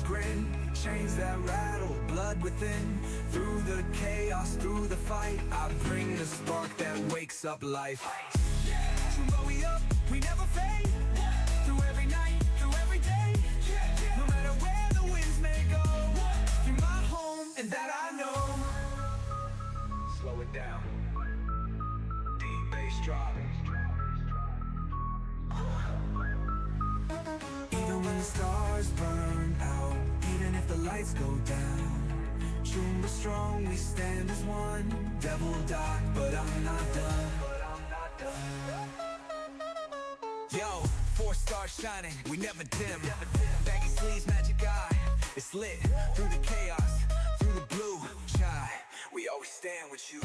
devil's grin, chains that rattle, blood within. Through the chaos, through the fight, I bring the spark that wakes up life. True, but we up, we never fade. Through every night, through every day. No matter where the winds may go, you're my home, and that I know. Slow it down. Deep bass drop. Even when the stars burn out, even if the lights go down, true but strong, we stand as one. Devil dark, but I'm not done. Yo, 4 stars shining, we never dim. Baggy sleeves, magic eye, it's lit. Through the chaos, through the blue sky, we always stand with you.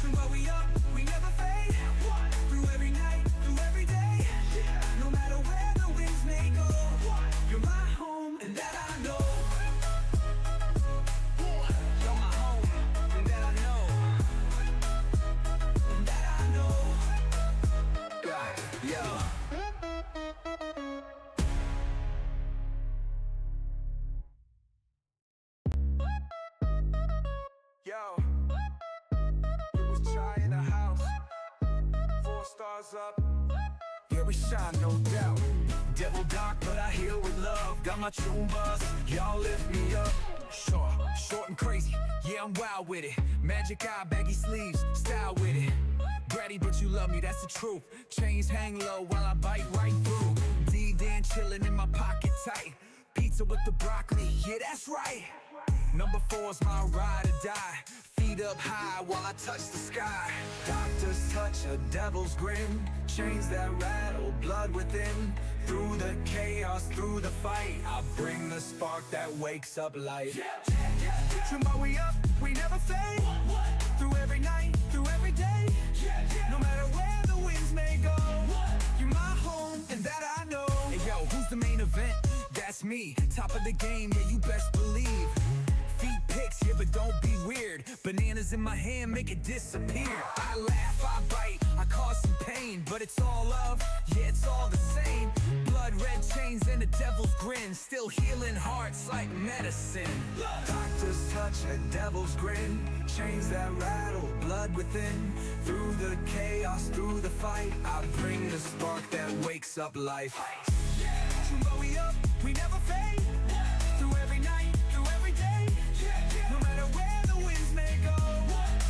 True, but we up, we never fade. Through every night, through every day. No matter where the winds may go, you're my home, and that I know. You're my home, and that I know. And that I know. Yo. Yo, it was Chai in the house. 4 stars up. Yeah, we shine, no doubt. Devil dark, but I heal with love. Got my true buzz, y'all lift me up. Short and crazy, yeah, I'm wild with it. Magic eye, baggy sleeves, style with it. Bratty, but you love me, that's the truth. Chains hang low while I bite right through. D-Dan chillin' in my pocket tight. Pizza with the broccoli, yeah, that's right. Number 4's my ride or die. Feet up high while I touch the sky. Doctor's touch, a devil's grin, chains that rattle, blood within. Through the chaos, through the fight, I bring the spark that wakes up life. True, but we up, we never fade. Through every night, through every day. No matter where the winds may go, you're my home, and that I know. Hey yo, who's the main event? That's me, top of the game, yeah, you best believe. Feet picks, yeah, but don't be weird. Bananas in my hand, make it disappear. I laugh, I bite, I cause some pain, but it's all love, yeah, it's all the same. Blood red chains and a devil's grin, still healing hearts like medicine. Doctor's touch, a devil's grin, chains that rattle, blood within. Through the chaos, through the fight, I bring the spark that wakes up life. True, but we up, we never fade. Through every night, through every day. No matter where the winds may go,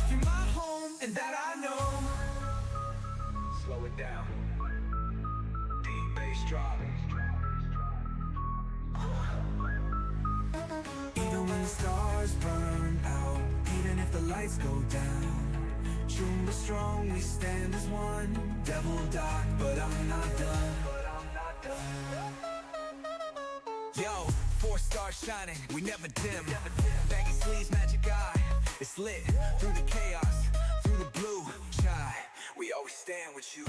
you're my home, and that I know. Slow it down. Deep bass drop. Even when the stars burn out, even if the lights go down, true but strong, we stand as one. Devil dark, but I'm not done. Yo, 4 stars shining, we never dim. Baggy sleeves, magic eye, it's lit. Through the chaos, through the blue sky, we always stand with you.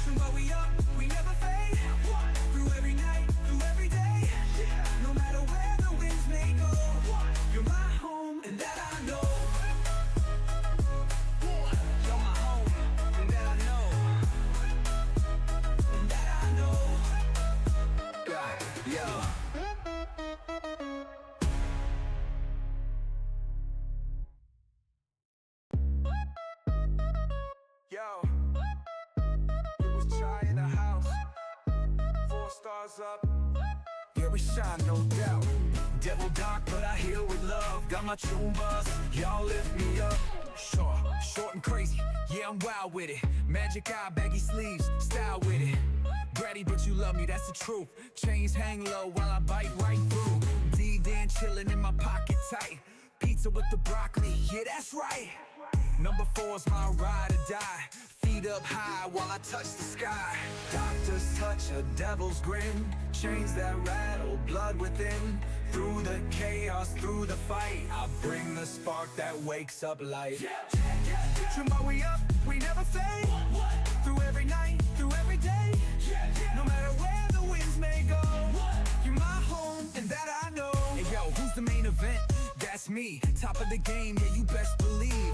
True, but we up, we never fade. Through every night, through every day. No matter where the winds may go, you're my home, and that I know. You're my home, and that I know. And that I know. Yo. Yo, it was Chai in the house. 4 stars up. Yeah, we shine, no doubt. Devil dark, but I heal with love. Got my true buzz, y'all lift me up. Short and crazy, yeah, I'm wild with it. Magic eye, baggy sleeves, style with it. Bratty, but you love me, that's the truth. Chains hang low while I bite right through. D-Dan chillin' in my pocket tight. Pizza with the broccoli, yeah, that's right. Number 4's my ride or die. Feet up high while I touch the sky. Doctor's touch, a devil's grin, chains that rattle, blood within. Through the chaos, through the fight, I bring the spark that wakes up life. True, but we up, we never fade. Through every me, top of the game, yeah, you best believe.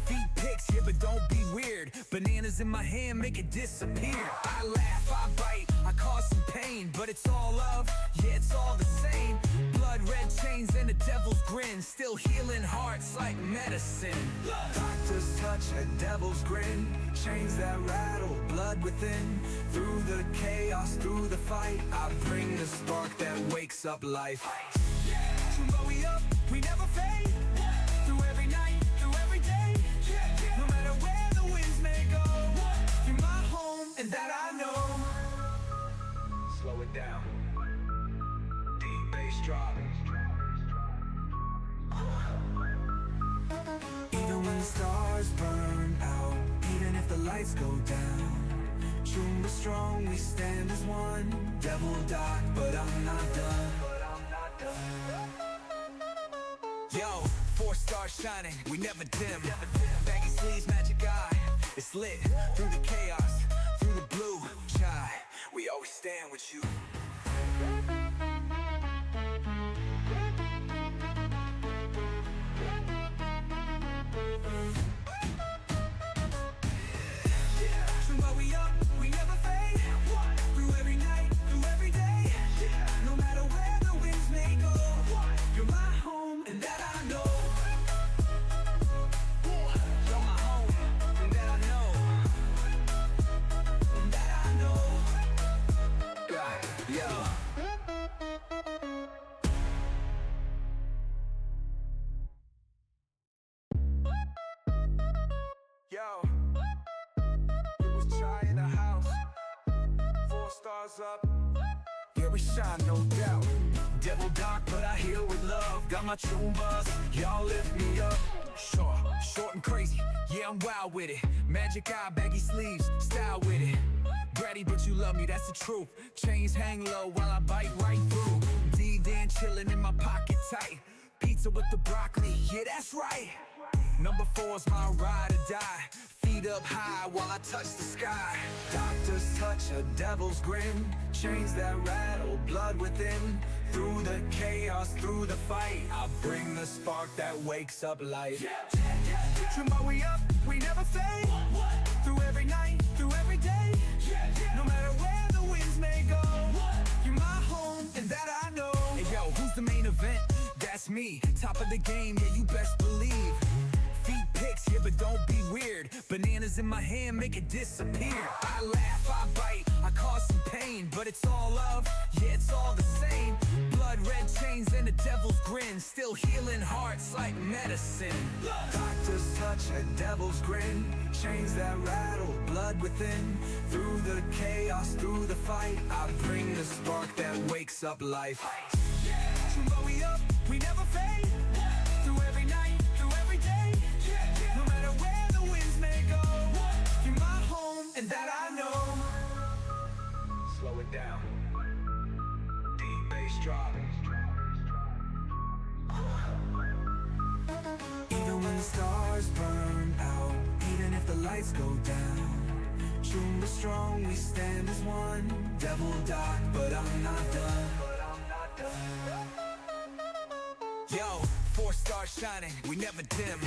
Feet pics, yeah, but don't be weird. Bananas in my hand make it disappear. I laugh, I bite, I cause some pain, but it's all love, yeah, it's all the same. Blood red chains and a devil's grin, still healing hearts like medicine. Doctor's touch, a devil's grin, chains that rattle, blood within. Through the chaos, through the fight, I bring the spark that wakes up life. But we up, we never fade. Through every night, through every day. No matter where the winds may go, you're my home, and that I know. Slow it down. Deep bass drop. Even when the stars burn out, even if the lights go down, true but strong, we stand as one. Devil dark, but I'm not done. Yo, 4 stars shining, we never dim. Baggy sleeves, magic eye, it's lit. Through the chaos, through the blue sky, we always stand with you. But we up, we never fade. Through every night, through every day. No matter where the winds may go, you're my home, and that I know. You're my home, and that I know. And that I know. Yo. Yo. It was chai in the house. 4 stars up. Yeah, we shine, no doubt. Devil dark, but I heal with love. Got my Chumbas, y'all lift me up. Short and crazy, yeah, I'm wild with it. Magic eye, baggy sleeves, style with it. Bratty, but you love me, that's the truth. Chains hang low while I bite right through. D-Dan chillin' in my pocket tight. Pizza with the broccoli, yeah, that's right. Number 4's my ride or die. Feet up high while I touch the sky. Doctor's touch, a devil's grin, chains that rattle, blood within. Through the chaos, through the fight, I bring the spark that wakes up life. But we up, we never fade. Through every night, through every day. No matter where the winds may go, you're my home, and that I know. Hey yo, who's the main event? That's me, top of the game, yeah, you best believe. Feet pics, yeah, but don't be weird. Bananas in my hand make it disappear. I laugh, I bite, I cause some pain, but it's all love, yeah, it's all the same. Blood red chains and a devil's grin, still healing hearts like medicine. Doctor's touch, a devil's grin, chains that rattle, blood within. Through the chaos, through the fight, I bring the spark that wakes up life. But we up, we never fade. Through every night, through every day. No matter where the winds may go, you're my home, and that I know. Slow it down. Deep bass drop. Even when the stars burn out, even if the lights go down, true but strong, we stand as one. Devil dark, but I'm not done. Yo, 4 stars shining, we never dim.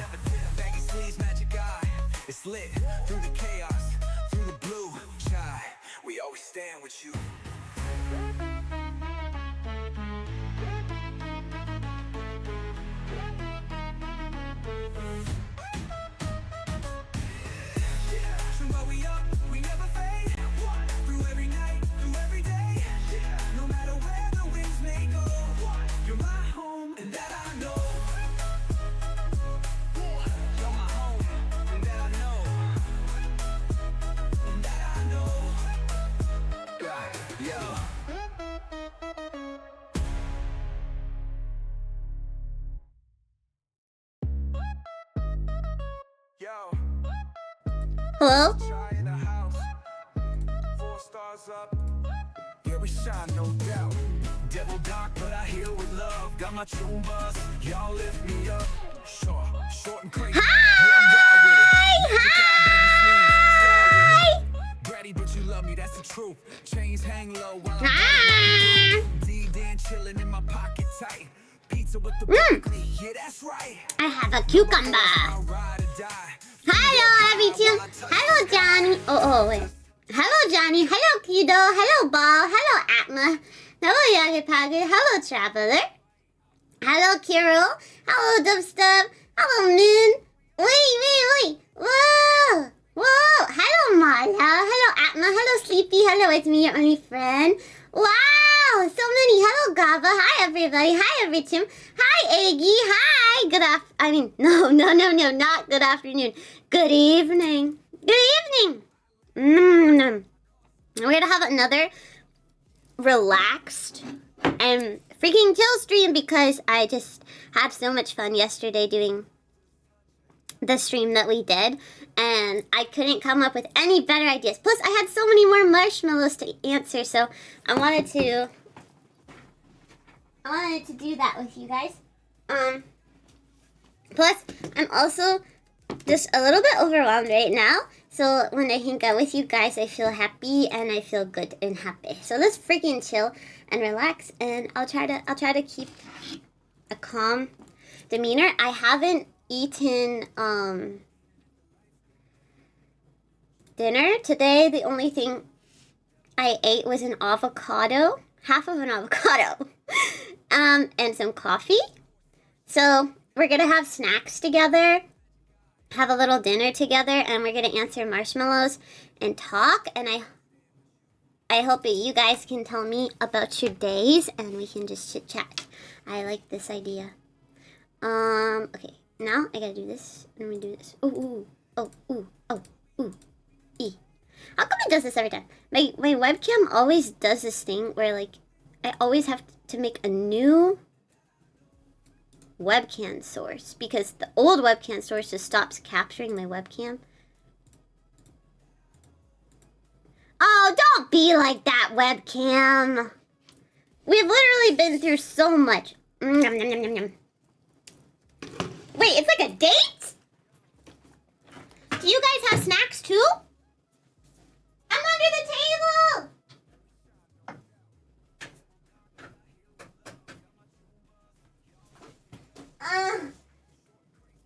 Baggy sleeves, magic eye, it's lit. Through the chaos, through the blue sky, we always stand with you. But we up, we never fade. Through every night, through every day. No matter where the winds may go, you're my home, and that I know. You're my home, and that I know. And that I know. Yo. Yo. Hello? Chai in the house. 4 stars up. Yeah, we shine, no doubt. Devil dark, but I heal with love. Got my Chumbas, y'all lift me up. Short and crazy. Yeah, I'm wild with it. Magic eye, baggy sleeves, style with it. Bratty, but you love me, that's the truth. Chains hang low while I'm D-Dan chillin' in my pocket tight. Pizza pizza with the broccoli. Yeah, that's right. I have a cucumber. I'll ride or die. Hello, everyone. Hello, Johnny. Oh, wait. Hello, Johnny. Hello, Kido. Hello, Ball. Hello, Atma. Hello, Yagi Pagi. Hello, Traveler. Hello, Kirill. Hello, Dubstep. Hello, Moon. Wait. Whoa. Hello, Mala. Hello, Atma. Hello, Sleepy. Hello, it's me, your only friend. Wow, so many. Hello, Gava. Hi, everybody. Hi, everyone. Hi, Eggy. Hi. Not good afternoon. Good evening. We're going to have another relaxed and freaking chill stream because I just had so much fun yesterday doing the stream that we did, and I couldn't come up with any better ideas. Plus, I had so many more marshmallows to answer, so I wanted to do that with you guys. Plus, I'm also just a little bit overwhelmed right now. So when I hang out with you guys, I feel happy and I feel good and happy. So let's freaking chill and relax, and I'll try to keep a calm demeanor. I haven't eaten dinner today. The only thing I ate was an avocado, half of an avocado, and some coffee. So we're gonna have snacks together, have a little dinner together, and we're gonna answer marshmallows and talk. And I hope that you guys can tell me about your days and we can just chit chat. I like this idea. Okay, now I gotta do this. Let me do this. E. How come it does this every time? My webcam always does this thing where, like, I always have to make a new webcam source because the old webcam source just stops capturing my webcam. Oh, don't be like that, webcam. We've literally been through so much. Wait, it's like a date? Do you guys have snacks too? I'm under the table!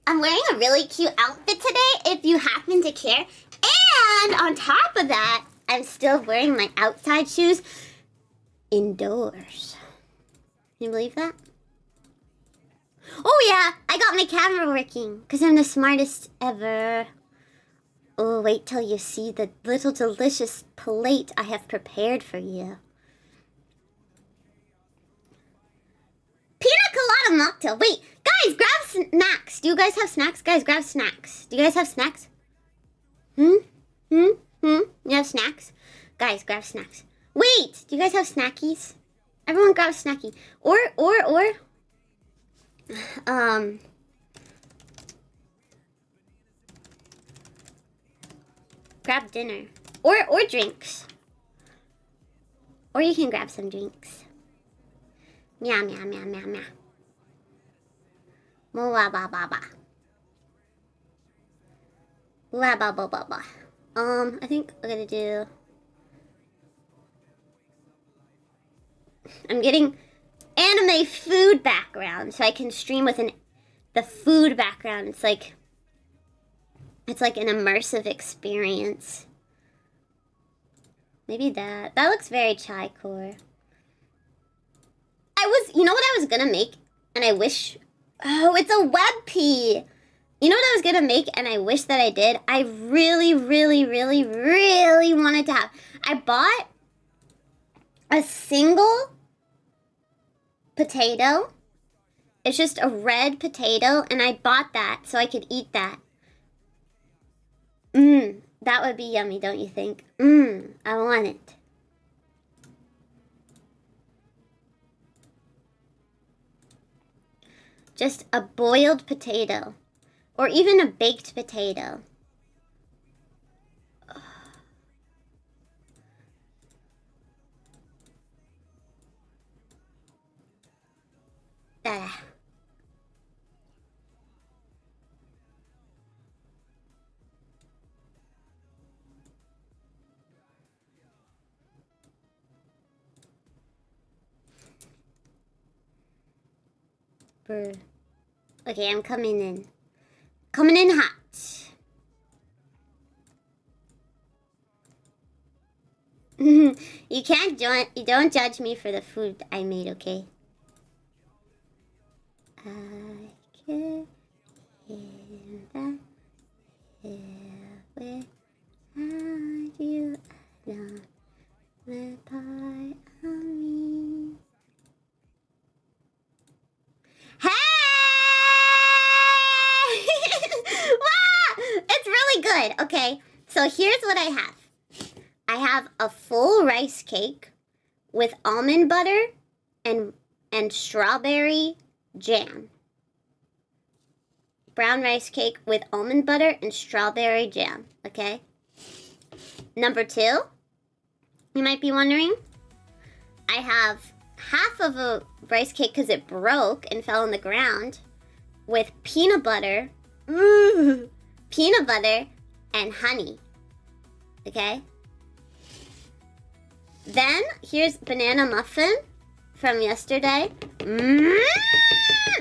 I'm wearing a really cute outfit today, if you happen to care. And on top of that, I'm still wearing my outside shoes indoors. Can you believe that? Oh yeah, I got my camera working because I'm the smartest ever. Oh, wait till you see the little delicious plate I have prepared for you. Pina colada mocktail. Wait, guys, grab snacks. Do you guys have snacks? Guys, grab snacks. Do you guys have snacks? You have snacks? Guys, grab snacks. Wait, do you guys have snackies? Everyone grab a snacky. Or, grab dinner. Or drinks. Or you can grab some drinks. Meow, meow, meow, meow, meow. Moa ba ba ba. La ba ba ba ba. I think I'm gonna do... I'm getting anime food background so I can stream with the food background. It's like an immersive experience. Maybe that. That looks very chai-core. You know what I was gonna make? And I wish... Oh, it's a web pea! You know what I was gonna make and I wish that I did? I really, really, really, really wanted to have... I bought a single potato. It's just a red potato, and I bought that so I could eat that. That would be yummy, don't you think? I want it. Just a boiled potato, or even a baked potato. Okay, I'm coming in. Coming in hot. You can't join. You don't judge me for the food I made, okay? I can't hear that here without you. I don't let part of me. Hey! Wow! It's really good. Okay, so here's what I have. I have a full rice cake with almond butter and strawberry jam. Brown rice cake with almond butter and strawberry jam, okay? Number 2, you might be wondering, I have half of a rice cake because it broke and fell on the ground with peanut butter, peanut butter and honey, okay? Then, here's banana muffin from yesterday.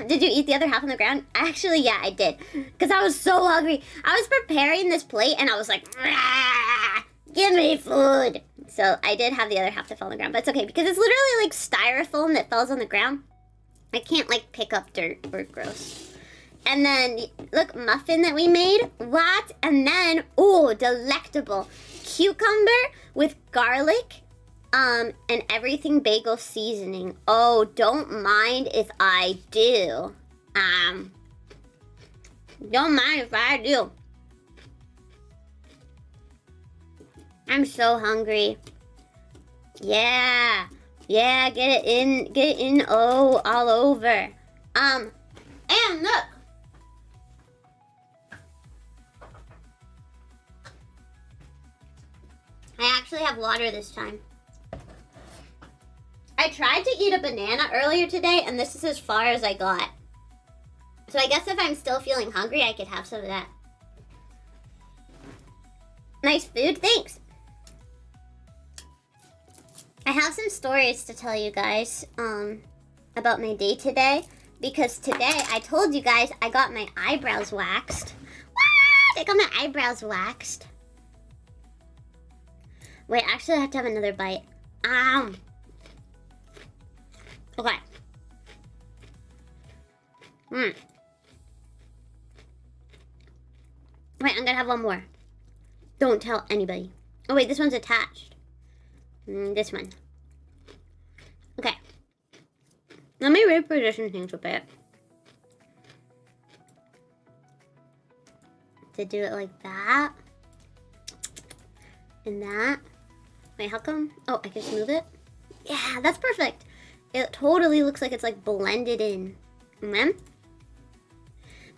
Did you eat the other half on the ground? Actually, yeah, I did. Because I was so hungry. I was preparing this plate and I was like, give me food. So I did have the other half that fell on the ground. But it's okay because it's literally like styrofoam that falls on the ground. I can't like pick up dirt or gross. And then, look, muffin that we made. What? And then, ooh, delectable. Cucumber with garlic. And everything bagel seasoning. Oh, don't mind if I do. Don't mind if I do. I'm so hungry. Yeah. Yeah, get it in, oh, all over. And look. I actually have water this time. I tried to eat a banana earlier today, and this is as far as I got. So I guess if I'm still feeling hungry, I could have some of that. Nice food, thanks. I have some stories to tell you guys about my day today. Because today, I told you guys I got my eyebrows waxed. What? I got my eyebrows waxed. Wait, actually I have to have another bite. Okay. Wait, I'm gonna have one more. Don't tell anybody. Oh wait, this one's attached. This one. Okay. Let me reposition things a bit. To do it like that. And that. Wait, how come? Oh, I can just move it? Yeah, that's perfect. It totally looks like it's like blended in.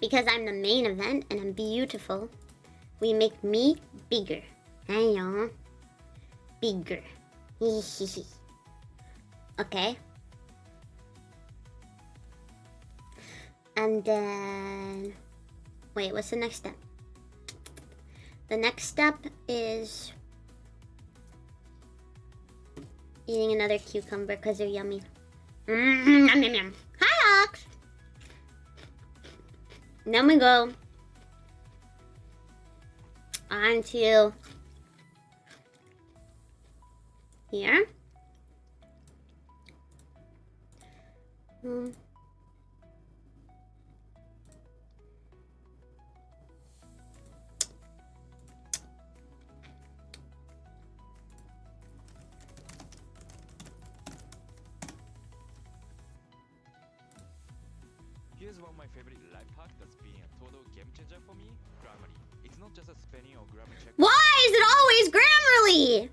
Because I'm the main event and I'm beautiful, we make me bigger. I know. Bigger. Okay. And then... Wait, what's the next step? The next step is... eating another cucumber because they're yummy. Yum, yum, yum. Hi, Ox! Then we go on to here. Here's one of my favorite life hack that's been a total game changer for me. Grammarly. It's not just a spelling or grammar check. Why is it always Grammarly?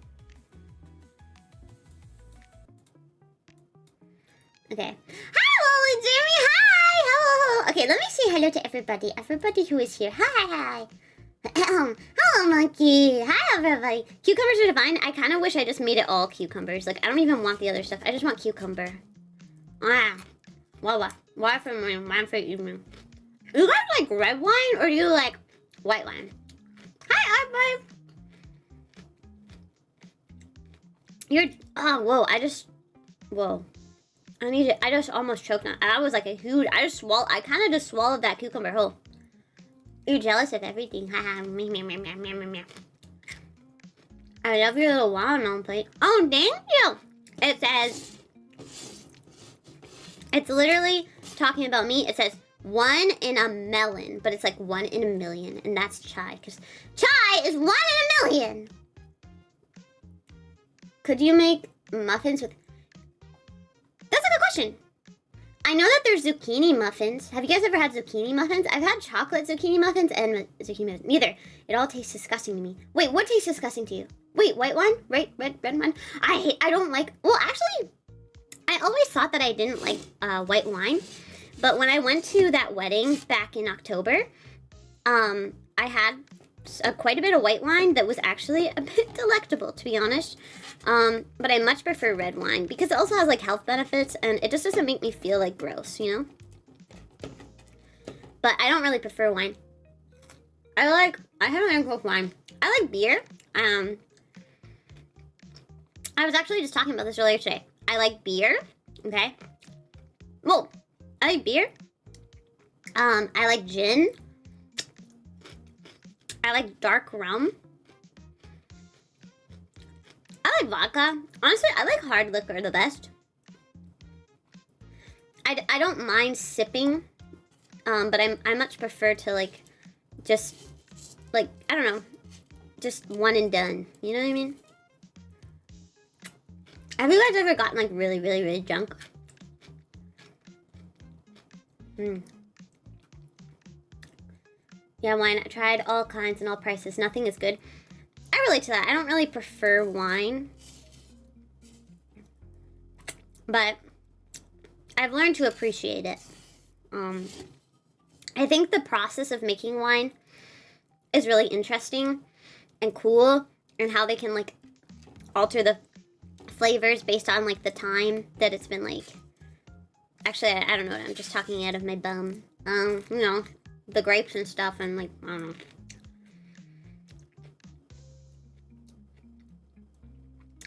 Okay. Hello, Jimmy. Hi. Hello. Okay, let me say hello to everybody. Everybody who is here. Hi. Hello, monkey. Hi, everybody. Cucumbers are divine. I kind of wish I just made it all cucumbers. Like, I don't even want the other stuff. I just want cucumber. Wow. Why for me? Why for you? You guys like red wine or do you like white wine? Hi, everybody. You're... Oh, whoa. Whoa. I need it. I just almost choked on. I was like a huge. I kind of just swallowed that cucumber whole. You're jealous of everything. Haha. I love your little watermelon plate. Oh, thank you. It says. It's literally talking about me. It says 1 in a melon, but it's like 1 in a million, and that's chai, because chai is 1 in a million. Could you make muffins with... That's a good question. I know that there's zucchini muffins. Have you guys ever had zucchini muffins? I've had chocolate zucchini muffins and zucchini muffins. Neither. It all tastes disgusting to me. Wait, what tastes disgusting to you? Wait, white wine? Right? Red wine? I don't like... Well, actually, I always thought that I didn't like white wine. But when I went to that wedding back in October, I had quite a bit of white wine that was actually a bit delectable, to be honest. But I much prefer red wine because it also has like health benefits and it just doesn't make me feel like gross, you know? But I don't really prefer wine. I haven't drink with wine. I like beer. I was actually just talking about this earlier today. I like beer, okay? Well, I like beer. I like gin. I like dark rum. I like vodka. Honestly, I like hard liquor the best. I don't mind sipping, but I much prefer to like, just, like, I don't know, just one and done. You know what I mean? Have you guys ever gotten like really, really, really drunk? Yeah, wine. I tried all kinds and all prices. Nothing is good. I relate to that. I don't really prefer wine. But I've learned to appreciate it. I think the process of making wine is really interesting and cool, and how they can like alter the flavors based on like the time that it's been like. Actually, I don't know. I'm just talking out of my bum. You know, the grapes and stuff, and like, I don't know.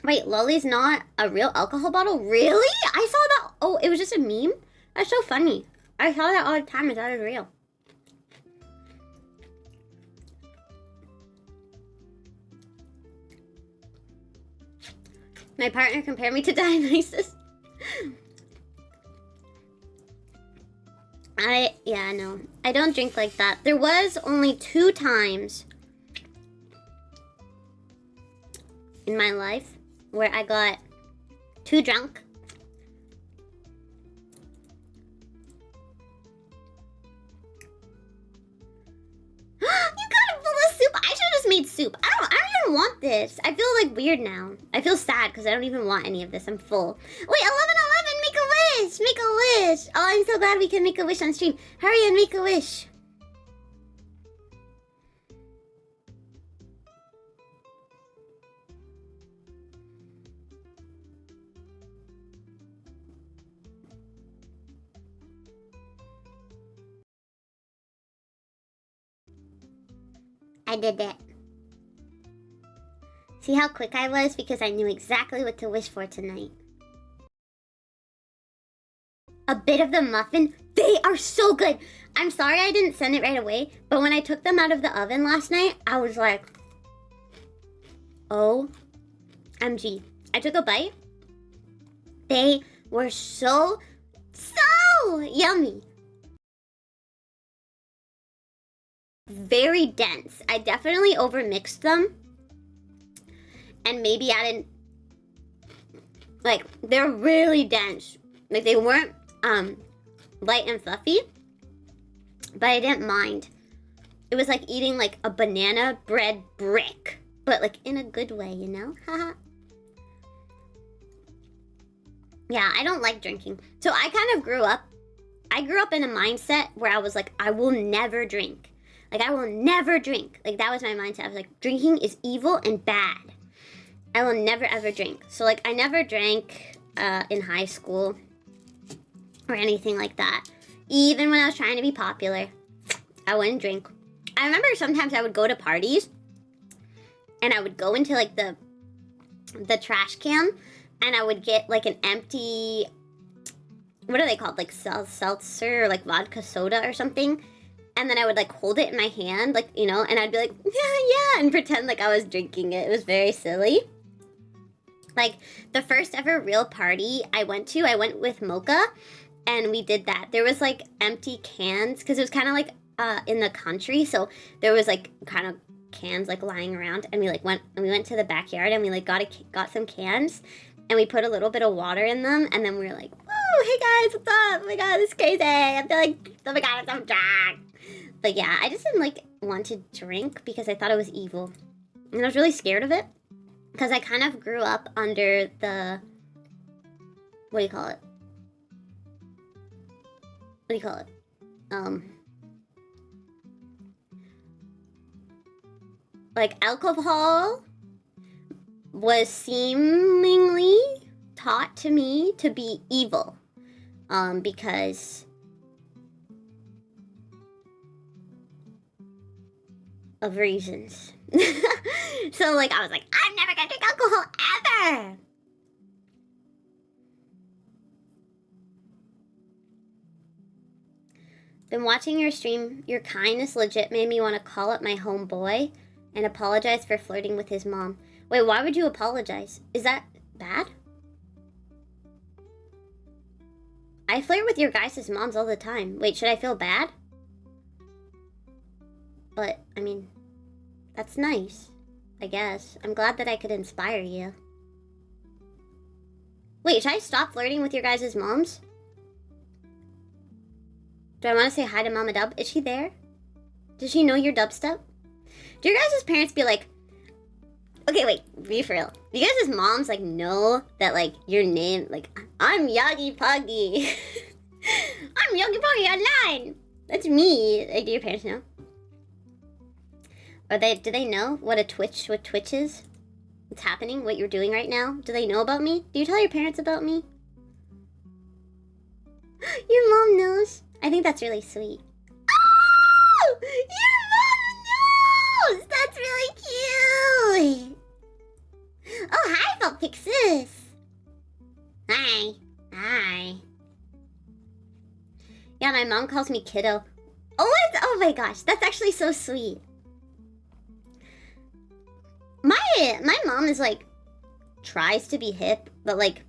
Wait, Lolly's not a real alcohol bottle? Really? I saw that. Oh, it was just a meme? That's so funny. I saw that all the time. I thought it was real. My partner compared me to Dionysus. Yeah, no. I don't drink like that. There was only 2 times in my life where I got too drunk. You got a bowl of soup? I should have just made soup. I don't even want this. I feel like weird now. I feel sad because I don't even want any of this. I'm full. Wait, 11:11, make a wish. Make a wish. Oh, I'm so glad we can make a wish on stream. Hurry and make a wish. I did it. See how quick I was? Because I knew exactly what to wish for tonight. A bit of the muffin? They are so good! I'm sorry I didn't send it right away, but when I took them out of the oven last night, I was like, OMG. I took a bite. They were so yummy. Very dense. I definitely overmixed them. And maybe added, like, they're really dense. Like, they weren't light and fluffy, but I didn't mind. It was like eating like a banana bread brick, but like in a good way, you know? Haha. Yeah, I don't like drinking. So I kind of grew up in a mindset where I was like, I will never drink. Like, I will never drink. Like, that was my mindset. I was like, drinking is evil and bad. I will never, ever drink. So, like, I never drank in high school or anything like that. Even when I was trying to be popular, I wouldn't drink. I remember sometimes I would go to parties and I would go into, like, the trash can and I would get, like, an empty what are they called? Like seltzer or like vodka soda or something. And then I would like hold it in my hand, like, you know, and I'd be like, yeah, and pretend like I was drinking it. It was very silly. Like, the first ever real party I went with Mocha, and we did that. There was like empty cans, because it was kind of like in the country, so there was like kind of cans like lying around, and we went to the backyard and we like got some cans, and we put a little bit of water in them, and then we were like, woo, hey guys, what's up? Oh my god, this is crazy. I feel like, oh my god, I'm drunk. But yeah, I just didn't like want to drink because I thought it was evil. And I was really scared of it. Because I kind of grew up under the, what do you call it? What do you call it? Like alcohol was seemingly taught to me to be evil. Because of reasons. So like I was like, I'm never gonna drink alcohol ever. Been watching your stream. Your kindness legit made me want to call up my homeboy and apologize for flirting with his mom. Wait, why would you apologize? Is that bad? I flirt with your guys' moms all the time. Wait, should I feel bad? But, I mean, that's nice, I guess. I'm glad that I could inspire you. Wait, should I stop flirting with your guys' moms? Do I want to say hi to Mama Dub? Is she there? Does she know your dubstep? Do your guys' parents be like, okay, wait, be for real. Do you guys' moms, like, know that, like, your name, like, I'm Yogi Puggy. I'm Yogi Puggy online. That's me. Like, do your parents know? Do they know what Twitch is? What's happening? What you're doing right now? Do they know about me? Do you tell your parents about me? Your mom knows. I think that's really sweet. Oh! Your mom knows! That's really cute! Oh, hi, Volpixus! Hi. Hi. Yeah, my mom calls me kiddo. Oh my gosh, that's actually so sweet. My mom is like, tries to be hip, but like,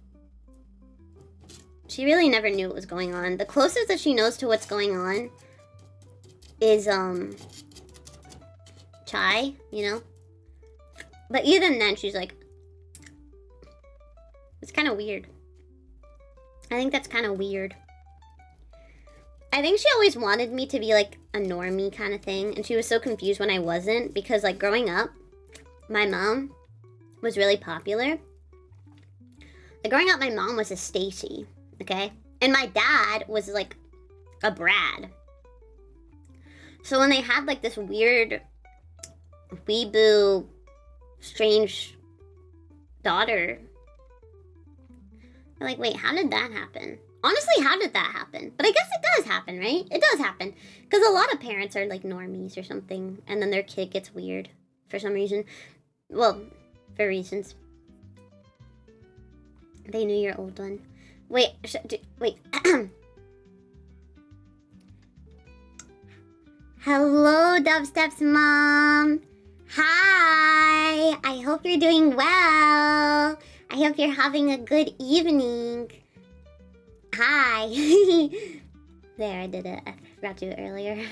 she really never knew what was going on. The closest that she knows to what's going on is, Chai, you know? But even then, she's like, it's kind of weird. I think that's kind of weird. I think she always wanted me to be like a normie kind of thing, and she was so confused when I wasn't, because like growing up, my mom was really popular. Like growing up, my mom was a Stacy, okay? And my dad was like a Brad. So when they had like this weird weeboo strange daughter, I'm like, wait, how did that happen? Honestly, how did that happen? But I guess it does happen, right? It does happen. Because a lot of parents are like normies or something, and then their kid gets weird for some reason. Well, for reasons. They knew your old one. Wait, wait. Hello, Dubstep's mom. Hi. I hope you're doing well. I hope you're having a good evening. Hi. There, I did it. I forgot to do it earlier.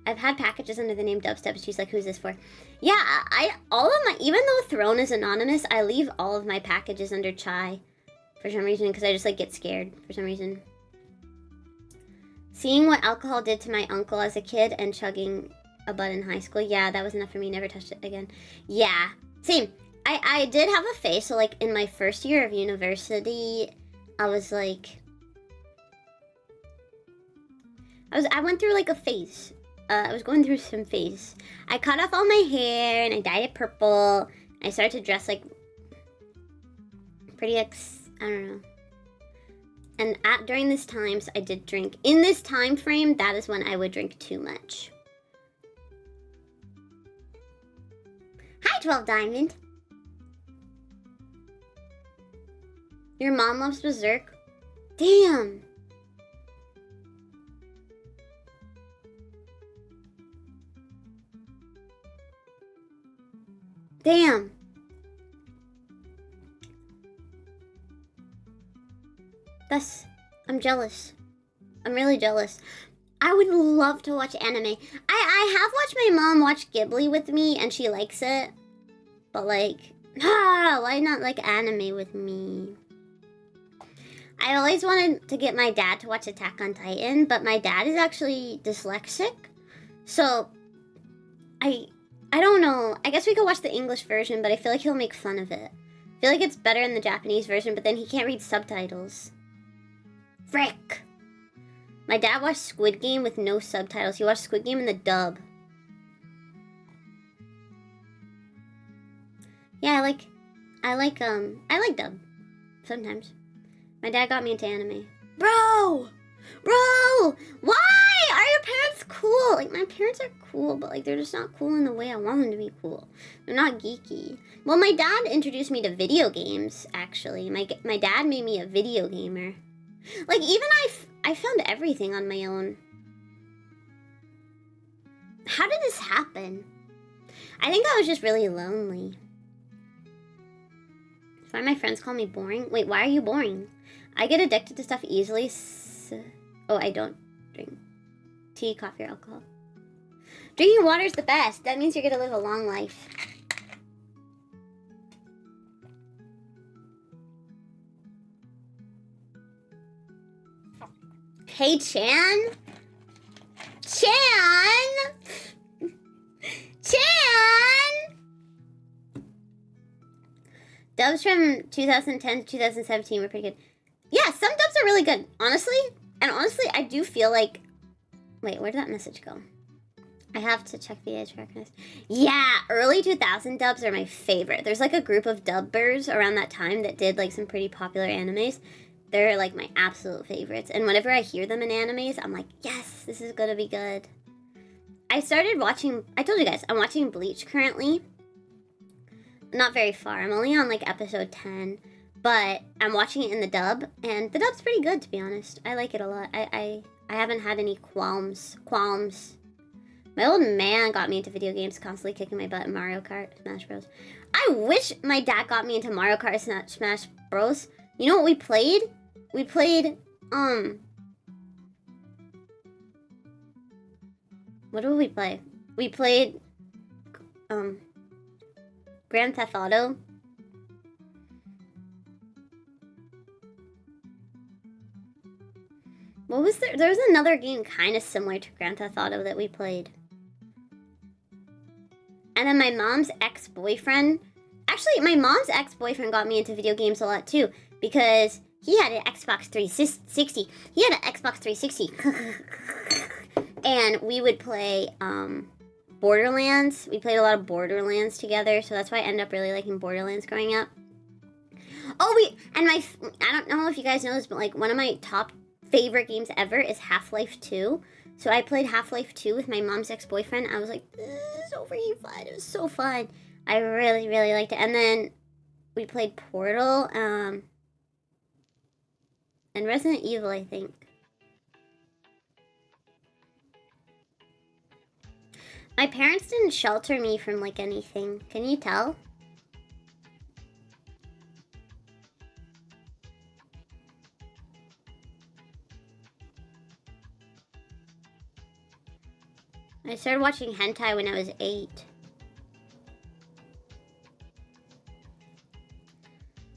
I've had packages under the name Dubstep. She's like, who's this for? Yeah, even though Throne is anonymous, I leave all of my packages under Chai for some reason, because I just like get scared for some reason. Seeing what alcohol did to my uncle as a kid and chugging a bud in high school, yeah, that was enough for me. Never touched it again. Yeah, same. I did have a phase, so like in my first year of university, I was like, I went through like a phase. I was going through some phase. I cut off all my hair and I dyed it purple. I started to dress like I don't know. And during this times, I did drink. In this time frame, that is when I would drink too much. Hi, 12 Diamond. Your mom loves Berserk? Damn. Damn. I'm jealous. I'm really jealous. I would love to watch anime. I have watched my mom watch Ghibli with me and she likes it. But like, why not like anime with me? I always wanted to get my dad to watch Attack on Titan, but my dad is actually dyslexic. So, I don't know. I guess we could watch the English version, but I feel like he'll make fun of it. I feel like it's better in the Japanese version, but then he can't read subtitles. Frick! My dad watched Squid Game with no subtitles. He watched Squid Game in the dub. Yeah, I like dub. Sometimes. My dad got me into anime. Bro! Why are your parents cool? Like, my parents are cool, but like, they're just not cool in the way I want them to be cool. They're not geeky. Well, my dad introduced me to video games, actually. My dad made me a video gamer. Like, even I found everything on my own. How did this happen? I think I was just really lonely. That's why my friends call me boring. Wait, why are you boring? I get addicted to stuff easily. Oh, I don't drink tea, coffee, or alcohol. Drinking water is the best. That means you're gonna live a long life. Hey, Chan? Dubs from 2010 to 2017 were pretty good. Yeah, some dubs are really good, honestly. And honestly, I do feel like... Wait, where did that message go? I have to check the age recognize. Yeah, early 2000 dubs are my favorite. There's like a group of dubbers around that time that did like some pretty popular animes. They're like my absolute favorites. And whenever I hear them in animes, I'm like, yes, this is gonna be good. I started watching... I told you guys, I'm watching Bleach currently. Not very far. I'm only on like episode 10. But I'm watching it in the dub, and the dub's pretty good, to be honest. I like it a lot. I haven't had any qualms. My old man got me into video games, constantly kicking my butt in Mario Kart, Smash Bros. I wish my dad got me into Mario Kart, Smash Bros. You know what we played? We played, what did we play? We played, Grand Theft Auto. What was there? There was another game kind of similar to Grand Theft Auto that we played. And then my mom's ex-boyfriend... Actually, my mom's ex-boyfriend got me into video games a lot too. Because he had an Xbox 360. He had an Xbox 360. And we would play Borderlands. We played a lot of Borderlands together. So that's why I ended up really liking Borderlands growing up. Oh, I don't know if you guys know this, but like one of my top favorite games ever is Half-Life 2. So I played Half-Life 2 with my mom's ex-boyfriend. I was like, this is so freaking fun. It was so fun. I really, really liked it. And then we played Portal, and Resident Evil, I think. My parents didn't shelter me from like anything. Can you tell? I started watching hentai when I was 8.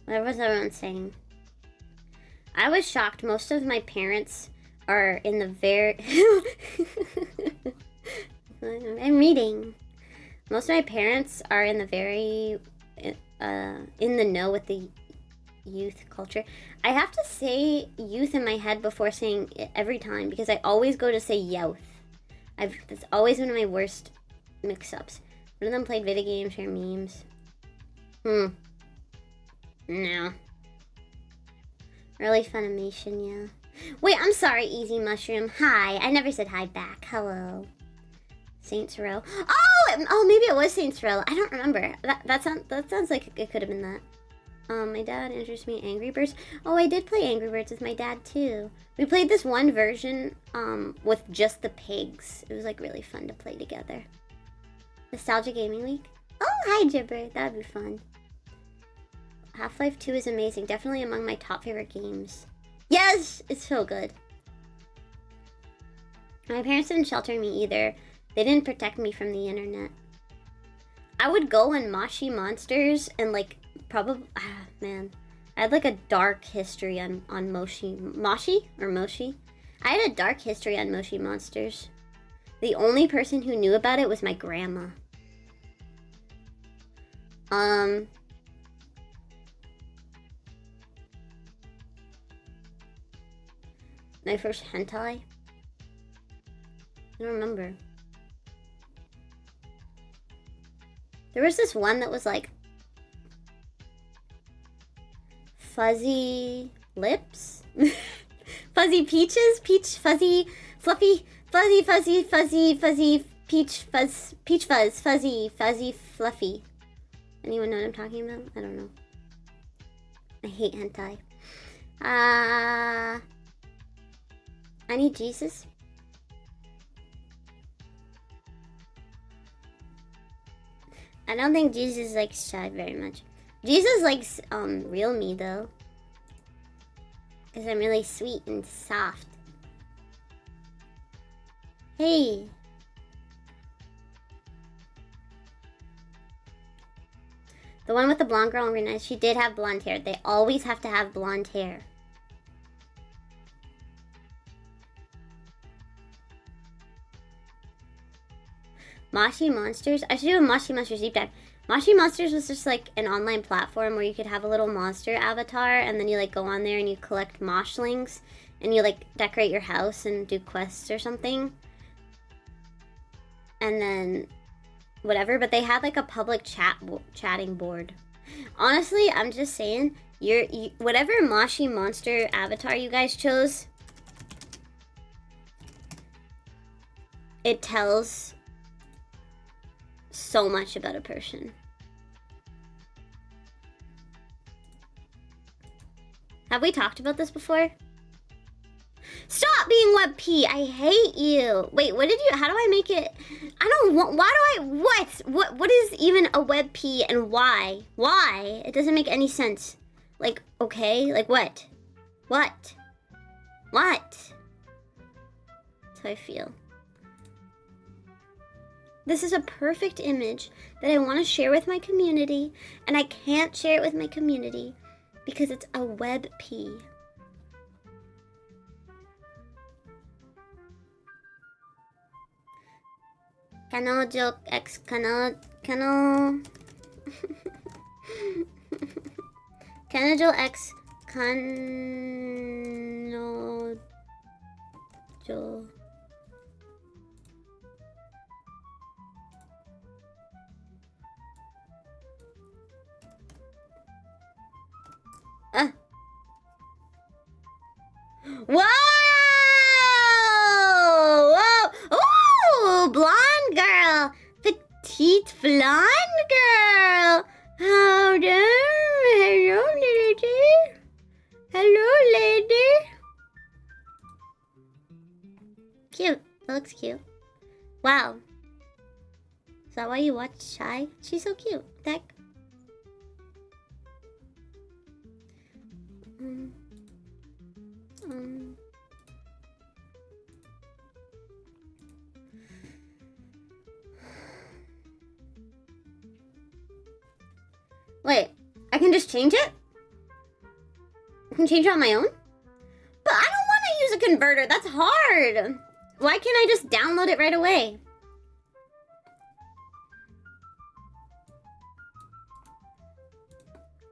What was everyone saying? I was shocked. Most of my parents are in the very... I'm reading. Most of my parents are in the very... in the know with the youth culture. I have to say youth in my head before saying it every time because I always go to say youth. That's always one of my worst mix-ups. One of them played video games, share memes. No. Really Funimation, yeah. Wait, I'm sorry, Easy Mushroom. Hi. I never said hi back. Hello. Saints Row. Oh, maybe it was Saints Row. I don't remember. That sounds like it could have been that. My dad introduced me to Angry Birds. Oh, I did play Angry Birds with my dad too. We played this one version with just the pigs. It was like really fun to play together. Nostalgia Gaming Week. Oh, hi Jibber. That'd be fun. Half-Life 2 is amazing. Definitely among my top favorite games. Yes! It's so good. My parents didn't shelter me either. They didn't protect me from the internet. I would go on Moshi Monsters and like probably man. I had like a dark history on Moshi. I had a dark history on Moshi Monsters. The only person who knew about it was my grandma. My first hentai? I don't remember. There was this one that was like fuzzy lips? Fuzzy peaches? Peach fuzzy fluffy fuzzy fuzzy fuzzy fuzzy peach fuzz fuzzy fluffy. Anyone know what I'm talking about? I don't know. I hate hentai. I need Jesus. I don't think Jesus likes chat very much. Jesus likes real me though. Because I'm really sweet and soft. Hey. The one with the blonde girl in green eyes, she did have blonde hair. They always have to have blonde hair. Moshi Monsters? I should do a Moshi Monsters deep dive. Moshi Monsters was just like an online platform where you could have a little monster avatar and then you like go on there and you collect moshlings and you like decorate your house and do quests or something. And then whatever, but they had like a public chatting board. Honestly, I'm just saying, whatever Moshi Monster avatar you guys chose, it tells so much about a person. Have we talked about this before? Stop being WebP! I hate you! Wait, what did you, how do I make it? I don't want, why do I, what is even a WebP and why? Why? It doesn't make any sense. Like, okay, like what? What? What? That's how I feel. This is a perfect image that I want to share with my community, and I can't share it with my community because it's a WebP. Kanojo X Kanojo X Kanojo. Whoa! Whoa! Ooh! Blonde girl! Petite blonde girl! How do? Hello, lady. Hello, lady. Cute. That looks cute. Wow. Is that why you watch Shy? She's so cute. Heck. Wait, I can just change it? I can change it on my own? But I don't want to use a converter. That's hard. Why can't I just download it right away?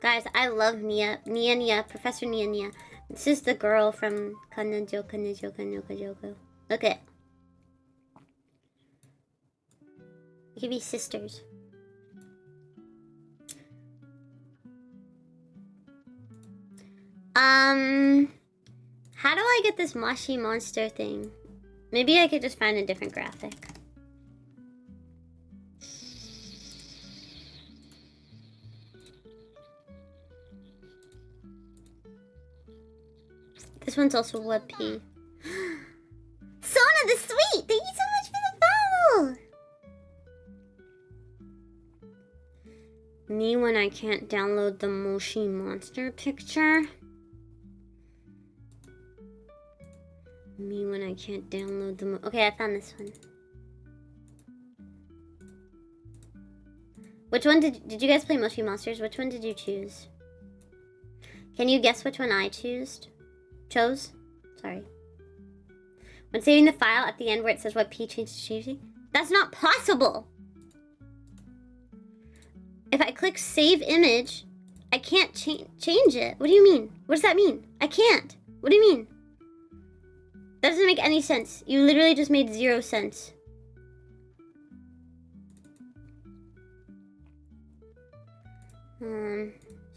Guys, I love Nia. Nia, Professor Nia. This is the girl from Kanajoko. Look at it. We could be sisters. How do I get this Moshi Monster thing? Maybe I could just find a different graphic. This one's also web P. Sona the Sweet! Thank you so much for the follow! Me when I can't download the Moshi monster picture. Me when I can't download the okay, I found this one. Which one did you guys play Moshi Monsters? Which one did you choose? Can you guess which one I chose? Sorry. When saving the file at the end where it says what P changed to changing? That's not possible! If I click save image, I can't change it. What do you mean? What does that mean? I can't. What do you mean? That doesn't make any sense. You literally just made 0 sense.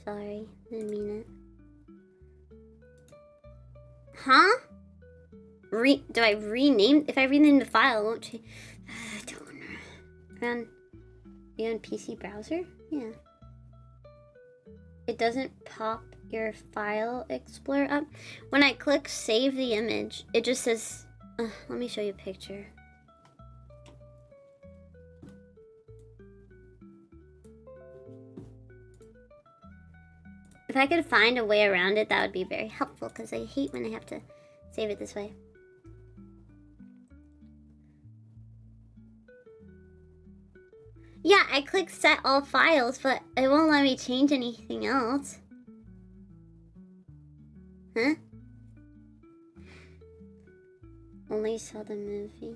Sorry. Didn't mean it. Huh? Do I rename? If I rename the file, it won't change. I don't know. You on PC browser? Yeah. It doesn't pop your file explorer up. When I click save the image, it just says, let me show you a picture. If I could find a way around it, that would be very helpful because I hate when I have to save it this way. Yeah, I clicked set all files, but it won't let me change anything else. Huh? Only saw the movie.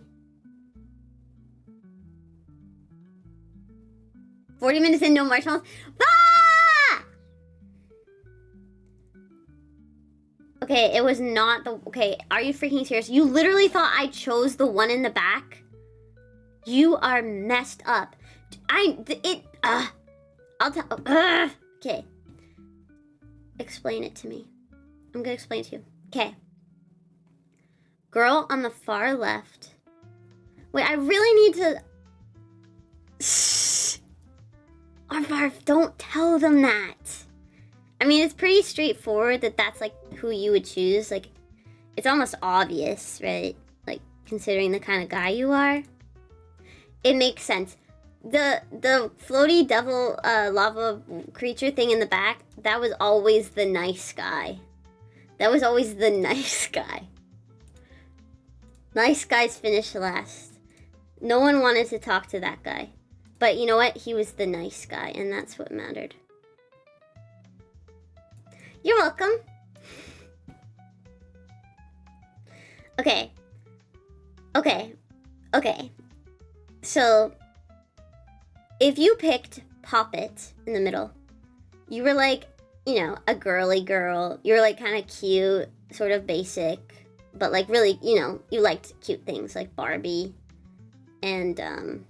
40 minutes in, no marshmallows. Ah! Okay, it was not the... Okay, are you freaking serious? You literally thought I chose the one in the back? You are messed up. I'll tell... Okay. Explain it to me. I'm gonna explain it to you. Okay. Girl on the far left. Wait, I really need to... Shh. Arf, arf, don't tell them that. I mean, it's pretty straightforward that that's, like, who you would choose. Like, it's almost obvious, right? Like, considering the kind of guy you are. It makes sense. The floaty devil lava creature thing in the back, that was always the nice guy. That was always the nice guy. Nice guys finish last. No one wanted to talk to that guy. But you know what? He was the nice guy, and that's what mattered. You're welcome. Okay. So, if you picked Poppet in the middle, you were like, you know, a girly girl. You were like kind of cute, sort of basic, but like really, you know, you liked cute things like Barbie. And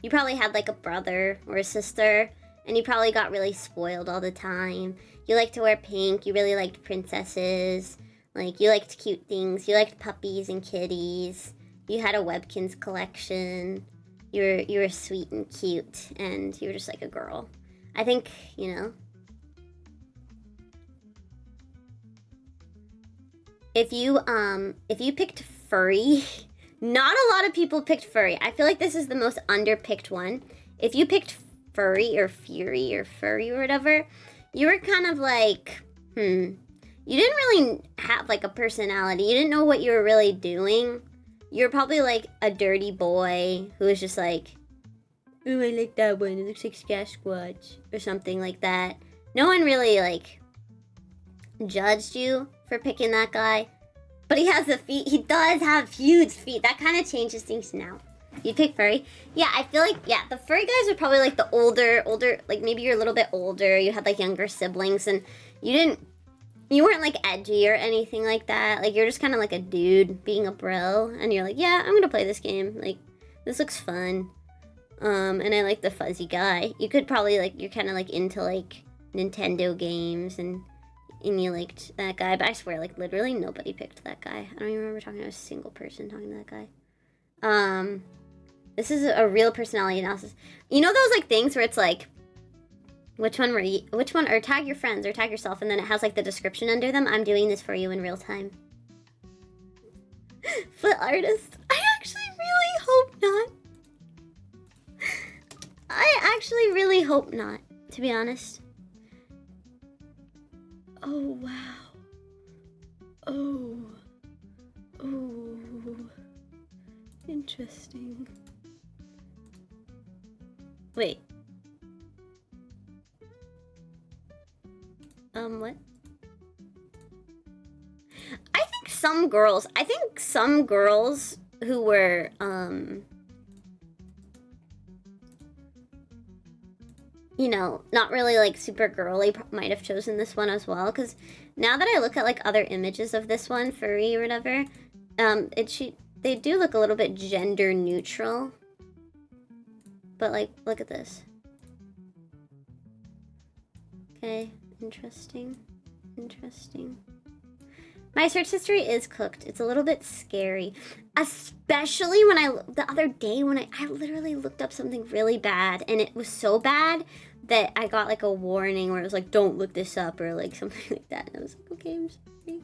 you probably had like a brother or a sister, and you probably got really spoiled all the time. You liked to wear pink. You really liked princesses. Like, you liked cute things. You liked puppies and kitties. You had a Webkinz collection. You were sweet and cute, and you were just like a girl. I think, you know. If you picked furry, not a lot of people picked furry. I feel like this is the most underpicked one. If you picked furry or fury or furry or whatever, you were kind of like, you didn't really have like a personality. You didn't know what you were really doing. You're probably like a dirty boy who was just like, oh, I like that one. It looks like Sasquatch or something like that. No one really like judged you for picking that guy. But he has the feet. He does have huge feet. That kind of changes things now. You pick furry? Yeah, I feel like, yeah, the furry guys are probably like the older, like maybe you're a little bit older. You had like younger siblings and you weren't like edgy or anything like that. Like you're just kind of like a dude being a bro. And you're like, yeah, I'm going to play this game. Like, this looks fun. And I like the fuzzy guy. You could probably like, you're kind of like into like Nintendo games and you liked that guy. But I swear, like literally nobody picked that guy. I don't even remember talking to a single person talking to that guy. This is a real personality analysis. You know those like things where it's like, Which one or tag your friends or tag yourself, and then it has like the description under them. I'm doing this for you in real time. Foot artist. I actually really hope not. I actually really hope not, to be honest. Oh, wow. Oh. Oh. Interesting. Wait. What? I think some girls who were, you know, not really like super girly might have chosen this one as well, because now that I look at like other images of this one, furry or whatever, they do look a little bit gender neutral. But like, look at this. Okay, interesting. Interesting. My search history is cooked. It's a little bit scary. Especially when the other day when I literally looked up something really bad, and it was so bad that I got like a warning where it was like, don't look this up, or like something like that. And I was like, okay, I'm sorry.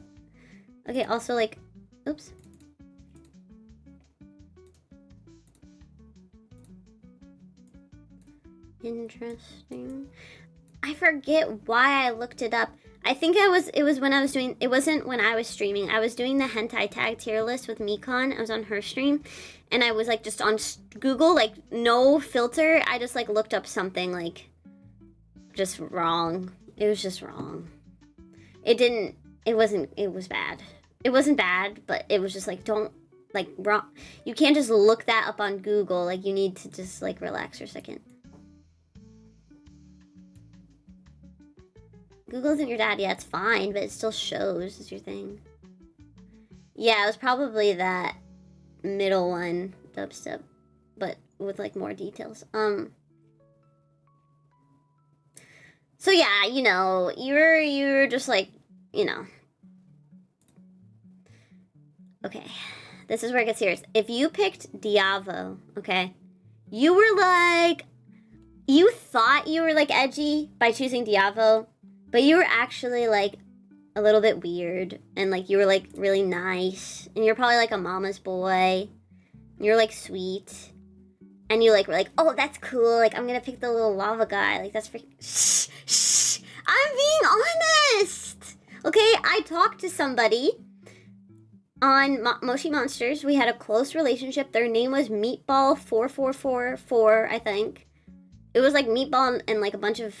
Okay, also like, oops. Interesting. I forget why I looked it up. I think it was when I was doing, it wasn't when I was streaming. I was doing the hentai tag tier list with Mikon. I was on her stream, and I was like just on Google, like no filter. I just like looked up something like just wrong. It was just wrong. It was bad. It wasn't bad, but it was just like, don't, like, wrong. You can't just look that up on Google. Like, you need to just like relax for a second. Google isn't your dad. Yeah, it's fine, but it still shows is your thing. Yeah, it was probably that middle one, dubstep, but with like more details. So yeah, you know, you're just like, you know. Okay, this is where it gets serious. If you picked Diavo, okay, you were like, you thought you were like edgy by choosing Diavo, but you were actually like a little bit weird, and like you were like really nice, and you're probably like a mama's boy. You're like sweet, and you like were like, oh, that's cool. Like, I'm gonna pick the little lava guy. Like, that's freaking. Shh, shh. I'm being honest. Okay, I talked to somebody on Moshi Monsters. We had a close relationship. Their name was Meatball4444, I think. It was like Meatball and like a bunch of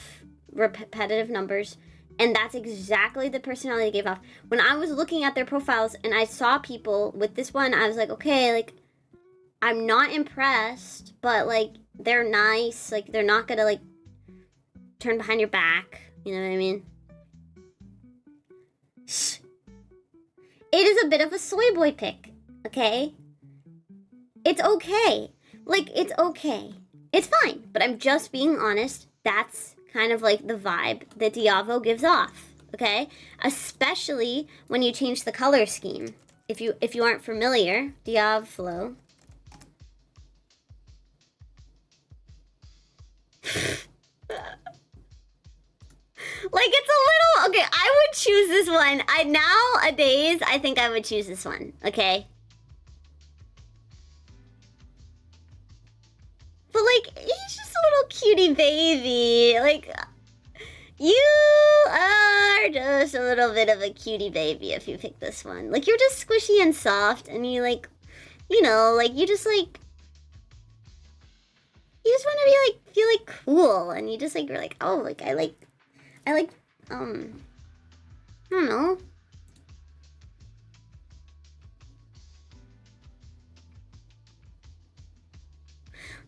repetitive numbers, and that's exactly the personality they gave off. When I was looking at their profiles and I saw people with this one, I was like, okay, like, I'm not impressed, but like, they're nice. Like, they're not gonna like turn behind your back. You know what I mean? Shh. It is a bit of a soy boy pick, okay? It's okay. Like, it's okay. It's fine, but I'm just being honest. That's kind of like the vibe that Diavo gives off, okay? Especially when you change the color scheme. If you aren't familiar, Diavolo. Like, it's a little, okay, I would choose this one. Nowadays, I think I would choose this one, okay? But like, he's just a little cutie baby. Like, you are just a little bit of a cutie baby if you pick this one. Like, you're just squishy and soft, and you like, you know, like, you just like, you just want to be like, feel like cool, and you just like, you're like, oh, like, I like, I don't know.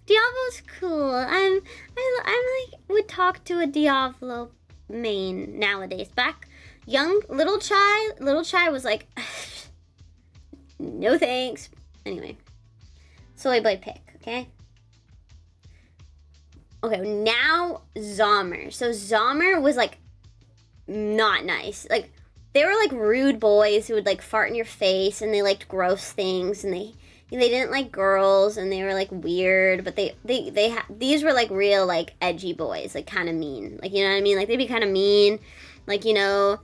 Diablo's cool. I'm like, would talk to a Diablo main nowadays. Back, young, little Chai was like, no thanks. Anyway, soy boy pick, okay? Okay, now Zomer. So Zomer was like not nice. Like, they were like rude boys who would like fart in your face, and they liked gross things, and they they didn't like girls, and they were like weird, but these were like real like edgy boys, like kind of mean, like, you know what I mean? Like they'd be kind of mean, like, you know,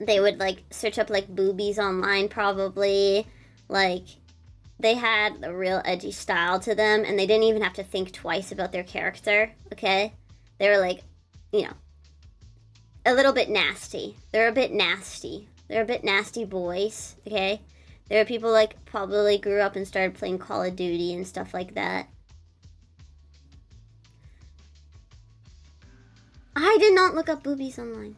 they would like search up like boobies online probably, like they had a real edgy style to them, and they didn't even have to think twice about their character. Okay, they were like, you know, a little bit nasty. They're a bit nasty. They're a bit nasty boys. Okay. There are people like probably grew up and started playing Call of Duty and stuff like that. I did not look up boobies online.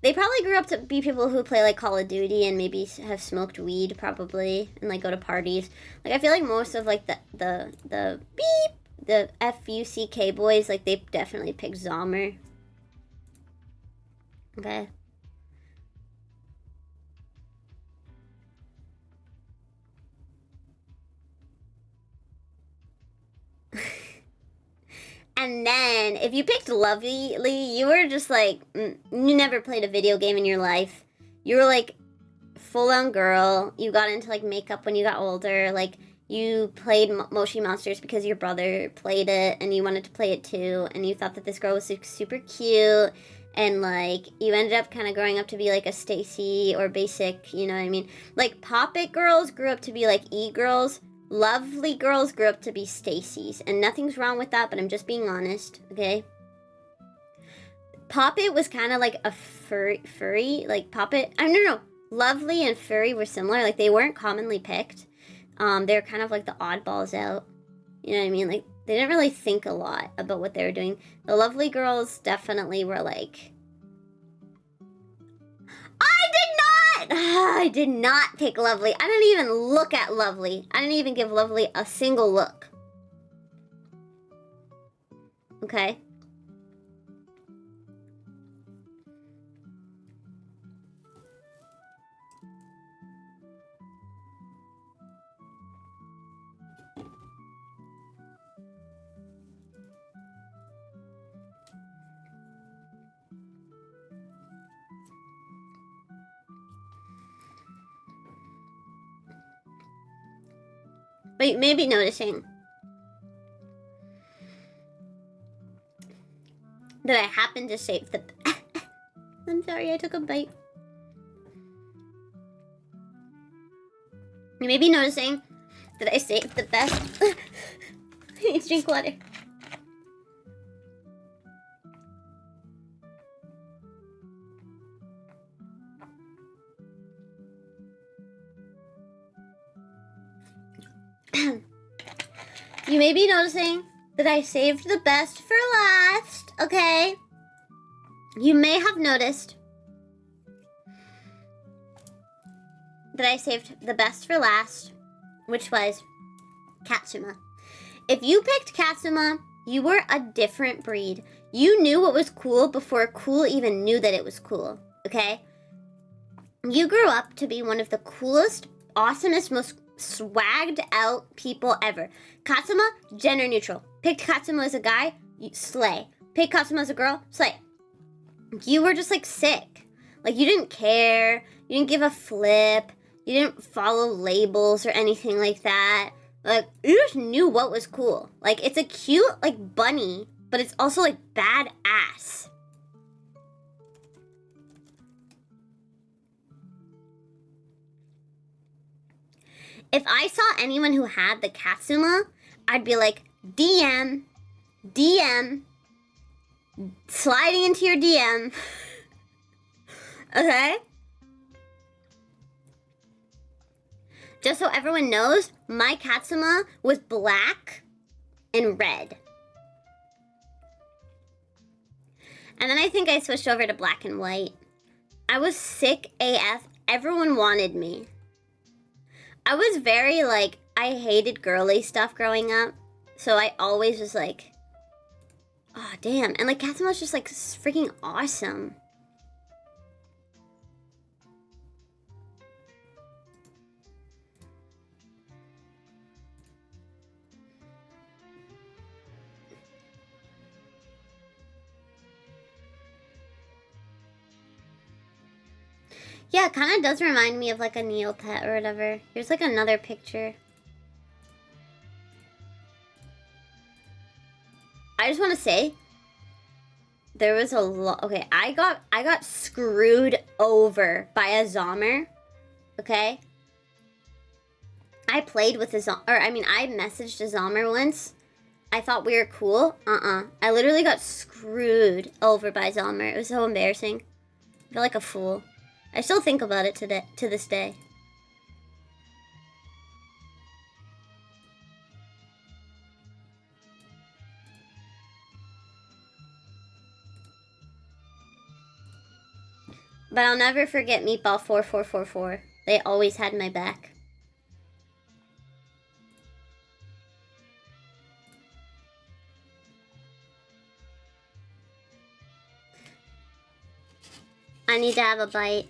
They probably grew up to be people who play like Call of Duty and maybe have smoked weed probably and like go to parties. Like I feel like most of like the FUCK boys, like they definitely picked Zomer. Okay. And then, if you picked Lovely, you were just like, you never played a video game in your life. You were like, full-on girl. You got into like makeup when you got older. Like, you played Moshi Monsters because your brother played it and you wanted to play it too. And you thought that this girl was super cute. And like, you ended up kind of growing up to be like a Stacy or basic, you know what I mean? Like, Pop-It girls grew up to be like E-girls. Lovely girls grew up to be Stacy's, and nothing's wrong with that, but I'm just being honest, okay? Pop-It was kind of like a furry, like Pop-It. No. Lovely and Furry were similar. Like, they weren't commonly picked. They were kind of like the oddballs out. You know what I mean? Like, they didn't really think a lot about what they were doing. The Lovely girls definitely were like... I did not pick Lovely. I didn't even look at Lovely. I didn't even give Lovely a single look. Okay? But you may be noticing that I happened to save the... I'm sorry, I took a bite. You may be noticing that I saved the best... I need to drink water. You may be noticing that I saved the best for last, okay? You may have noticed that I saved the best for last, which was Katsuma. If you picked Katsuma, you were a different breed. You knew what was cool before cool even knew that it was cool, okay? You grew up to be one of the coolest, awesomest, most swagged out people ever. Katsuma, gender neutral. Picked Katsuma as a guy, slay. Picked Katsuma as a girl, slay. You were just like sick. Like you didn't care. You didn't give a flip. You didn't follow labels or anything like that. Like you just knew what was cool. Like it's a cute like bunny, but it's also like badass. If I saw anyone who had the Katsuma, I'd be like, DM, sliding into your DM. Okay? Just so everyone knows, my Katsuma was black and red. And then I think I switched over to black and white. I was sick AF. Everyone wanted me. I was very, like, I hated girly stuff growing up. So I always was like, oh, damn. And, like, Katsuma was just, like, freaking awesome. Yeah, it kind of does remind me of like a Neopet or whatever. Here's like another picture. I just want to say, there was a lot. Okay, I got screwed over by a Zommer. Okay. I played with a Zommer, or I mean, I messaged a Zommer once. I thought we were cool. I literally got screwed over by Zommer. It was so embarrassing. I feel like a fool. I still think about it to this day. But I'll never forget Meatball 4444. They always had my back. I need to have a bite.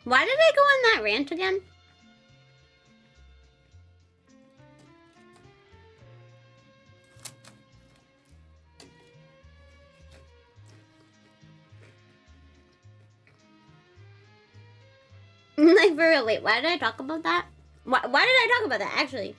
Why did I go on that rant again? Like, for real, wait, why did I talk about that? Why did I talk about that, actually?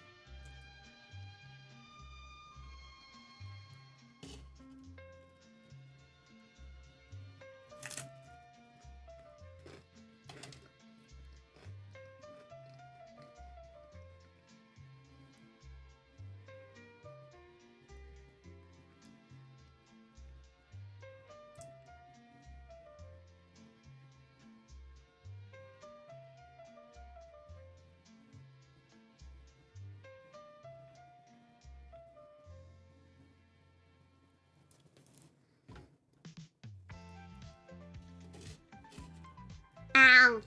Ow.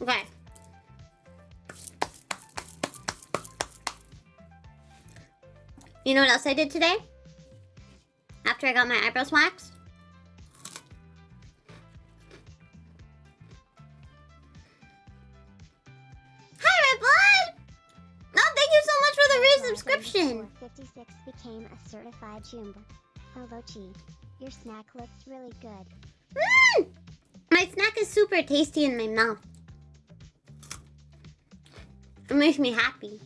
Okay. You know what else I did today? After I got my eyebrows waxed? Hi, Red Blood! Oh, thank you so much for the resubscription. 56 became a certified Jumba. Hello, Chi. Your snack looks really good. My snack is super tasty in my mouth. It makes me happy.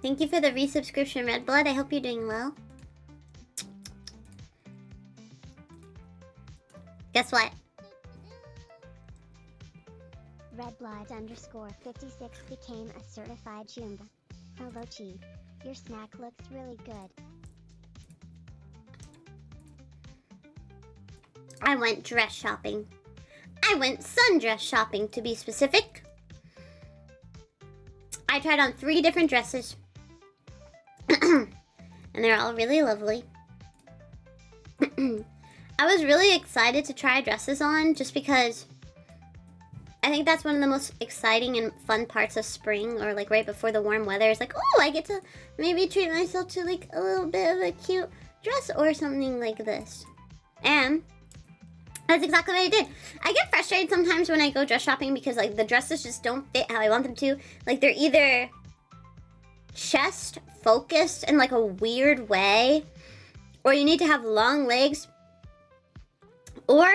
Thank you for the resubscription, Red Blood. I hope you're doing well. Guess what? Redblood_56 became a certified Jumba. Hello, Chi. Your snack looks really good. I went dress shopping. I went sundress shopping, to be specific. I tried on 3 different dresses. And they're all really lovely. I was really excited to try dresses on just because I think that's one of the most exciting and fun parts of spring, or like right before the warm weather. It's like, oh, I get to maybe treat myself to like a little bit of a cute dress or something like this. And that's exactly what I did. I get frustrated sometimes when I go dress shopping because like the dresses just don't fit how I want them to. Like they're either chest focused in like a weird way, or you need to have long legs, or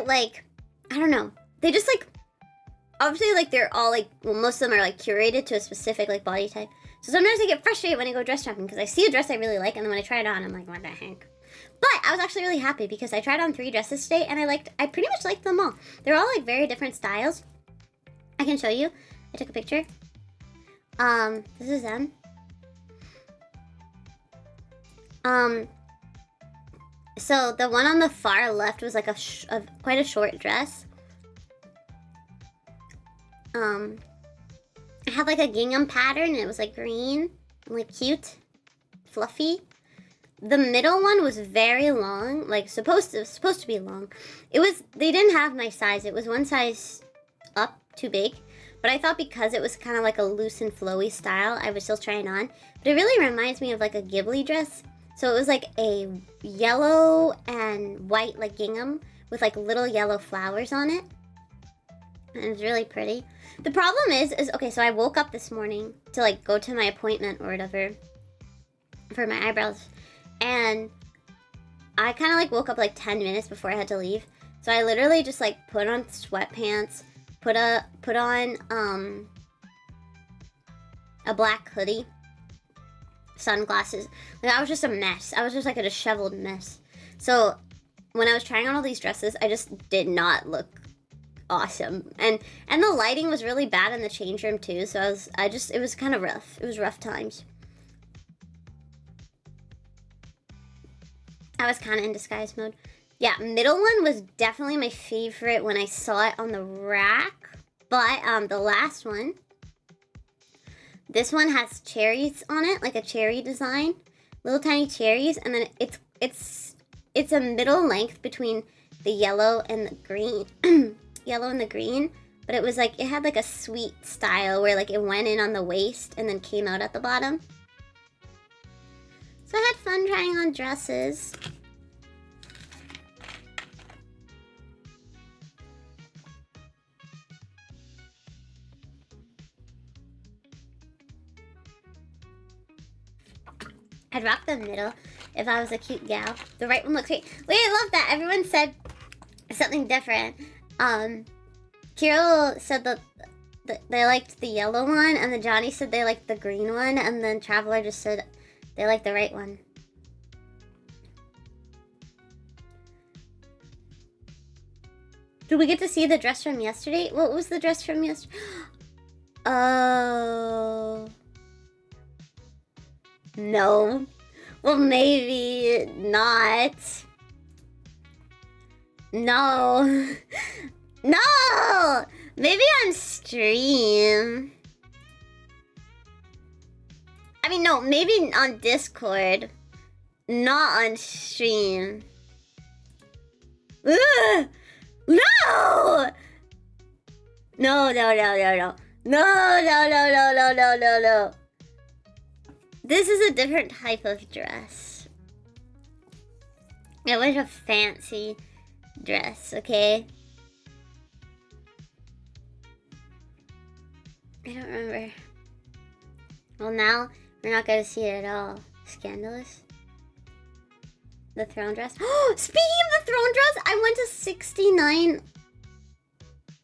like, I don't know. They just like, obviously like they're all like, well, most of them are like curated to a specific like body type. So sometimes I get frustrated when I go dress shopping because I see a dress I really like and then when I try it on, I'm like, what the heck? But I was actually really happy because I tried on 3 dresses today and I pretty much liked them all. They're all like very different styles. I can show you. I took a picture. This is them. So the one on the far left was like quite a short dress. It had like a gingham pattern and it was like green and like cute, fluffy. The middle one was very long, like supposed to be long. They didn't have my size. It was one size up, too big. But I thought because it was kind of like a loose and flowy style, I would still try it on. But it really reminds me of like a Ghibli dress. So it was like a yellow and white like gingham with like little yellow flowers on it. And it was really pretty. The problem is okay, so I woke up this morning to like go to my appointment or whatever for my eyebrows. And I kind of like woke up like 10 minutes before I had to leave. So I literally just like put on sweatpants, put on a black hoodie, sunglasses. Like, I was just a mess. I was just like a disheveled mess. So when I was trying on all these dresses, I just did not look awesome. And the lighting was really bad in the change room too. So it was kind of rough. It was rough times. I was kind of in disguise mode. Yeah, middle one was definitely my favorite when I saw it on the rack. But the last one, this one has cherries on it, like a cherry design, little tiny cherries, and then it's a middle length between the yellow and the green, yellow and the green. But it was like it had like a sweet style where like it went in on the waist and then came out at the bottom. So I had fun trying on dresses. I'd rock the middle if I was a cute gal. The right one looks great. Wait, I love that. Everyone said something different. Kirill said that they liked the yellow one, and then Johnny said they liked the green one, and then Traveler just said they liked the right one. Did we get to see the dress from yesterday? What was the dress from yesterday? Oh... No. Well, maybe not. No. No! Maybe on stream. I mean, no, maybe on Discord. Not on stream. Ugh! No! No, no, no, no, no. No, no, no, no, no, no, no, no. This is a different type of dress. It was a fancy dress, okay? I don't remember. Well, now we're not going to see it at all. Scandalous. The throne dress. Oh, speaking of the throne dress, I went to 69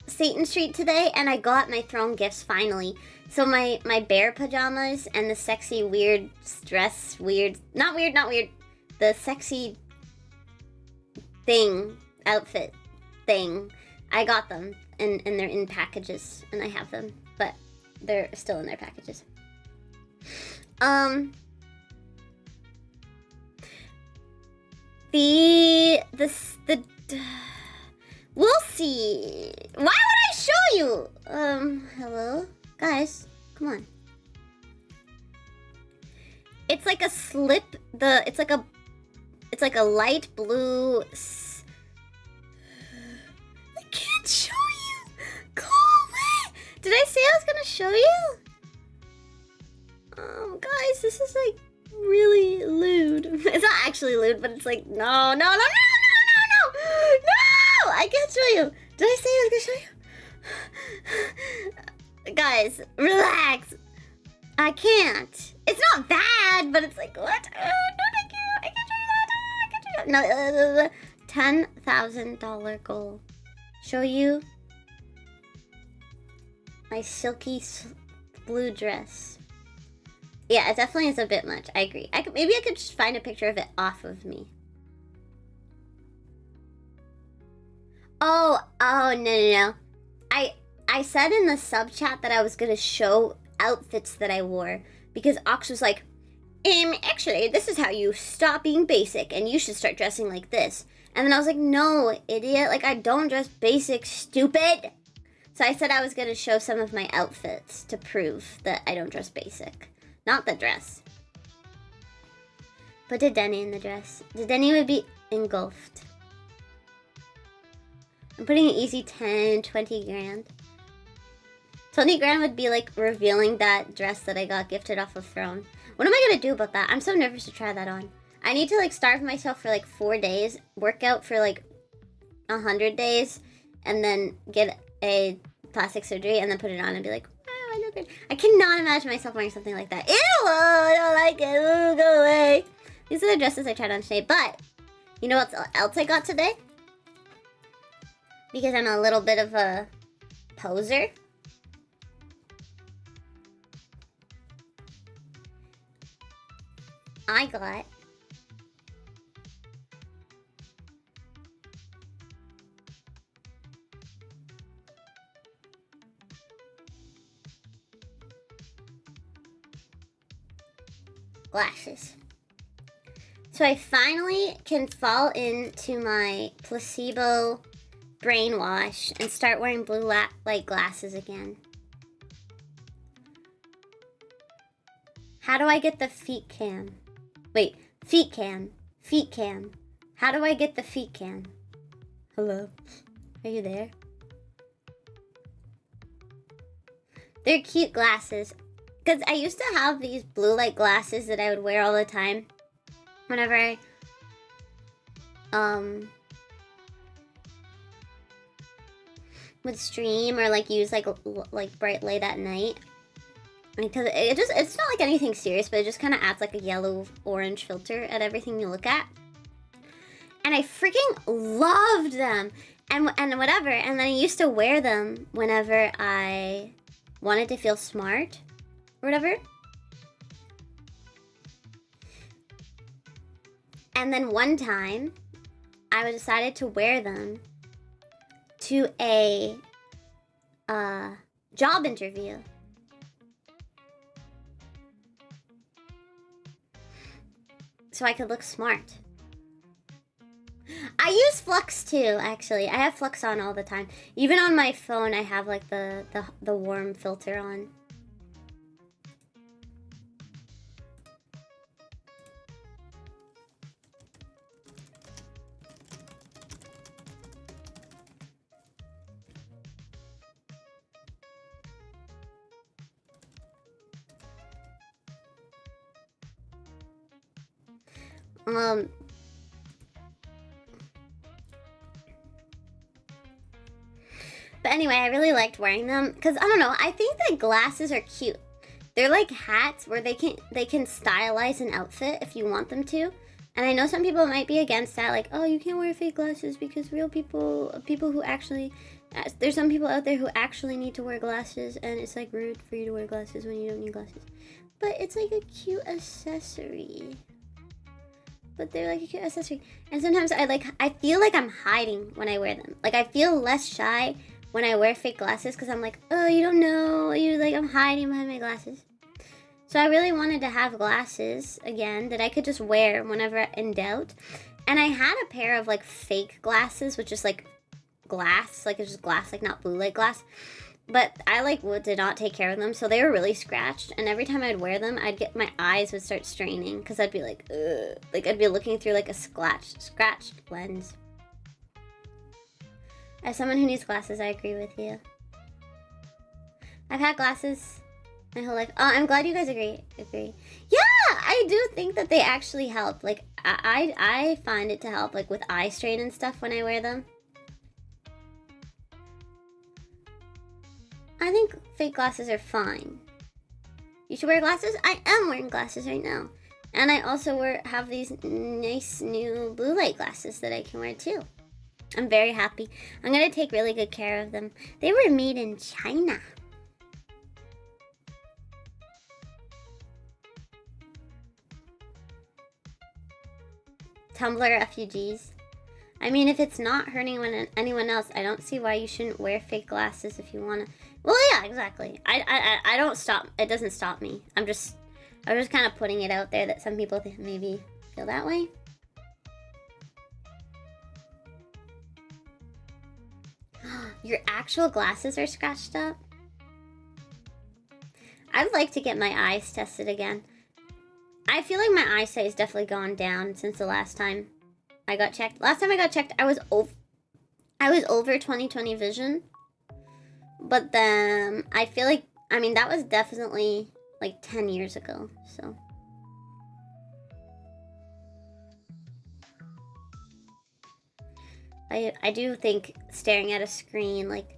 Satan Street today and I got my throne gifts finally. So my bear pajamas and the sexy weird dress, not weird, the sexy thing, outfit thing, I got them and they're in packages and I have them, but they're still in their packages. We'll see. Why would I show you? Hello? Guys, come on. It's like a slip, it's like a light blue, I can't show you. Go away. Did I say I was gonna show you? Guys, this is like really lewd. It's not actually lewd, but it's like, no. I can't show you. Did I say I was gonna show you? Guys, relax. I can't. It's not bad, but it's like, what? No, thank you. I can't show you that. No, $10,000 goal. Show you my silky blue dress. Yeah, it definitely is a bit much. I agree. Maybe I could just find a picture of it off of me. Oh, no. I said in the sub chat that I was gonna show outfits that I wore because Ox was like, actually, this is how you stop being basic and you should start dressing like this. And then I was like, no, idiot, like I don't dress basic, stupid. So I said I was gonna show some of my outfits to prove that I don't dress basic. Not the dress. But Denny in the dress. Denny would be engulfed. I'm putting an easy 10, 20 grand. Tony Graham would be like revealing that dress that I got gifted off of Throne. What am I gonna do about that? I'm so nervous to try that on. I need to like starve myself for like 4 days, work out for like 100 days, and then get a plastic surgery and then put it on and be like, wow, I look good. I cannot imagine myself wearing something like that. Ew, I don't like it. Ooh, go away. These are the dresses I tried on today, but you know what else I got today? Because I'm a little bit of a poser. I got glasses. So I finally can fall into my placebo brainwash and start wearing blue light glasses again. How do I get the feet cam? Wait, feet cam. Feet cam. How do I get the feet cam? Hello? Are you there? They're cute glasses. Because I used to have these blue light glasses that I would wear all the time. Whenever I would stream or like use like bright light at night. Because it's not like anything serious, but it just kind of adds like a yellow orange filter at everything you look at. And I freaking loved them and whatever. And then I used to wear them whenever I wanted to feel smart or whatever. And then one time I decided to wear them to a job interview. So I could look smart. I use Flux too, actually. I have Flux on all the time. Even on my phone, I have like the warm filter on. But anyway, I really liked wearing them because I don't know. I think that glasses are cute. They're like hats where they can stylize an outfit if you want them to. And I know some people might be against that, like, oh, you can't wear fake glasses because real people who actually, there's some people out there who actually need to wear glasses, and it's like rude for you to wear glasses when you don't need glasses. But it's like a cute accessory. But they're like a cute accessory. And sometimes I feel like I'm hiding when I wear them. Like I feel less shy when I wear fake glasses because I'm like, oh, you don't know, I'm hiding behind my glasses. So I really wanted to have glasses again that I could just wear whenever in doubt. And I had a pair of like fake glasses, which is like glass, like it's just glass, like not blue light glass. But I did not take care of them, so they were really scratched. And every time I'd wear them, my eyes would start straining because I'd be like, ugh. Like I'd be looking through like a scratched lens. As someone who needs glasses, I agree with you. I've had glasses my whole life. Oh, I'm glad you guys agree. Yeah, I do think that they actually help. Like I find it to help like with eye strain and stuff when I wear them. I think fake glasses are fine. You should wear glasses? I am wearing glasses right now. And I also have these nice new blue light glasses that I can wear too. I'm very happy. I'm going to take really good care of them. They were made in China. Tumblr refugees. I mean, if it's not hurting anyone else, I don't see why you shouldn't wear fake glasses if you want to. Well, yeah, exactly. I don't stop. It doesn't stop me. I was just kind of putting it out there that some people maybe feel that way. Your actual glasses are scratched up? I'd like to get my eyes tested again. I feel like my eyesight has definitely gone down since the last time I got checked. Last time I got checked, I was over 20/20 vision, But then I feel like, I mean, that was definitely like 10 years ago, so. I do think staring at a screen, like,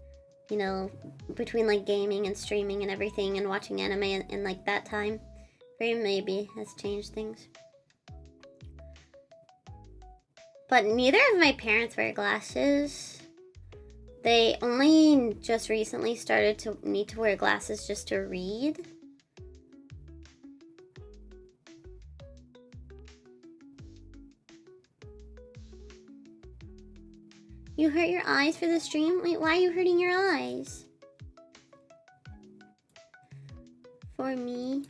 you know, between like gaming and streaming and everything and watching anime in like that time frame maybe has changed things. But neither of my parents wear glasses. They only just recently started to need to wear glasses just to read. You hurt your eyes for the stream? Wait, why are you hurting your eyes? For me?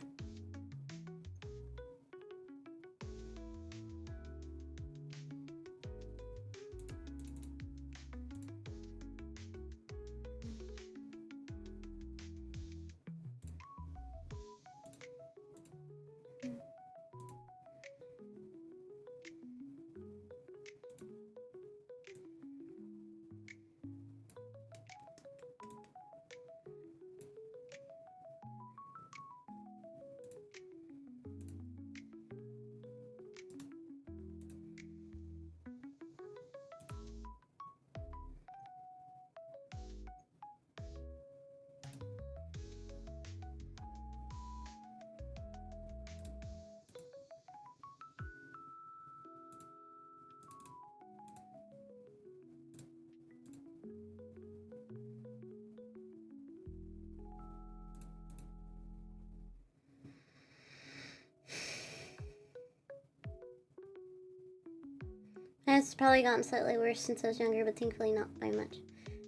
It's probably gotten slightly worse since I was younger, but thankfully not by much.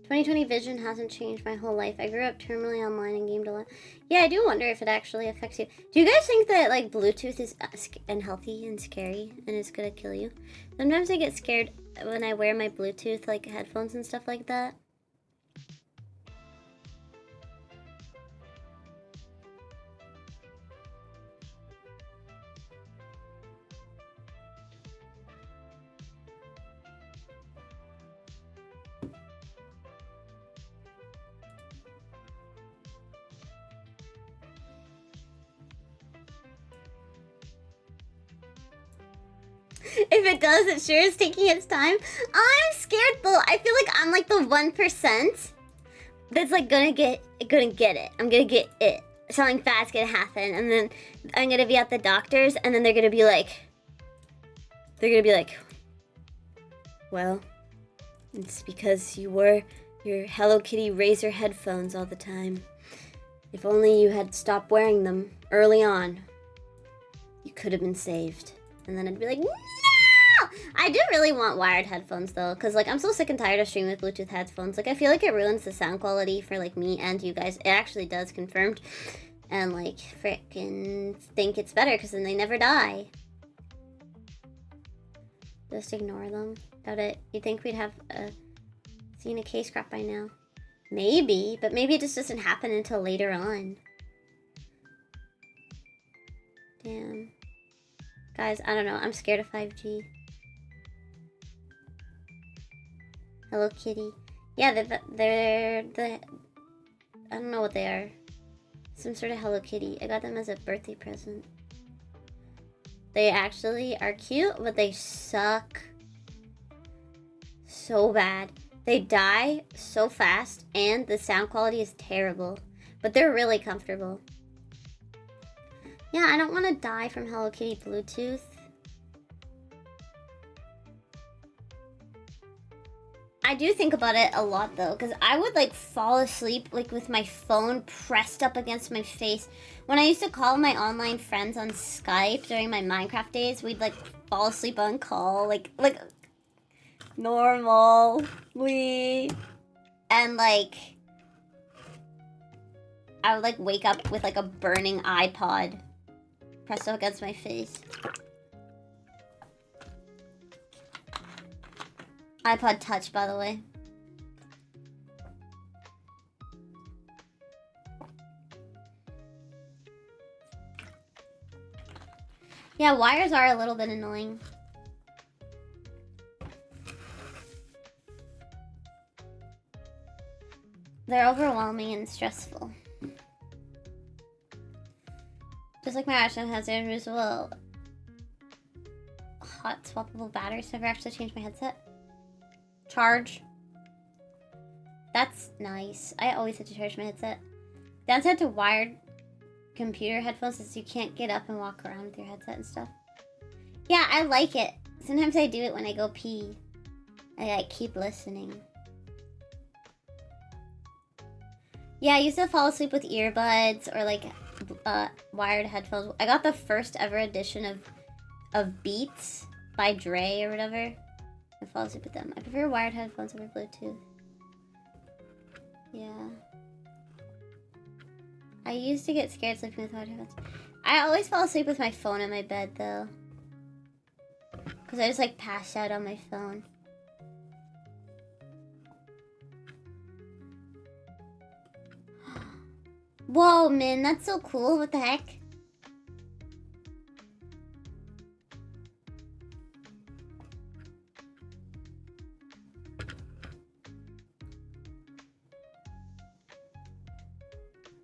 2020 vision hasn't changed my whole life. I grew up terminally online and gamed a lot. Yeah, I do wonder if it actually affects you. Do you guys think that like Bluetooth is unhealthy and scary and it's gonna kill you? Sometimes I get scared when I wear my Bluetooth like headphones and stuff like that. If it does, it sure is taking its time. I'm scared though. I feel like I'm like the 1% that's like gonna get it. I'm gonna get it. Something bad's gonna happen, and then I'm gonna be at the doctor's, and then they're gonna be like, well, it's because you wore your Hello Kitty Razor headphones all the time. If only you had stopped wearing them early on, you could have been saved. And then I'd be like, no! I do really want wired headphones though, because like I'm so sick and tired of streaming with Bluetooth headphones. Like I feel like it ruins the sound quality for like me and you guys. It actually does, confirmed. And like frickin' think it's better because then they never die. Just ignore them. Doubt it. You'd think we'd have seen a case crop by now. Maybe, but maybe it just doesn't happen until later on. Damn. Guys, I don't know. I'm scared of 5G. Hello Kitty. Yeah, they're the... I don't know what they are. Some sort of Hello Kitty. I got them as a birthday present. They actually are cute, but they suck so bad. They die so fast, and the sound quality is terrible. But they're really comfortable. Yeah, I don't want to die from Hello Kitty Bluetooth. I do think about it a lot though, because I would like fall asleep like with my phone pressed up against my face. When I used to call my online friends on Skype during my Minecraft days, we'd like fall asleep on call, like normally. And like, I would like wake up with like a burning iPod pressed up against my face. iPod Touch, by the way. Yeah, wires are a little bit annoying. They're overwhelming and stressful. Just like my iPhone has a reusable hot swappable batteries. Never actually changed my headset. Charge. That's nice. I always had to charge my headset. Downside to wired computer headphones is you can't get up and walk around with your headset and stuff. Yeah, I like it. Sometimes I do it when I go pee. I like keep listening. Yeah, I used to fall asleep with earbuds or like wired headphones. I got the first ever edition of Beats by Dre or whatever. I fall asleep with them. I prefer wired headphones over Bluetooth. Yeah. I used to get scared sleeping with wired headphones. I always fall asleep with my phone in my bed though. Because I just like pass out on my phone. Whoa, man, that's so cool. What the heck?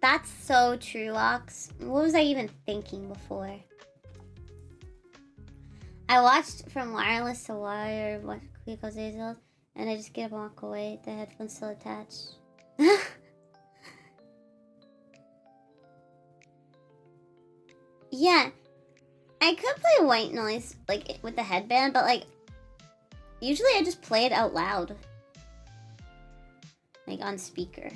That's so true, Ox. What was I even thinking before? I watched From Wireless to Wire, what Clico's Azels, and I just get up and walk away. The headphone's still attached. Yeah, I could play white noise, like, with the headband, but, like, usually I just play it out loud. Like, on speaker.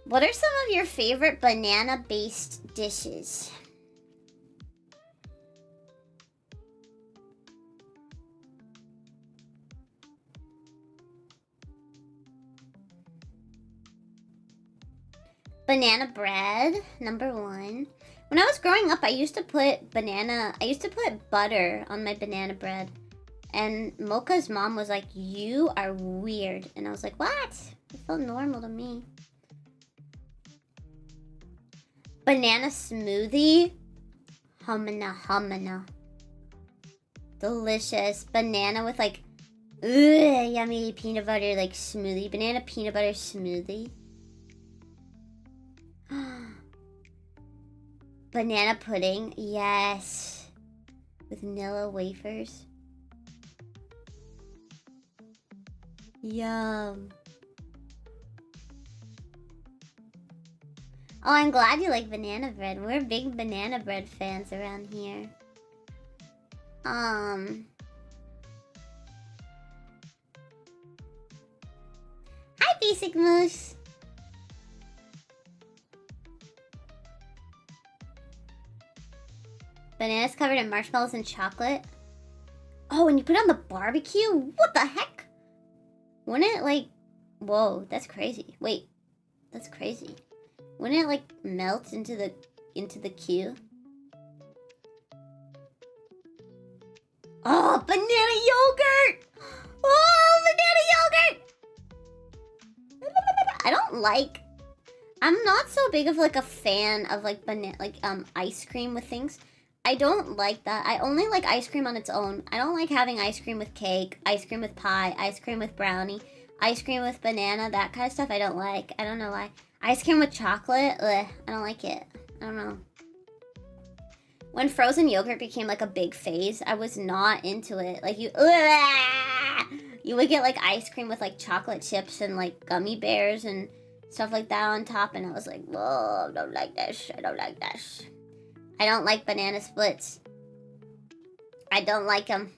What are some of your favorite banana-based dishes? Banana bread, number one. When I was growing up, I used to put butter on my banana bread. And Mocha's mom was like, "You are weird." And I was like, "What?" It felt normal to me. Banana smoothie. Humana humana. Delicious. Banana with like, yummy peanut butter like smoothie. Banana peanut butter smoothie. Banana pudding, yes. With vanilla wafers. Yum. Oh, I'm glad you like banana bread. We're big banana bread fans around here. Hi, Basic Moose. Bananas covered in marshmallows and chocolate. Oh, and you put it on the barbecue? What the heck? Wouldn't it like... Whoa, that's crazy. Wait, that's crazy. Wouldn't it like melt into the queue? Oh, banana yogurt! Oh, banana yogurt! I don't like... I'm not so big of like a fan of like ice cream with things. I don't like that. I only like ice cream on its own. I don't like having ice cream with cake, ice cream with pie, ice cream with brownie, ice cream with banana, that kind of stuff I don't like. I don't know why. Ice cream with chocolate, ugh, I don't like it. I don't know. When frozen yogurt became like a big phase, I was not into it. Like you would get like ice cream with like chocolate chips and like gummy bears and stuff like that on top, and I was like, whoa, I don't like this. I don't like this. I don't like banana splits. I don't like them.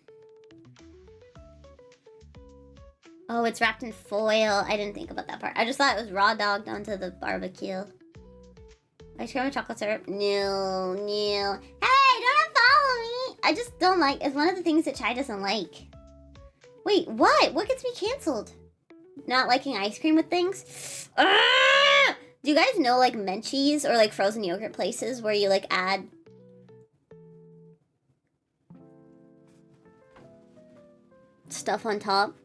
Oh, it's wrapped in foil. I didn't think about that part. I just thought it was raw dogged onto the barbecue. Ice cream with chocolate syrup? No, no. Hey, don't follow me. I just don't like. It's one of the things that Chai doesn't like. Wait, what? What gets me canceled? Not liking ice cream with things? Ah! Do you guys know like Menchie's or like frozen yogurt places where you like add stuff on top?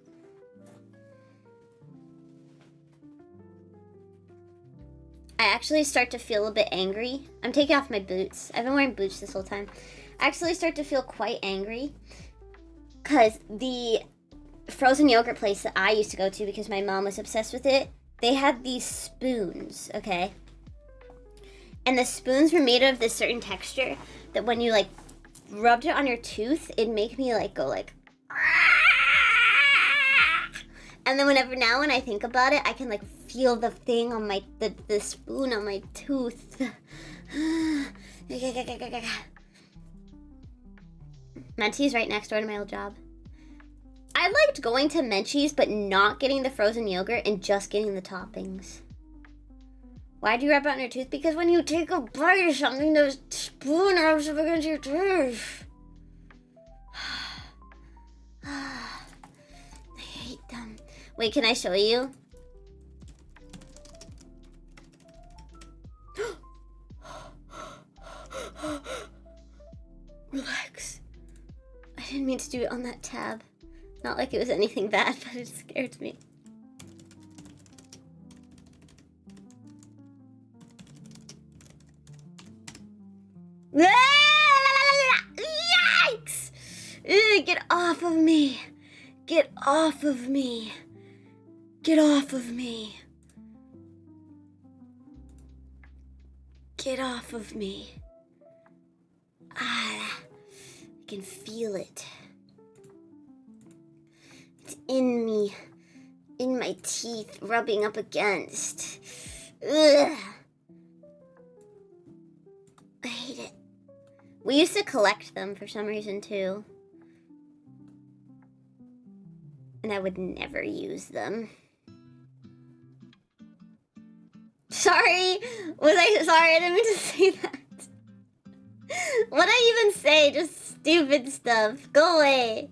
I actually start to feel a bit angry. I'm taking off my boots. I've been wearing boots this whole time. I actually start to feel quite angry because the frozen yogurt place that I used to go to, because my mom was obsessed with it, they had these spoons, okay? And the spoons were made of this certain texture that when you like rubbed it on your tooth, it'd make me like go like, and then when I think about it, I can like feel the thing on my, the spoon on my tooth. Menchie's right next door to my old job. I liked going to Menchie's but not getting the frozen yogurt and just getting the toppings. Why'd you rub it on your tooth? Because when you take a bite of something, the spoon rubs up against your tooth. I hate them. Wait, can I show you? Relax. I didn't mean to do it on that tab. Not like it was anything bad, but it scared me. Yikes! Ugh, get off of me. Get off of me. Get off of me. Get off of me. Ah, I can feel it. It's in me. In my teeth, rubbing up against. Ugh. I hate it. We used to collect them for some reason too. And I would never use them. Sorry! Was I sorry? I didn't mean to say that. What'd I even say? Just stupid stuff. Go away.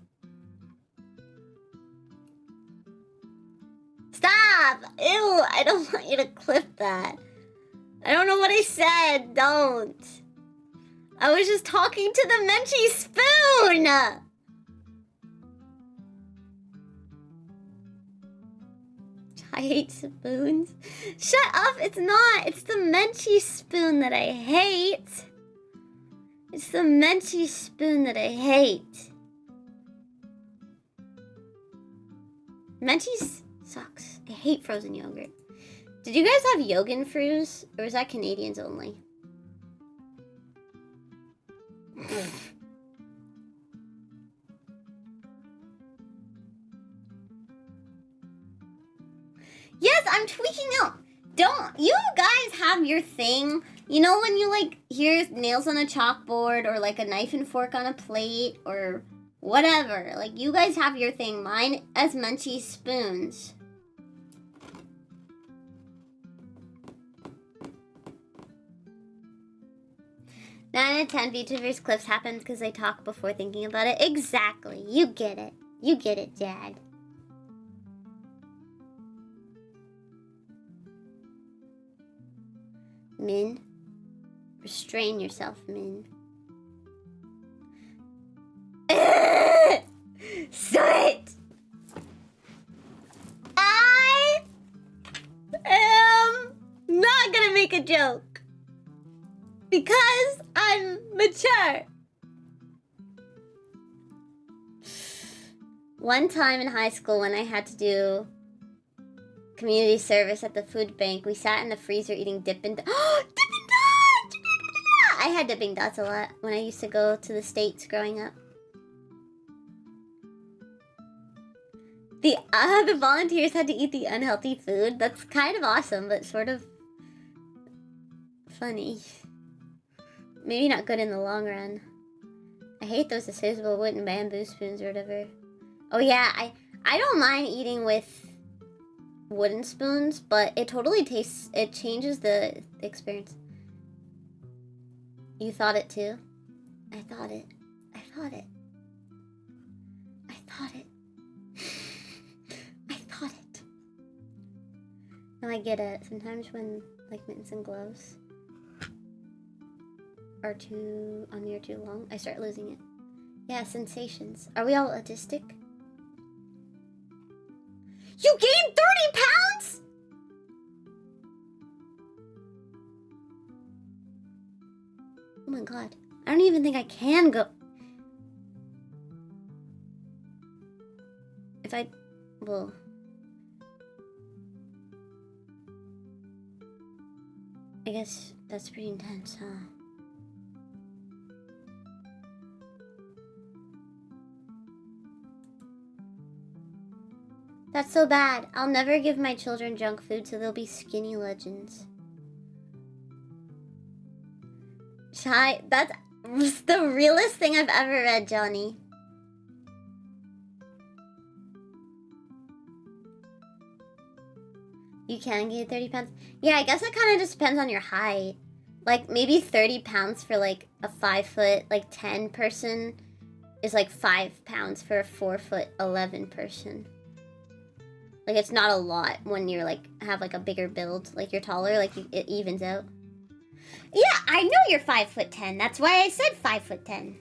Stop! Ew, I don't want you to clip that. I don't know what I said. Don't. I was just talking to the Menchie spoon! I hate spoons. Shut up, it's not. It's the Menchie spoon that I hate. It's the Menchie spoon that I hate. Menchie's sucks. I hate frozen yogurt. Did you guys have Yogen Frus? Or was that Canadians only? Yes, I'm tweaking out. Don't you guys have your thing? You know when you like hear nails on a chalkboard or like a knife and fork on a plate or whatever. Like you guys have your thing. Mine as Menchie spoons. Nine out of 10 VTubers clips happen because they talk before thinking about it. Exactly. You get it. You get it, Dad. Min. Restrain yourself, Min. Sit! I am not gonna make a joke. Because I'm mature. One time in high school when I had to do community service at the food bank, we sat in the freezer eating Dippin' Dots. Dippin' Dots! I had Dippin' Dots a lot when I used to go to the States growing up. The volunteers had to eat the unhealthy food. That's kind of awesome, but sort of funny. Maybe not good in the long run. I hate those disposable wooden bamboo spoons or whatever. Oh yeah, I don't mind eating with wooden spoons, but it totally tastes, it changes the experience. You thought it too? I thought it. I thought it. I thought it. I thought it. No, I get it. Sometimes when, like, mittens and gloves are too, on me are too long, I start losing it. Yeah, sensations. Are we all autistic? You gained 30 pounds?! Oh my god. I don't even think I can go. If I... Well... I guess that's pretty intense, huh? That's so bad. I'll never give my children junk food, so they'll be skinny legends. Shy, that's the realest thing I've ever read, Johnny. You can gain 30 pounds. Yeah, I guess it kind of just depends on your height. Like, maybe 30 pounds for, like, a 5 foot, like, 10 person is, like, 5 pounds for a 4 foot 11 person. Like, it's not a lot when you're, like, have, like, a bigger build. Like, you're taller, like, it evens out. Yeah, I know you're 5'10". That's why I said 5'10".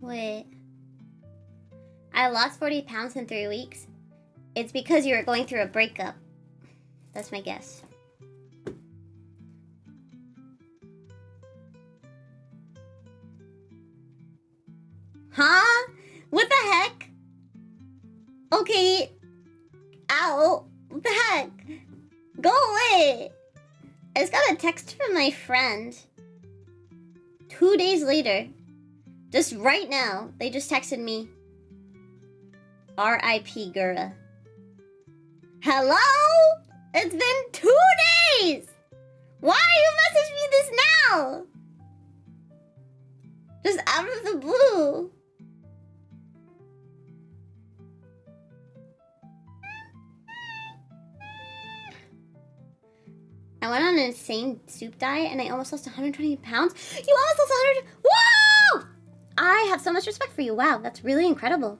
Wait. I lost 40 pounds in 3 weeks. It's because you were going through a breakup. That's my guess. Huh? What the heck? Okay. Ow. What the heck? Go away. I just got a text from my friend. 2 days later. Just right now. They just texted me. R.I.P. Gura. Hello? It's been 2 days! Why you message me this now? Just out of the blue. I went on an insane soup diet and I almost lost 120 pounds. You almost lost 100... Whoa! I have so much respect for you. Wow, that's really incredible.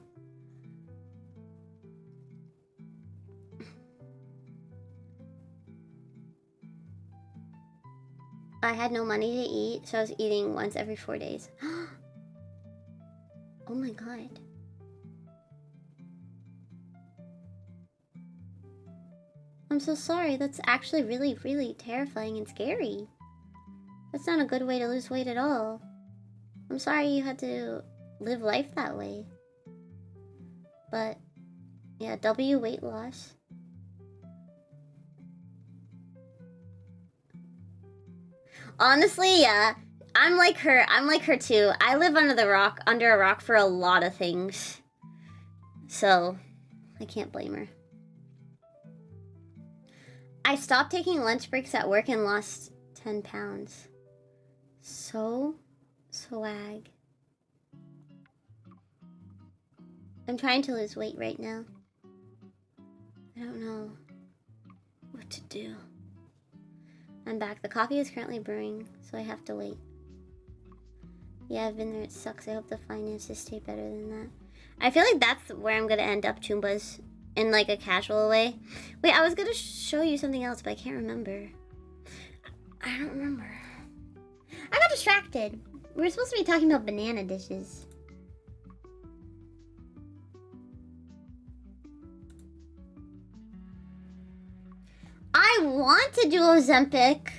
I had no money to eat, so I was eating once every 4 days. Oh my god. I'm so sorry. That's actually really, really terrifying and scary. That's not a good way to lose weight at all. I'm sorry you had to live life that way. But, yeah, W weight loss. Honestly, yeah. I'm like her. I'm like her too. I live under a rock for a lot of things. So, I can't blame her. I stopped taking lunch breaks at work and lost 10 pounds. So swag. I'm trying to lose weight right now. I don't know what to do. I'm back. The coffee is currently brewing, so I have to wait. Yeah, I've been there. It sucks. I hope the finances stay better than that. I feel like that's where I'm gonna end up, Choombas. In like a casual way. Wait, I was gonna show you something else, but I can't remember. I don't remember. I got distracted. We were supposed to be talking about banana dishes. I want to do Ozempic,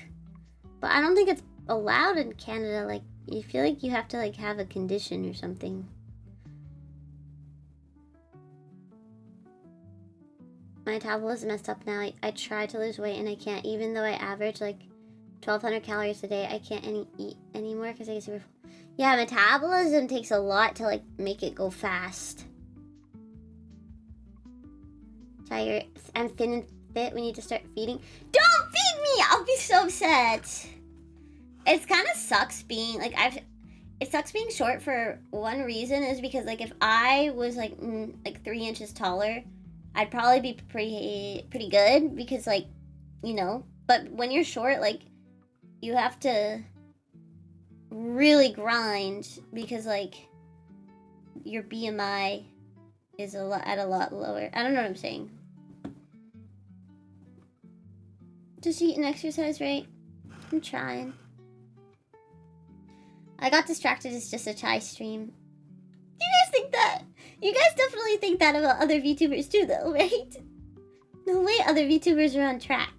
but I don't think it's allowed in Canada. Like, you feel like you have to like have a condition or something. My metabolism messed up now. I try to lose weight and I can't. Even though I average like 1,200 calories a day, I can't eat anymore because I get super full. Yeah, metabolism takes a lot to like make it go fast. Tired. I'm thin and fit. We need to start feeding. Don't feed me! I'll be so upset. It kind of sucks being like it sucks being short for one reason is because like if I was like 3 inches taller, I'd probably be pretty good because like, you know, but when you're short, like you have to really grind because like your BMI is a lot lower. I don't know what I'm saying. Just eat and exercise, right? I'm trying. I got distracted. It's just a chai stream. Do you guys think that? You guys definitely think that about other VTubers too, though, right? No way other VTubers are on track.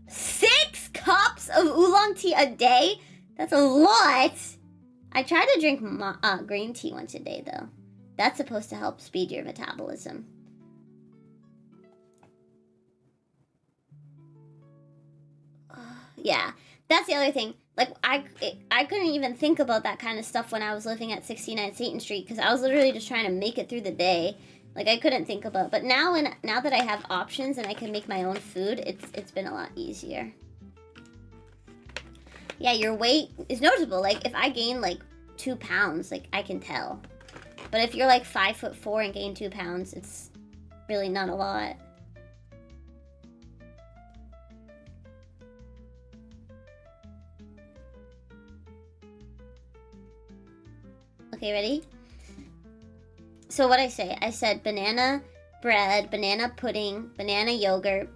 6 cups of oolong tea a day? That's a lot. I try to drink green tea once a day, though. That's supposed to help speed your metabolism. Yeah, that's the other thing. Like, I couldn't even think about that kind of stuff when I was living at 69 Satan Street, because I was literally just trying to make it through the day. Like, I couldn't think about. But now that I have options and I can make my own food, it's been a lot easier. Yeah, your weight is noticeable. Like, if I gain like 2 pounds, like, I can tell. But if you're like 5'4" and gain 2 pounds, it's really not a lot. Okay, ready? So what I say? I said banana bread, banana pudding, banana yogurt.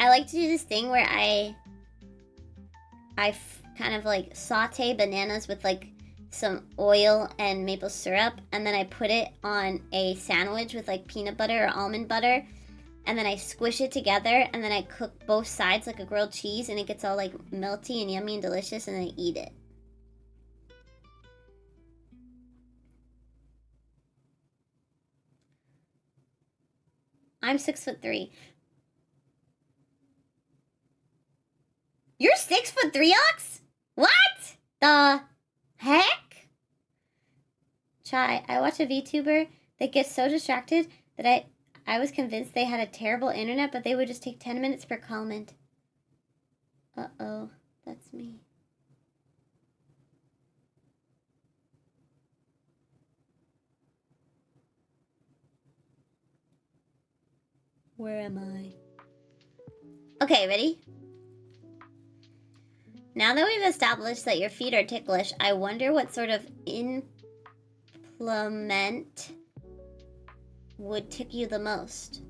I like to do this thing where I kind of like saute bananas with like some oil and maple syrup, and then I put it on a sandwich with like peanut butter or almond butter. And then I squish it together, and then I cook both sides like a grilled cheese, and it gets all like melty and yummy and delicious, and then I eat it. I'm 6'3". You're 6'3", Ox? What the heck? Chai, I watch a VTuber that gets so distracted that I was convinced they had a terrible internet, but they would just take 10 minutes per comment. Uh-oh, that's me. Where am I? Okay, ready? Now that we've established that your feet are ticklish, I wonder what sort of implement would tick you the most.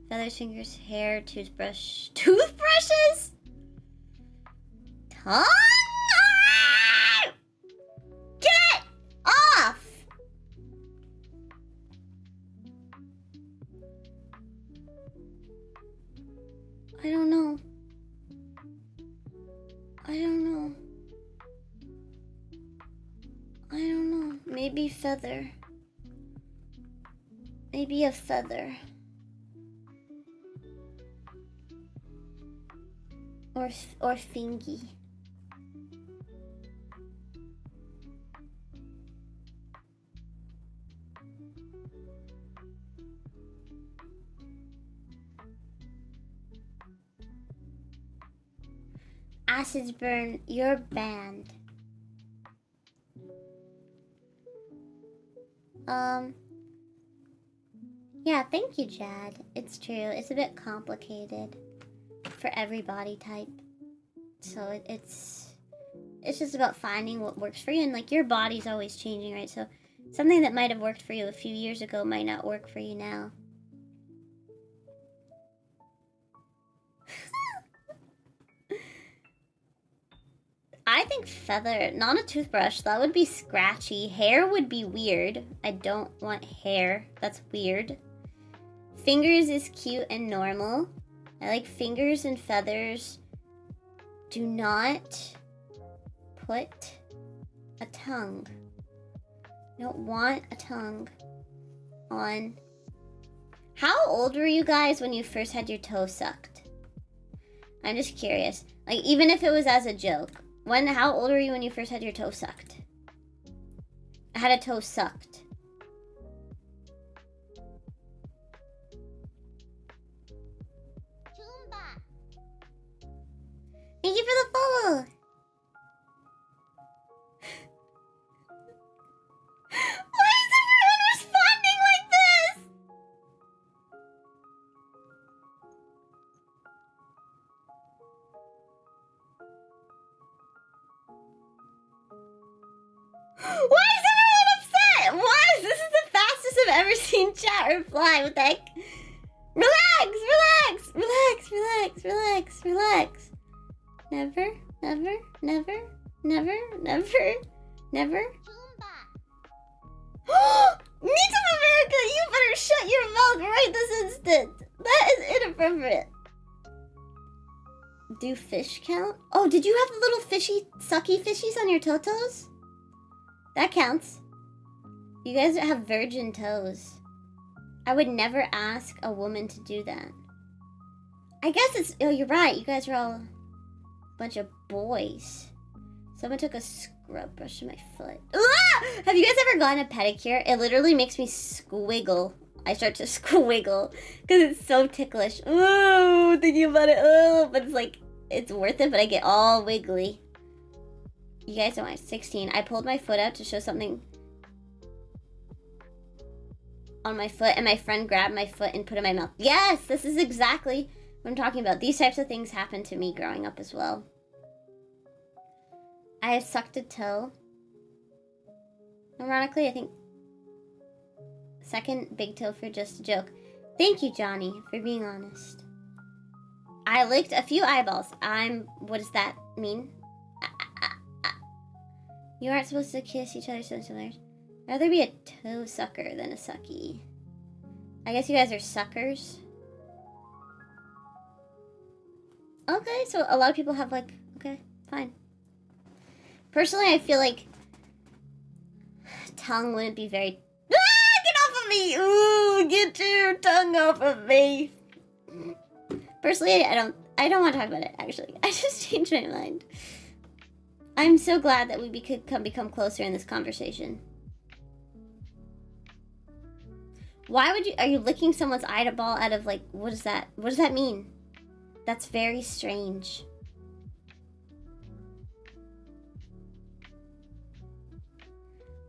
Feathers, fingers, hair, toothbrush. Toothbrushes? Tongue? Get off! I don't know. I don't know. I don't know. Maybe feather. Maybe a feather. Or fingy. Acids burn your band. Yeah, thank you, Jad. It's true. It's a bit complicated for every body type. So it's just about finding what works for you, and like your body's always changing, right? So something that might have worked for you a few years ago might not work for you now. I think feather, not a toothbrush. That would be scratchy. Hair would be weird. I don't want hair. That's weird. Fingers is cute and normal. I like fingers and feathers. Do not put a tongue. I don't want a tongue on. How old were you guys when you first had your toe sucked? I'm just curious. Like, even if it was as a joke. How old were you when you first had your toe sucked? I had a toe sucked. Thank you for the follow. Why is everyone responding like this? Why is everyone I've ever seen chat reply. What the heck? Relax, relax, relax, relax, relax, relax. Never, never, never, never, never, never. Needs of America, you better shut your mouth right this instant. That is inappropriate. Do fish count? Oh, did you have the little fishy, sucky fishies on your toes? That counts. You guys have virgin toes. I would never ask a woman to do that. I guess it's... Oh, you're right. You guys are all a bunch of boys. Someone took a scrub brush to my foot. Ah! Have you guys ever gotten a pedicure? It literally makes me squiggle. I start to squiggle because it's so ticklish. Ooh, thinking about it. Oh, but it's like, it's worth it, but I get all wiggly. You guys know I'm 16. I pulled my foot out to show something on my foot, and my friend grabbed my foot and put it in my mouth. Yes, this is exactly what I'm talking about. These types of things happened to me growing up as well. I have sucked a toe. Ironically, I think second big toe for just a joke. Thank you, Johnny, for being honest. I licked a few eyeballs. What does that mean? You aren't supposed to kiss each other, so I'd rather be a toe sucker than a sucky. I guess you guys are suckers. Okay, so a lot of people have like, okay, fine. Personally, I feel like tongue wouldn't be very... Ah! Get off of me! Ooh, get your tongue off of me! Personally, I don't want to talk about it, actually. I just changed my mind. I'm so glad that we could become closer in this conversation. Why would you... Are you licking someone's eyeball out of, like... What is that? What does that mean? That's very strange.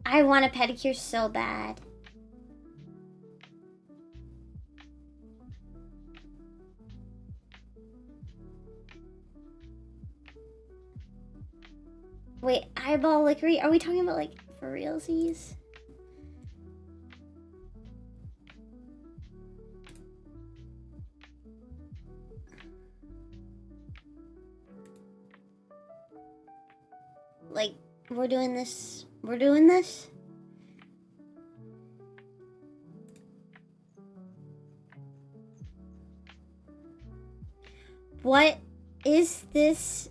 I want a pedicure so bad. Wait, eyeball lickery? Are we talking about, like, for realsies? Like, we're doing this? We're doing this? What is this?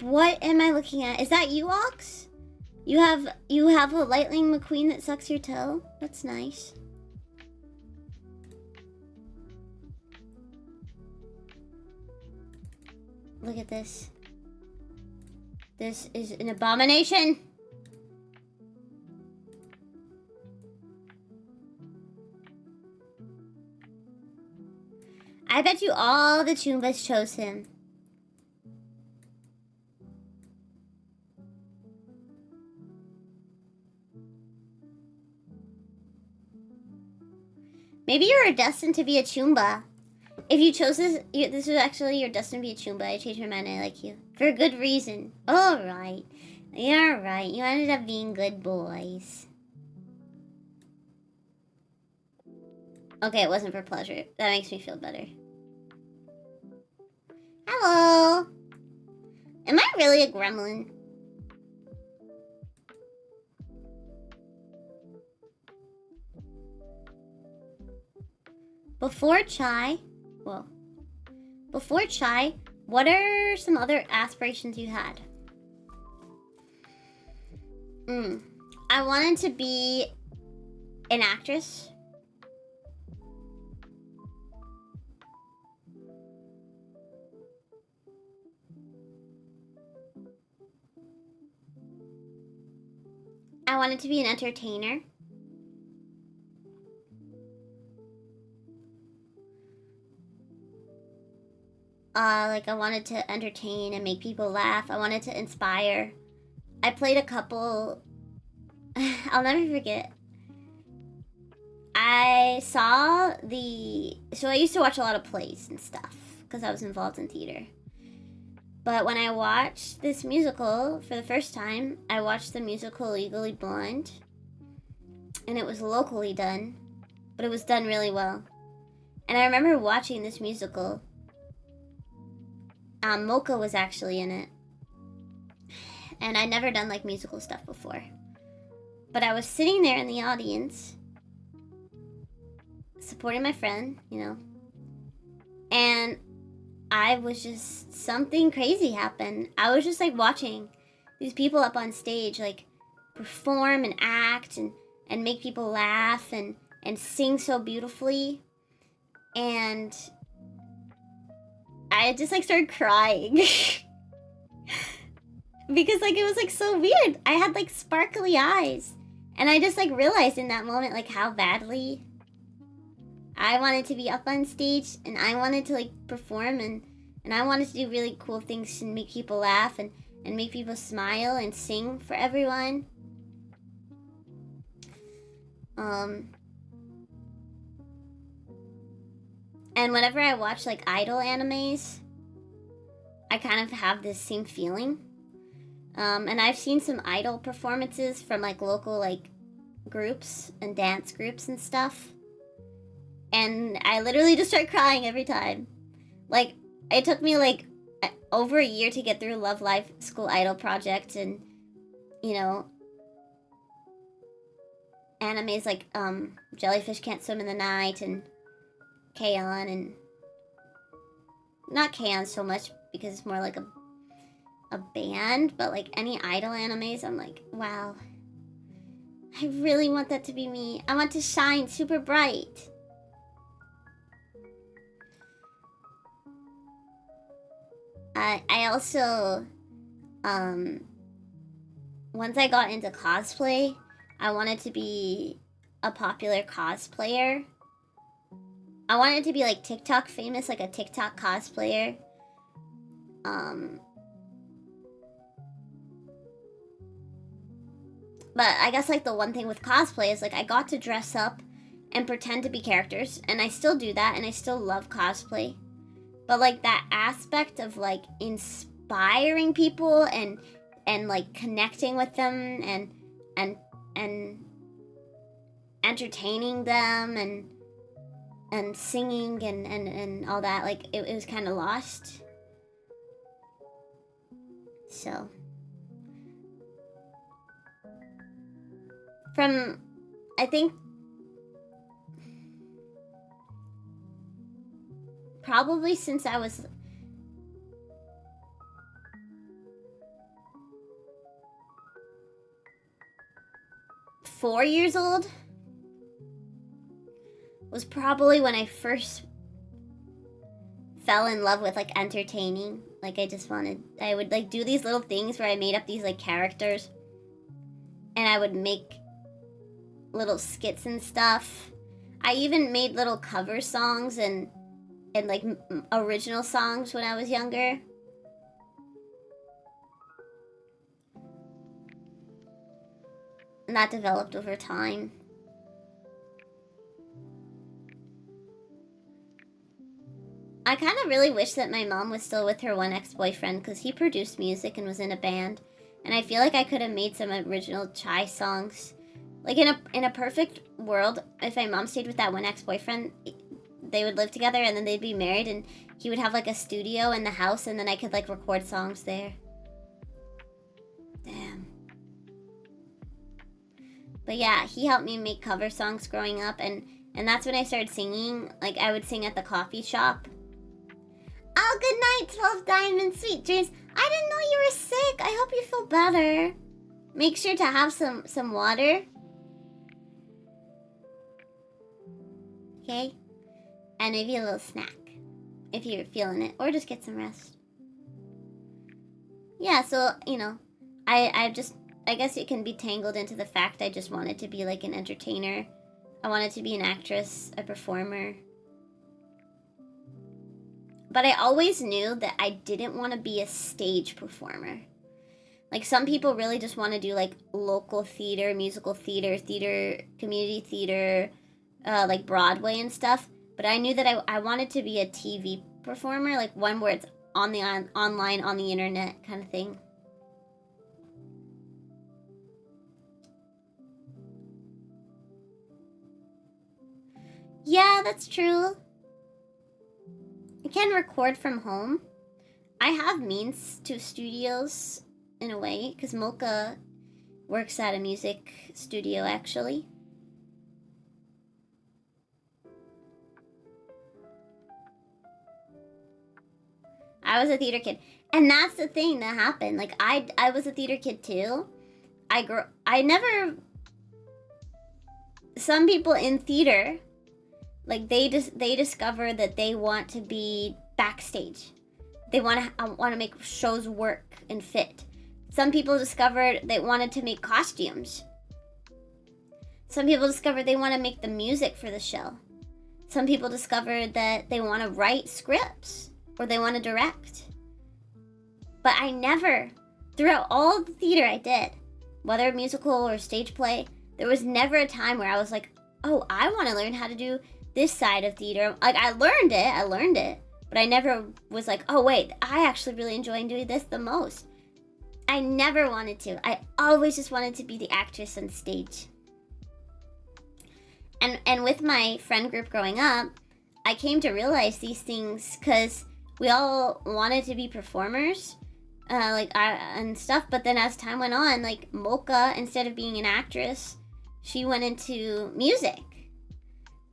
What am I looking at? Is that you, Ox? You have a Lightning McQueen that sucks your toe? That's nice. Look at this. This is an abomination. I bet you all the Choombas chose him. Maybe you're destined to be a Choomba. If you chose this, this is actually you're destined to be a Choomba. I changed my mind. I like you. For a good reason. Alright. You're right. You ended up being good boys. Okay, it wasn't for pleasure. That makes me feel better. Hello. Am I really a gremlin? Before chai, what are some other aspirations you had? I wanted to be an actress. I wanted to be an entertainer. Like I wanted to entertain and make people laugh. I wanted to inspire. I played a couple, I'll never forget. So I used to watch a lot of plays and stuff because I was involved in theater. But when I watched this musical for the first time, I watched the musical Legally Blonde. and it was locally done, but it was done really well. And I remember watching this musical. Mocha was actually in it. And I'd never done like musical stuff before. But I was sitting there in the audience, supporting my friend, you know. And I was just, something crazy happened. I was just like watching these people up on stage like perform and act and make people laugh and sing so beautifully. And I just like started crying. Because like it was like so weird. I had like sparkly eyes. And I just like realized in that moment like how badly I wanted to be up on stage, and I wanted to like perform, and I wanted to do really cool things and make people laugh and make people smile and sing for everyone. And whenever I watch like idol animes, I kind of have this same feeling. And I've seen some idol performances from like local like groups and dance groups and stuff. And I literally just start crying every time. Like, it took me like over a year to get through Love Live School Idol project, and you know, animes like Jellyfish Can't Swim in the Night and K-On! And not K-On! So much because it's more like a band, but like any idol animes, I'm like, wow, I really want that to be me. I want to shine super bright. I also, once I got into cosplay, I wanted to be a popular cosplayer. I wanted to be like TikTok famous, like a TikTok cosplayer. But I guess like the one thing with cosplay is like I got to dress up and pretend to be characters, and I still do that, and I still love cosplay. But like that aspect of like inspiring people and like connecting with them and entertaining them and singing and all that, like it was kind of lost. So from, I think, probably since I was four years old was probably when I first fell in love with like entertaining. Like I would like do these little things where I made up these like characters, and I would make little skits and stuff. I even made little cover songs and like original songs when I was younger. And that developed over time. I kind of really wish that my mom was still with her one ex-boyfriend, because he produced music and was in a band, and I feel like I could have made some original Chai songs. Like in a perfect world, if my mom stayed with that one ex-boyfriend, they would live together and then they'd be married, and he would have like a studio in the house, and then I could like record songs there. Damn. But yeah, he helped me make cover songs growing up, and that's when I started singing. Like I would sing at the coffee shop. Oh, good night, 12 Diamonds, sweet dreams. I didn't know you were sick. I hope you feel better. Make sure to have some water. Okay? And maybe a little snack if you're feeling it, or just get some rest. Yeah, so, you know, I guess it can be tangled into the fact I just wanted to be like an entertainer. I wanted to be an actress, a performer. But I always knew that I didn't want to be a stage performer. Like some people really just want to do like local theater, musical theater, community theater, like Broadway and stuff. But I knew that I wanted to be a TV performer, like one where it's on the online, on the internet kind of thing. that's true. I can record from home. I have means to studios in a way, because Mocha works at a music studio actually. I was a theater kid. And that's the thing that happened. Like, I was a theater kid too. Some people in theater, like, they discover that they want to be backstage. They want to make shows work and fit. Some people discovered they wanted to make costumes. Some people discovered they want to make the music for the show. Some people discovered that they want to write scripts or they want to direct. But I never, throughout all the theater I did, whether musical or stage play, there was never a time where I was like, oh, I want to learn how to do this side of theater. Like, I learned it, but I never was like, oh wait, I actually really enjoy doing this the most. I never wanted to. I always just wanted to be the actress on stage. And with my friend group growing up, I came to realize these things because we all wanted to be performers, and stuff. But then as time went on, like Mocha, instead of being an actress, she went into music.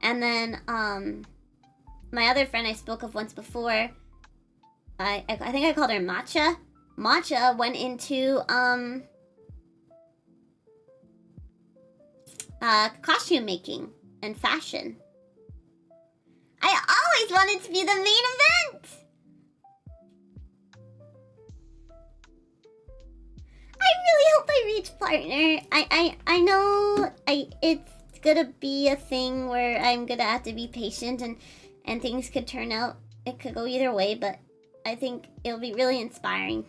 And then my other friend I spoke of once before, I think I called her Matcha. Matcha went into costume making and fashion. I always wanted to be the main event. I really hope I reach partner. I know it's gonna be a thing where I'm gonna have to be patient and things could turn out, it could go either way, but I think it'll be really inspiring.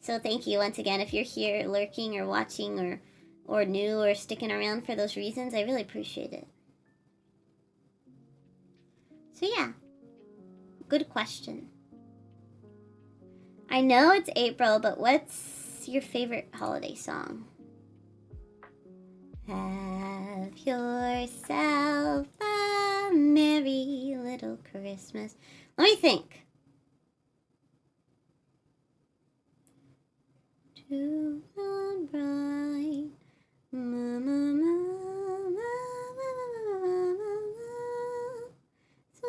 So thank you once again. If you're here lurking or watching or new or sticking around for those reasons, I really appreciate it. So yeah, good question. I know it's April, but what's your favorite holiday song? Have yourself a merry little Christmas. Let me think. To the bright, ma, ma, ma, ma, ma, ma, ma. So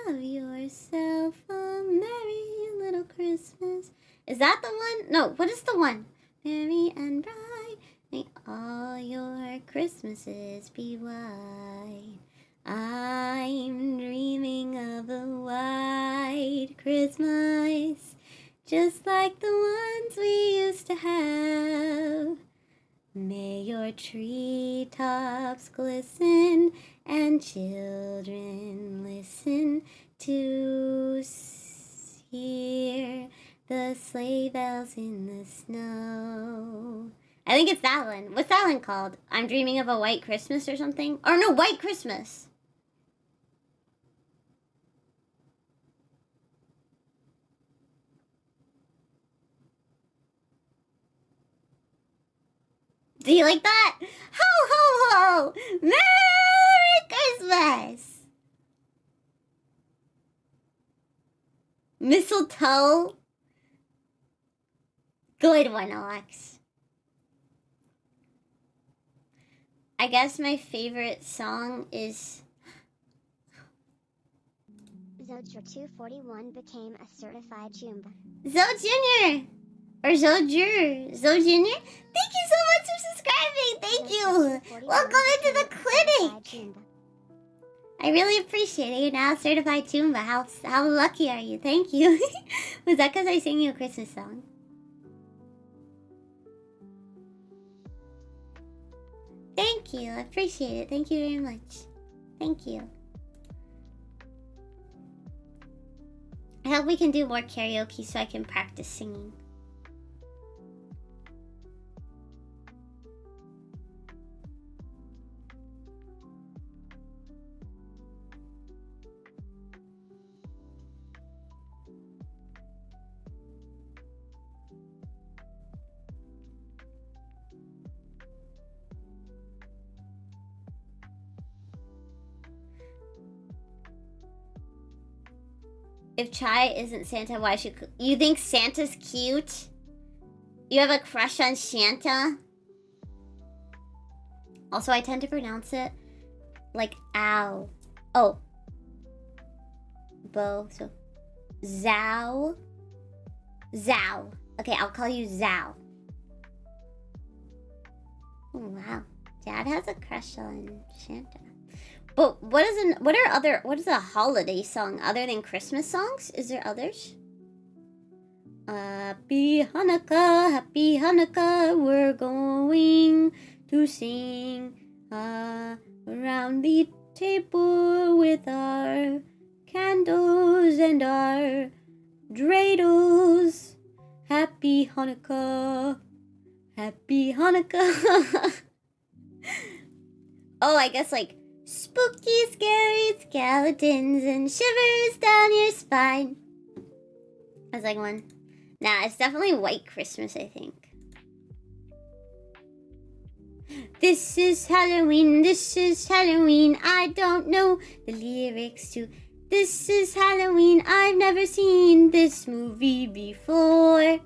have yourself a merry little Christmas. Is that the one? No, what is the one? Merry and bright, may all your Christmases be white. I'm dreaming of a white Christmas, just like the ones we used to have. May your treetops glisten and children listen to hear the sleigh bells in the snow. I think it's that one. What's that one called? I'm Dreaming of a White Christmas or something? Or no, White Christmas. Do you like that? Ho, ho, ho! Merry Christmas! Mistletoe? Good one, Alex. I guess my favorite song is... Zoe241 became a certified Jumba. Zoe Jr. Or Zoe Jr. Zoe Jr. Thank you so much for subscribing. Thank you. Welcome into the clinic. I really appreciate it. You're now a certified Tumba. How lucky are you? Thank you. Was that because I sang you a Christmas song? Thank you. I appreciate it. Thank you very much. Thank you. I hope we can do more karaoke so I can practice singing. If Chai isn't Santa, why should you think Santa's cute? You have a crush on Santa? Also, I tend to pronounce it like ow. Oh. Bo, so Zhao. Zhao. Okay, I'll call you Zhao. Oh, wow. Dad has a crush on Santa. But what is a holiday song other than Christmas songs? Is there others? Happy Hanukkah, we're going to sing around the table with our candles and our dreidels. Happy Hanukkah. Happy Hanukkah. Oh, I guess like spooky, scary skeletons and shivers down your spine. That's like one. Nah, it's definitely White Christmas, I think. This is Halloween, I don't know the lyrics to This is Halloween, I've never seen this movie before.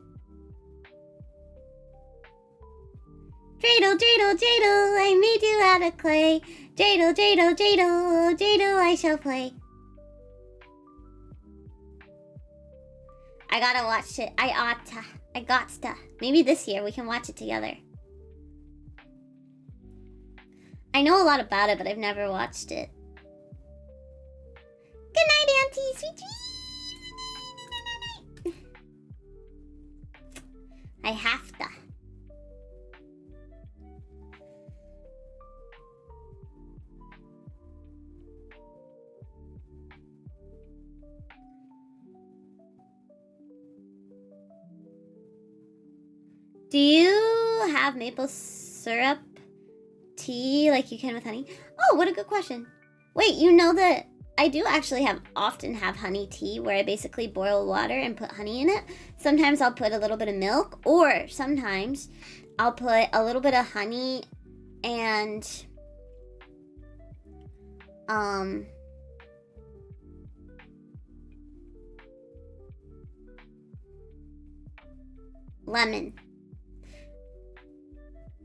Dreidel, dreidel, dreidel, I made you out of clay. Dreidel, dreidel, dreidel, dreidel, I shall play. I gotta watch it. I gotsta. Maybe this year we can watch it together. I know a lot about it, but I've never watched it. Good night, Auntie. Sweet dreams. I have to. Do you have maple syrup tea like you can with honey? Oh, what a good question. Wait, you know that I do actually often have honey tea where I basically boil water and put honey in it. Sometimes I'll put a little bit of milk, or sometimes I'll put a little bit of honey and lemon.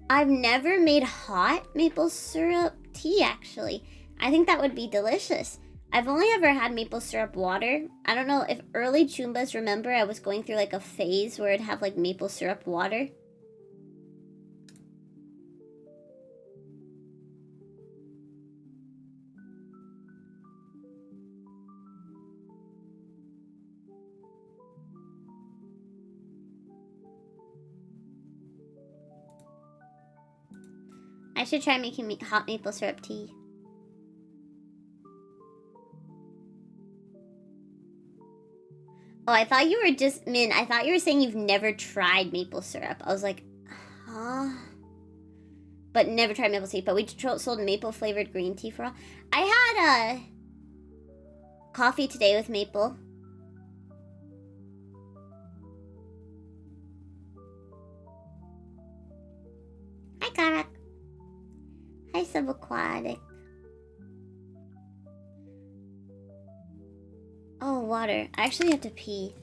I've never made hot maple syrup tea, actually. I think that would be delicious. I've only ever had maple syrup water. I don't know if early Choombas remember I was going through like a phase where it'd have like maple syrup water. I should try making hot maple syrup tea. Oh, I thought you were just, Min, I thought you were saying you've never tried maple syrup. I was like, huh? But never tried maple tea. But we sold maple flavored green tea for all. I had coffee today with maple. Hi, Karak. Hi, Subaquatic. Oh, water. I actually have to pee.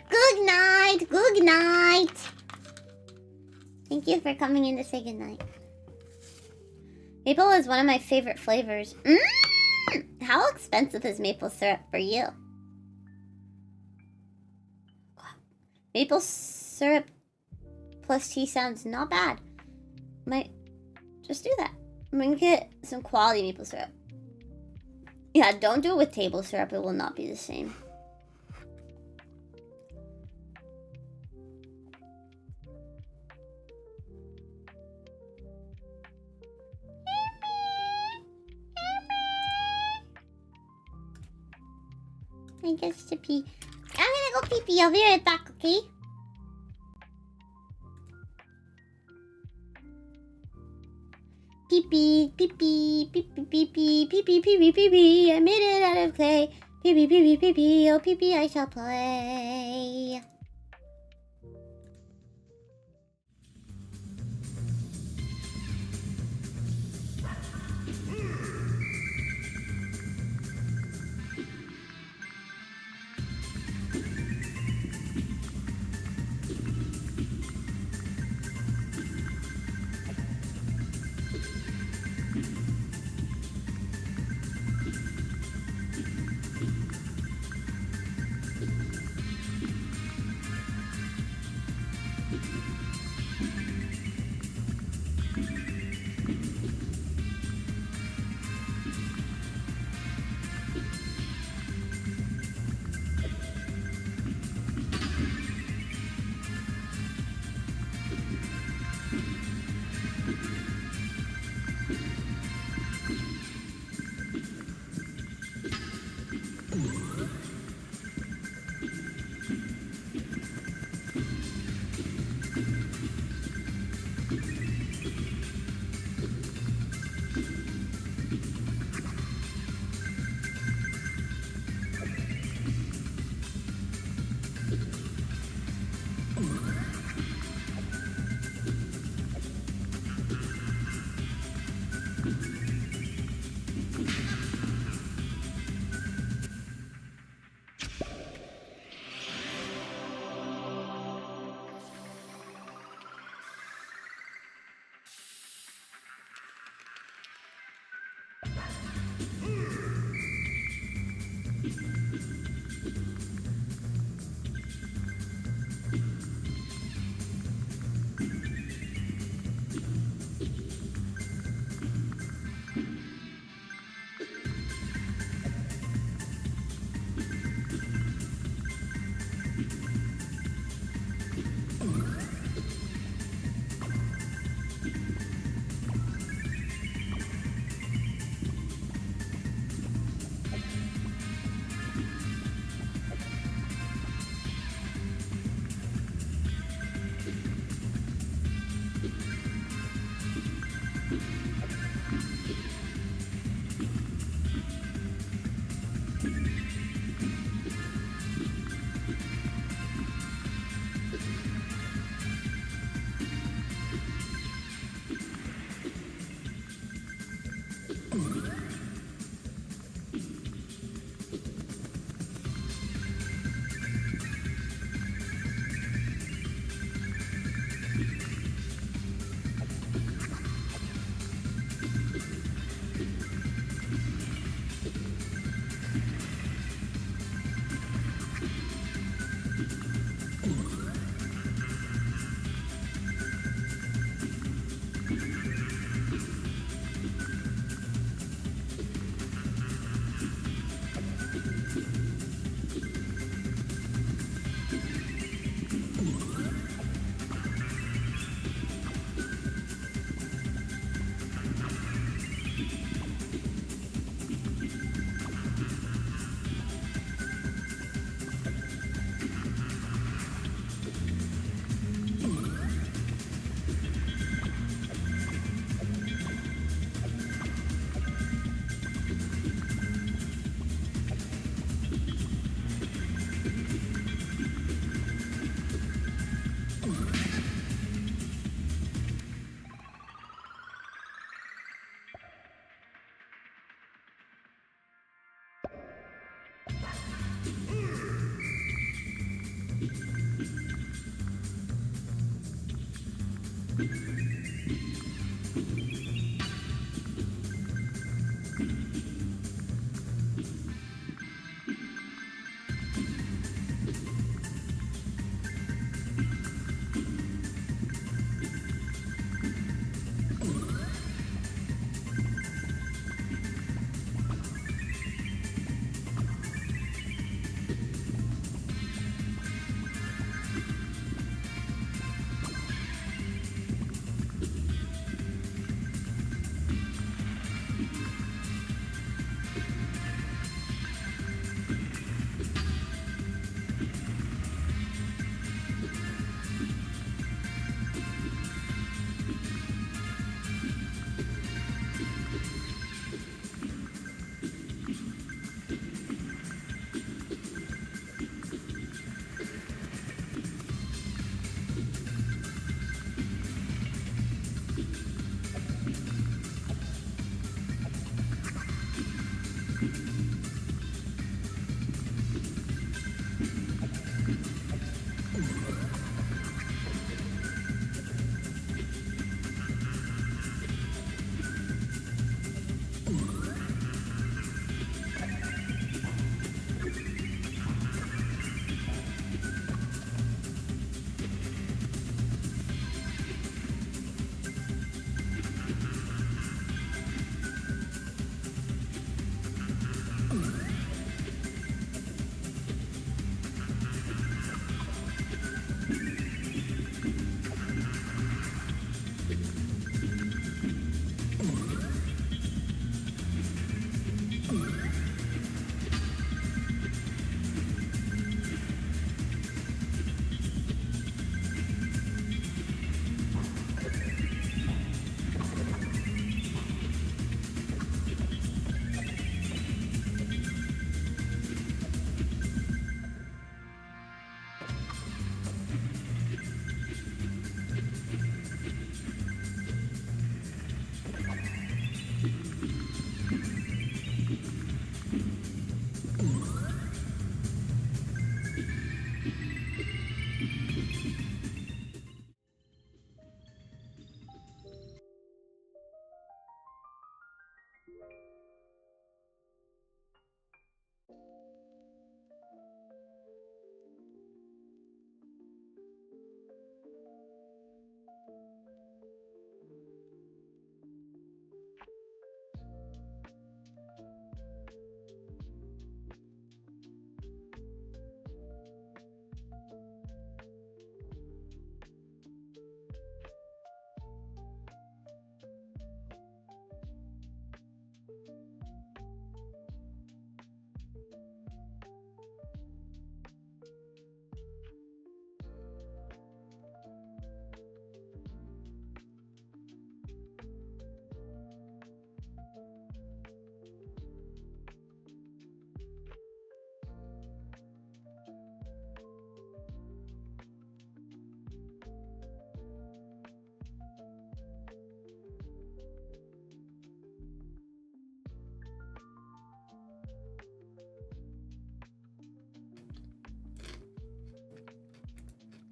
Good night. Good night. Thank you for coming in to say good night. Maple is one of my favorite flavors. How expensive is maple syrup for you? Maple syrup plus tea sounds not bad. Might just do that. I'm gonna get some quality maple syrup. Yeah, don't do it with table syrup. It will not be the same. I guess to pee. I'm gonna go pee-pee. I'll be right back, okay? Pee-pee, pee-pee, pee-pee, pee-pee, pee-pee, pee-pee, pee-pee. I made it out of clay. Pee pee pee pee pee pee, oh pee pee, I shall play.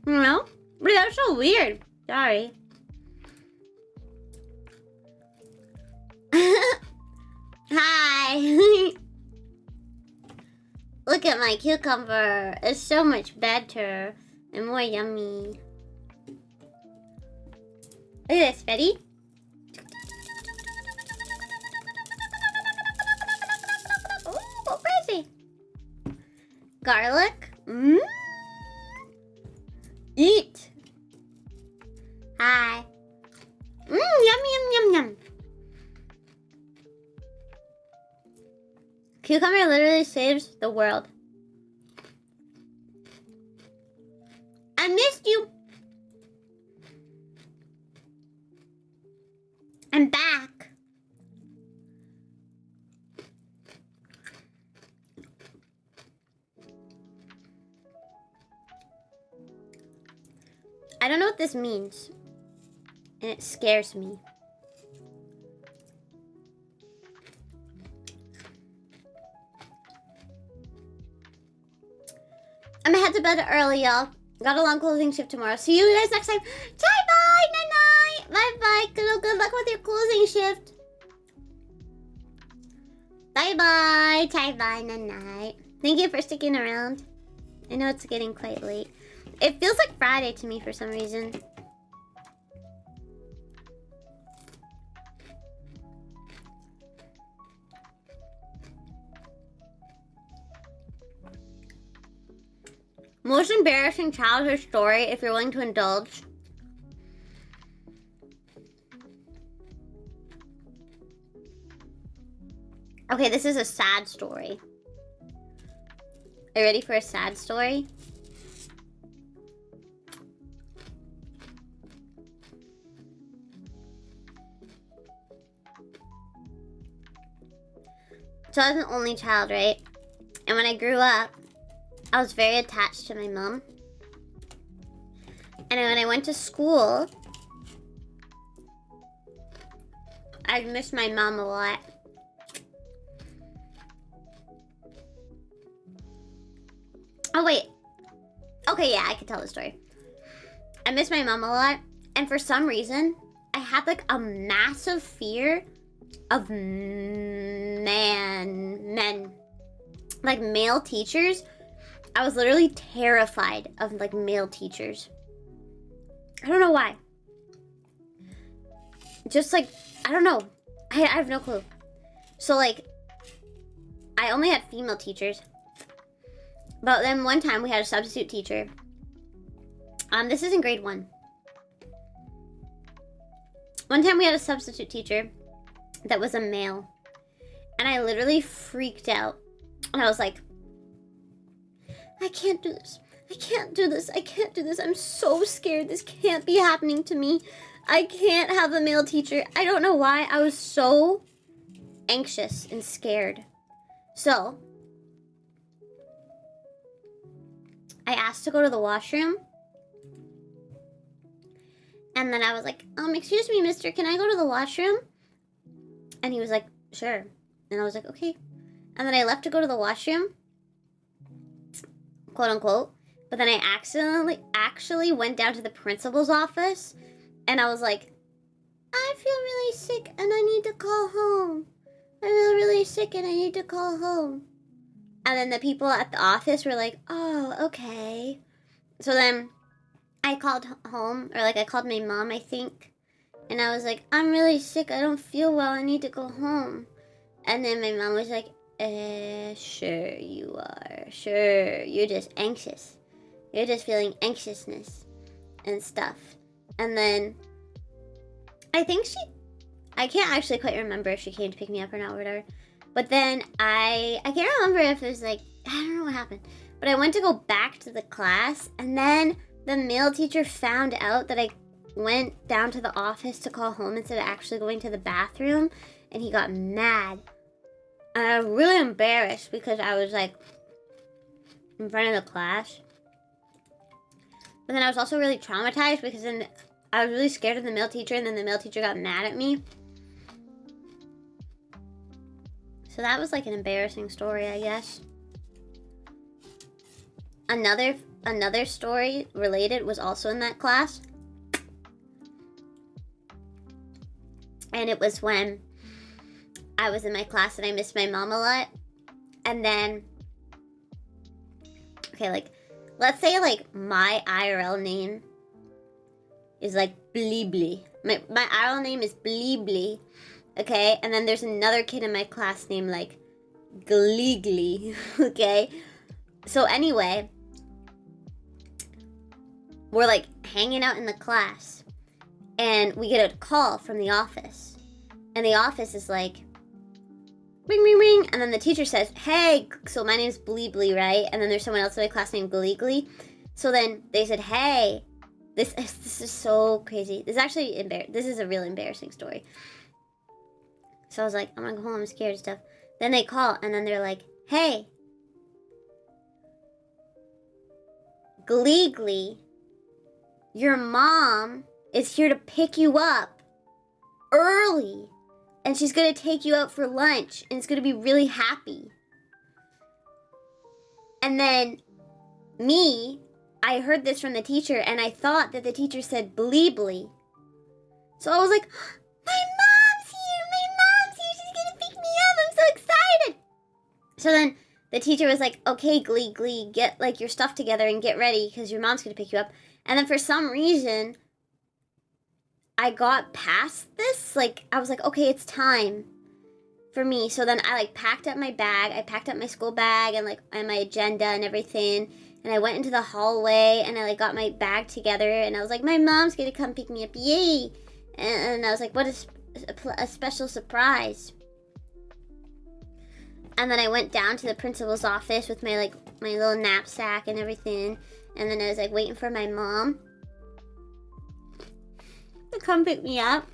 You know? But that's so weird. Sorry. Hi. Look at my cucumber. It's so much better and more yummy. Look at this. Ready? Ooh, so crazy. Garlic. Mmm. Eat. Hi. Mmm, yum, yum, yum, yum. Cucumber literally saves the world. I missed you. I'm back. I don't know what this means, and it scares me. I'm gonna head to bed early, y'all. Got a long closing shift tomorrow. See you guys next time. Bye-bye, night-night. Bye-bye. Good luck with your closing shift. Bye-bye. Bye-bye, night-night. Thank you for sticking around. I know it's getting quite late. It feels like Friday to me for some reason. Most embarrassing childhood story, if you're willing to indulge. Okay, this is a sad story. Are you ready for a sad story? So I was an only child, right? And when I grew up, I was very attached to my mom. And when I went to school, I missed my mom a lot. Oh, wait. Okay, yeah, I can tell the story. I missed my mom a lot. And for some reason, I had like a massive fear of men. Like male teachers. I was literally terrified of like male teachers. I don't know why. Just like, I don't know. I have no clue. So like, I only had female teachers. But then one time we had a substitute teacher. This is in grade 1. One time we had a substitute teacher that was a male. And I literally freaked out. And I was like, I can't do this. I can't do this. I can't do this. I'm so scared. This can't be happening to me. I can't have a male teacher. I don't know why. I was so anxious and scared. So, I asked to go to the washroom. And then I was like, excuse me, mister, can I go to the washroom? And he was like, sure. And I was like, okay. And then I left to go to the washroom, quote unquote. But then I actually went down to the principal's office. And I was like, I feel really sick and I need to call home. I feel really sick and I need to call home. And then the people at the office were like, oh, okay. So then I called home, or like I called my mom, I think. And I was like, I'm really sick. I don't feel well. I need to go home. And then my mom was like, sure you are. Sure, you're just anxious. You're just feeling anxiousness and stuff. And then I think I can't actually quite remember if she came to pick me up or not or whatever. But then I can't remember if it was like, I don't know what happened. But I went to go back to the class, and then the male teacher found out that I went down to the office to call home instead of actually going to the bathroom, and he got mad. And I was really embarrassed because I was like in front of the class. But then I was also really traumatized because then I was really scared of the male teacher, and then the male teacher got mad at me. So that was like an embarrassing story, I guess. Another another story related was also in that class. And it was when I was in my class and I missed my mom a lot. And then, okay, like, let's say, like, my IRL name is, like, Bleebly. My IRL name is Bleebly, okay? And then there's another kid in my class named, like, Gleegly, okay? So anyway, we're, like, hanging out in the class. And we get a call from the office. And the office is like, ring, ring, ring. And then the teacher says, hey, so my name's Bleebly, right? And then there's someone else in my class named Gleegly. So then they said, hey, this is so crazy. This is actually this is a really embarrassing story. So I was like, I'm gonna go home, I'm scared and stuff. Then they call, and then they're like, hey, Gleegly, your mom is here to pick you up early. And she's gonna take you out for lunch, and it's gonna be really happy. And then I heard this from the teacher, and I thought that the teacher said Bleebly. So I was like, my mom's here, she's gonna pick me up, I'm so excited. So then the teacher was like, okay, Glee, get like your stuff together and get ready, because your mom's gonna pick you up. And then for some reason, I got past this, like, I was like, okay, it's time for me. So then I, like, packed up my bag, I packed up my school bag and, like, and my agenda and everything, and I went into the hallway, and I, like, got my bag together, and I was like, my mom's gonna come pick me up, yay! And I was like, what a special surprise. And then I went down to the principal's office with my, like, my little knapsack and everything, and then I was, like, waiting for my mom to come pick me up.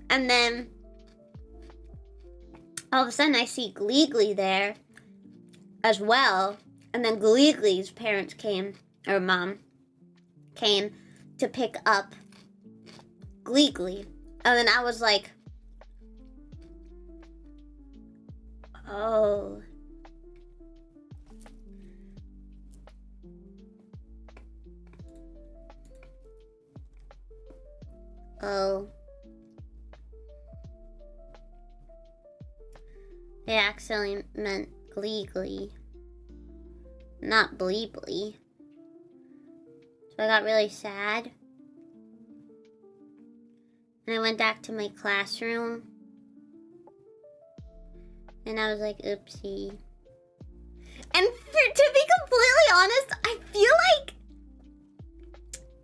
And then all of a sudden I see Gleegly there as well. And then Gleegly's parents came, or mom came to pick up Gleegly. And then I was like, oh. Oh. They accidentally meant Gleegly, not Bleebly. So I got really sad. And I went back to my classroom. And I was like, oopsie. And to be completely honest, I feel like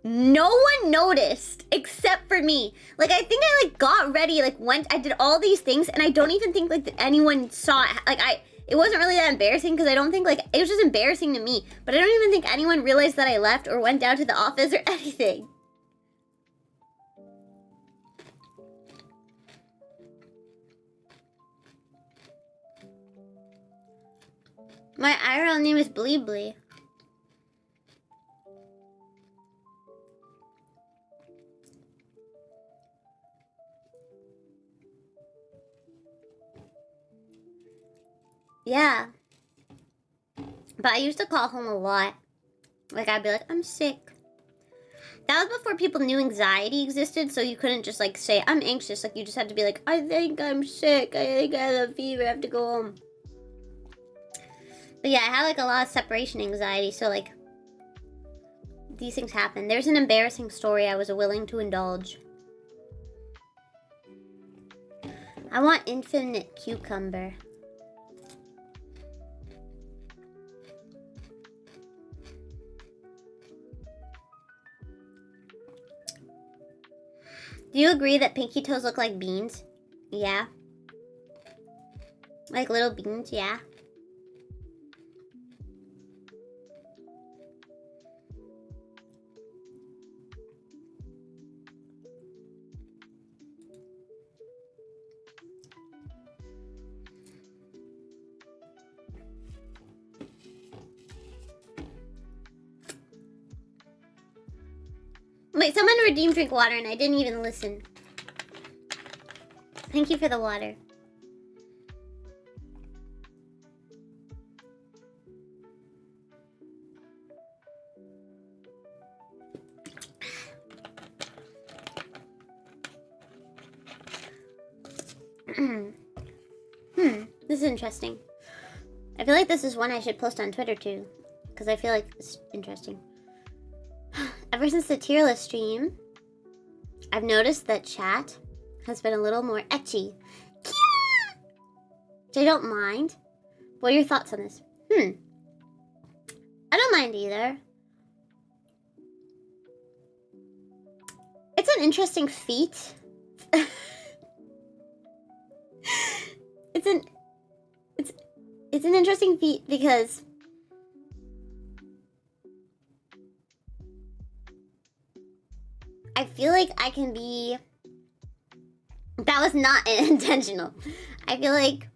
no one noticed except for me. Like, I think I, like, got ready, like, I did all these things, and I don't even think, like, that anyone saw it. Like, it wasn't really that embarrassing, because I don't think, like, it was just embarrassing to me. But I don't even think anyone realized that I left or went down to the office or anything. My IRL name is Bleebly. Yeah. But I used to call home a lot. Like, I'd be like, I'm sick. That was before people knew anxiety existed, so you couldn't just, like, say, I'm anxious. Like, you just had to be like, I think I'm sick. I think I have a fever. I have to go home. But yeah, I had, like, a lot of separation anxiety, so, like, these things happen. There's an embarrassing story I was willing to indulge. I want infinite cucumber. Do you agree that pinky toes look like beans? Yeah. Like little beans, yeah. Wait, someone redeemed drink water and I didn't even listen. Thank you for the water. This is interesting. I feel like this is one I should post on Twitter too, because I feel like it's interesting. Ever since the tier list stream, I've noticed that chat has been a little more ecchi. Which I don't mind. What are your thoughts on this? I don't mind either. It's an interesting feat. It's an interesting feat because I feel like I can be. That was not intentional. I feel like.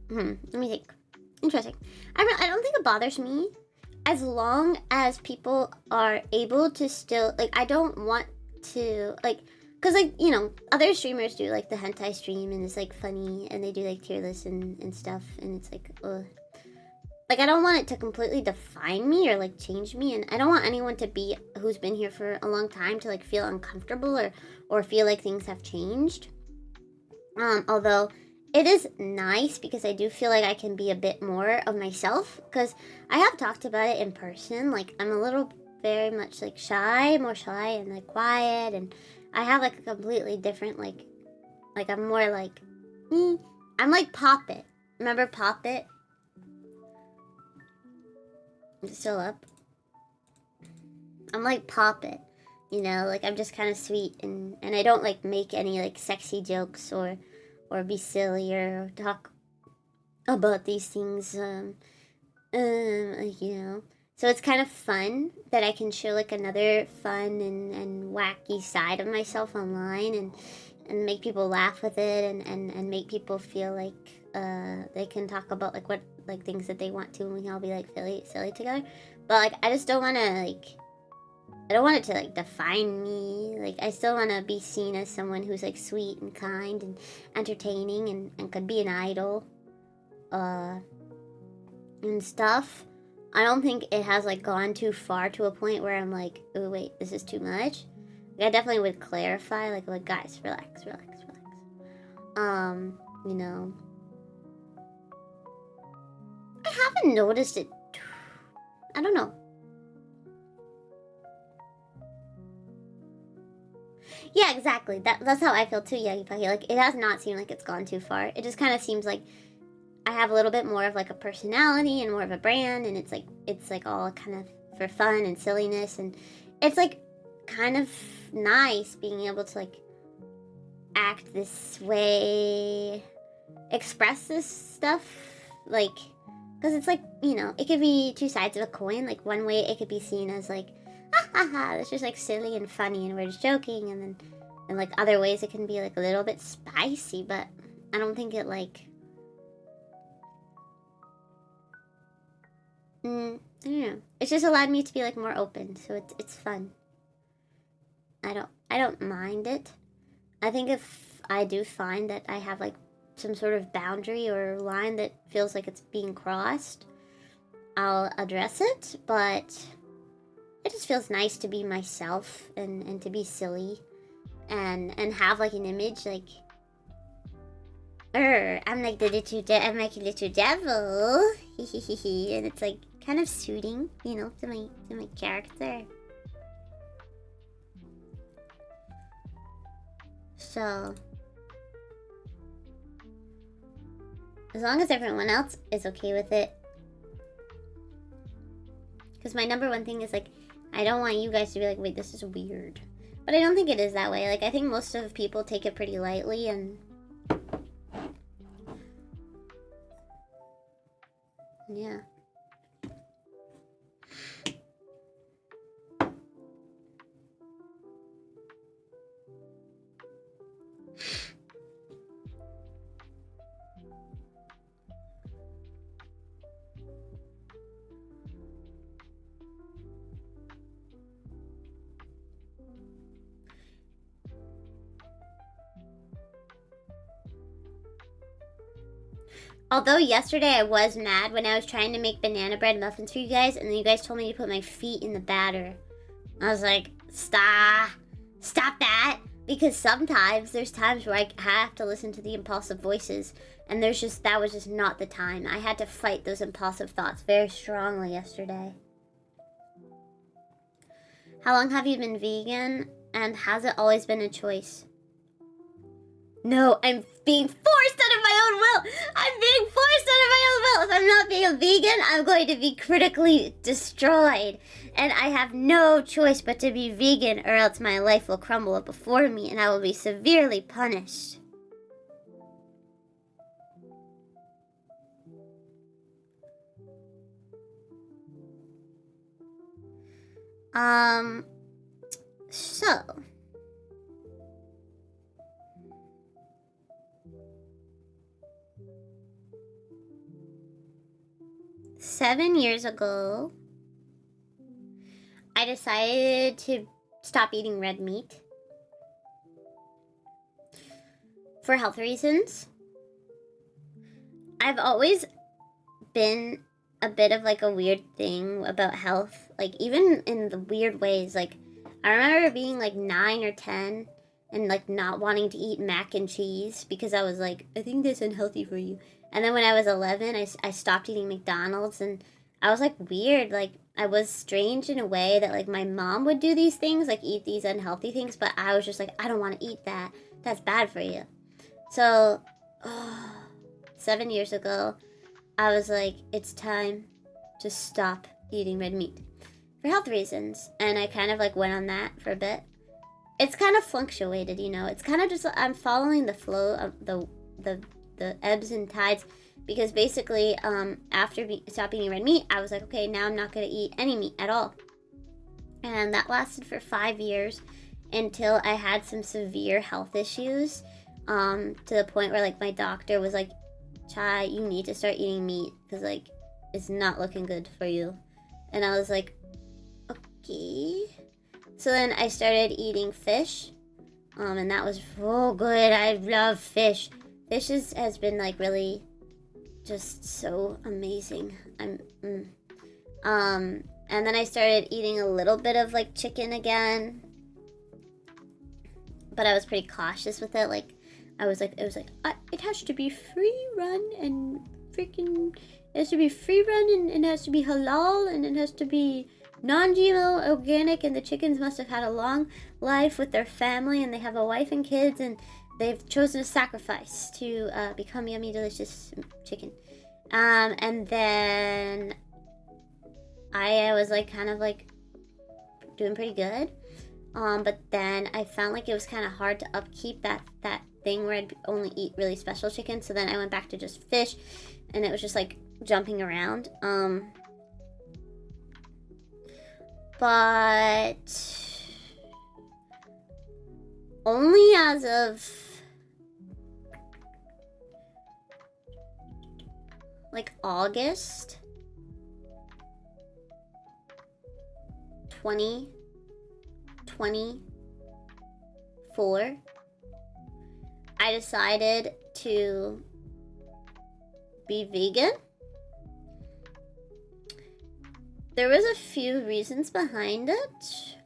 Let me think. Interesting. I don't think it bothers me as long as people are able to still, like, I don't want to, like, because, like, you know, other streamers do, like, the hentai stream, and it's, like, funny, and they do, like, tier lists and stuff, and it's, like, ugh. Like, I don't want it to completely define me or, like, change me, and I don't want anyone to be, who's been here for a long time, to, like, feel uncomfortable or feel like things have changed. Although it is nice because I do feel like I can be a bit more of myself, because I have talked about it in person. Like, I'm a little very much, like, more shy and, like, quiet, and I have, like, a completely different, like I'm more like, I'm like Poppet. Remember Poppet? Is it still up? I'm like Poppet, you know, like, I'm just kind of sweet, and I don't, like, make any, like, sexy jokes or be silly or talk about these things, like, you know. So it's kind of fun that I can show, like, another fun and wacky side of myself online and make people laugh with it and make people feel like they can talk about, like, what, like, things that they want to, and we can all be, like, silly together. But, like, I just don't want to, like, I don't want it to, like, define me. Like, I still want to be seen as someone who's, like, sweet and kind and entertaining and could be an idol, and stuff. I don't think it has, like, gone too far to a point where I'm like, oh, wait, this is too much. Like, I definitely would clarify, like, guys, relax. You know. I haven't noticed it. I don't know. Yeah, exactly. That's how I feel too, Yagi Paki. Like, it has not seemed like it's gone too far. It just kind of seems like I have a little bit more of, like, a personality and more of a brand, and it's like all kind of for fun and silliness, and it's, like, kind of nice being able to, like, act this way, express this stuff, like, because it's, like, you know, it could be two sides of a coin. Like, one way it could be seen as, like, it's just, like, silly and funny and we're just joking, and like, other ways it can be, like, a little bit spicy, but I don't think it, like, I don't know. It's just allowed me to be, like, more open, so it's fun. I don't mind it. I think if I do find that I have, like, some sort of boundary or line that feels like it's being crossed, I'll address it, but it just feels nice to be myself and to be silly and have, like, an image, like, I'm like I'm like a little devil, and it's, like, kind of suiting, you know, to my character. So, as long as everyone else is okay with it, because my number one thing is, like, I don't want you guys to be like, wait, this is weird. But I don't think it is that way. Like, I think most of people take it pretty lightly, and yeah. Although yesterday I was mad when I was trying to make banana bread muffins for you guys, and then you guys told me to put my feet in the batter. I was like, stop that, Because sometimes there's times where I have to listen to the impulsive voices, and that was just not the time. I had to fight those impulsive thoughts very strongly yesterday. How long have you been vegan, and has it always been a choice? No, I'm being forced out of my own will. I'm being forced out of my own will. If I'm not being a vegan, I'm going to be critically destroyed. And I have no choice but to be vegan, or else my life will crumble before me and I will be severely punished. So 7 years ago, I decided to stop eating red meat for health reasons. I've always been a bit of like a weird thing about health, like even in the weird ways. Like I remember being like 9 or 10 and like not wanting to eat mac and cheese because I was like, I think that's unhealthy for you. And then when I was 11, I stopped eating McDonald's, and I was like weird. Like I was strange in a way that like my mom would do these things, like eat these unhealthy things, but I was just like, I don't want to eat that. That's bad for you. So 7 years ago, I was like, it's time to stop eating red meat for health reasons. And I kind of like went on that for a bit. It's kind of fluctuated, you know. It's kind of just, I'm following the flow of the ebbs and tides, because basically after stopping eating red meat, I was like, okay, now I'm not going to eat any meat at all. And that lasted for 5 years until I had some severe health issues, to the point where like my doctor was like, Chai, you need to start eating meat because like it's not looking good for you. And I was like, okay. So then I started eating fish, and that was so good. I love fish. Fish has been like really just so amazing. And then I started eating a little bit of like chicken again, but I was pretty cautious with it. Like it was like it has to be free run and freaking, it has to be free run, and it has to be halal, and it has to be non-GMO, organic, and the chickens must have had a long life with their family, and they have a wife and kids, and they've chosen to sacrifice to become yummy, delicious chicken. And then I was like kind of like doing pretty good. But then I found like it was kind of hard to upkeep that thing where I'd only eat really special chicken. So then I went back to just fish, and it was just like jumping around. But only as of like August 2024, I decided to be vegan. There was a few reasons behind it.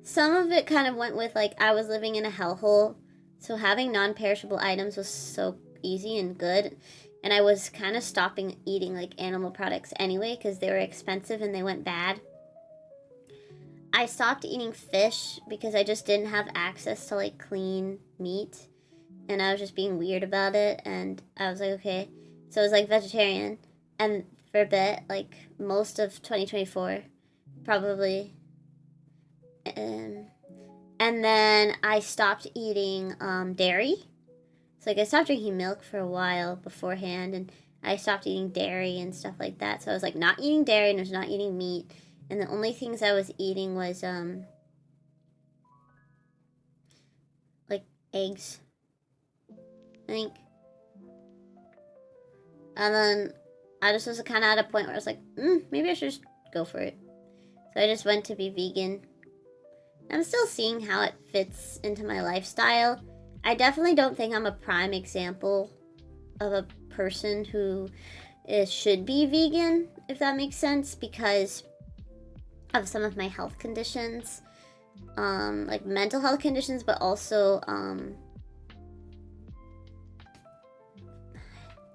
Some of it kind of went with like I was living in a hellhole, so having non-perishable items was so easy and good, and I was kind of stopping eating like animal products anyway because they were expensive and they went bad. I stopped eating fish because I just didn't have access to like clean meat, and I was just being weird about it, and I was like, okay. So I was like vegetarian, and for a bit, like most of 2024, probably. And then I stopped eating dairy. So like I stopped drinking milk for a while beforehand, and I stopped eating dairy and stuff like that. So I was like not eating dairy, and I was not eating meat. And the only things I was eating was like eggs, I think. And then I just was kind of at a point where I was like, maybe I should just go for it. So I just went to be vegan. I'm still seeing how it fits into my lifestyle. I definitely don't think I'm a prime example of a person who should be vegan, if that makes sense, because of some of my health conditions. like mental health conditions, but also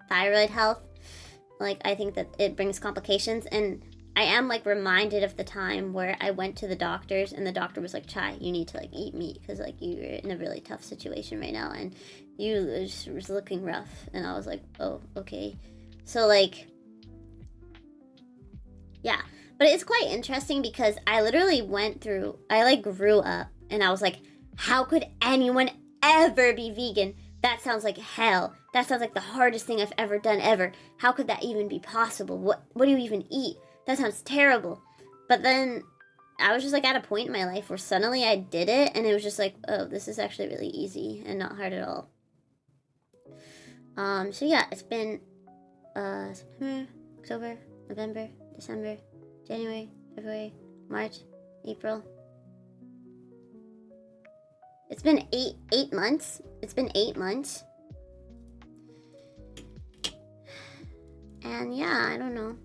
thyroid health. Like, I think that it brings complications, and I am like reminded of the time where I went to the doctors and the doctor was like, Chai, you need to like eat meat because like you're in a really tough situation right now and you was looking rough. And I was like, oh, okay. So like, yeah, but it's quite interesting because I literally I like grew up and I was like, how could anyone ever be vegan? That sounds like hell. That sounds like the hardest thing I've ever done ever. How could that even be possible? What do you even eat? That sounds terrible. But then I was just like at a point in my life where suddenly I did it and it was just like, oh, this is actually really easy and not hard at all. So yeah, it's been September, October, November, December, January, February, March, April. It's been eight months. It's been 8 months. And yeah, I don't know.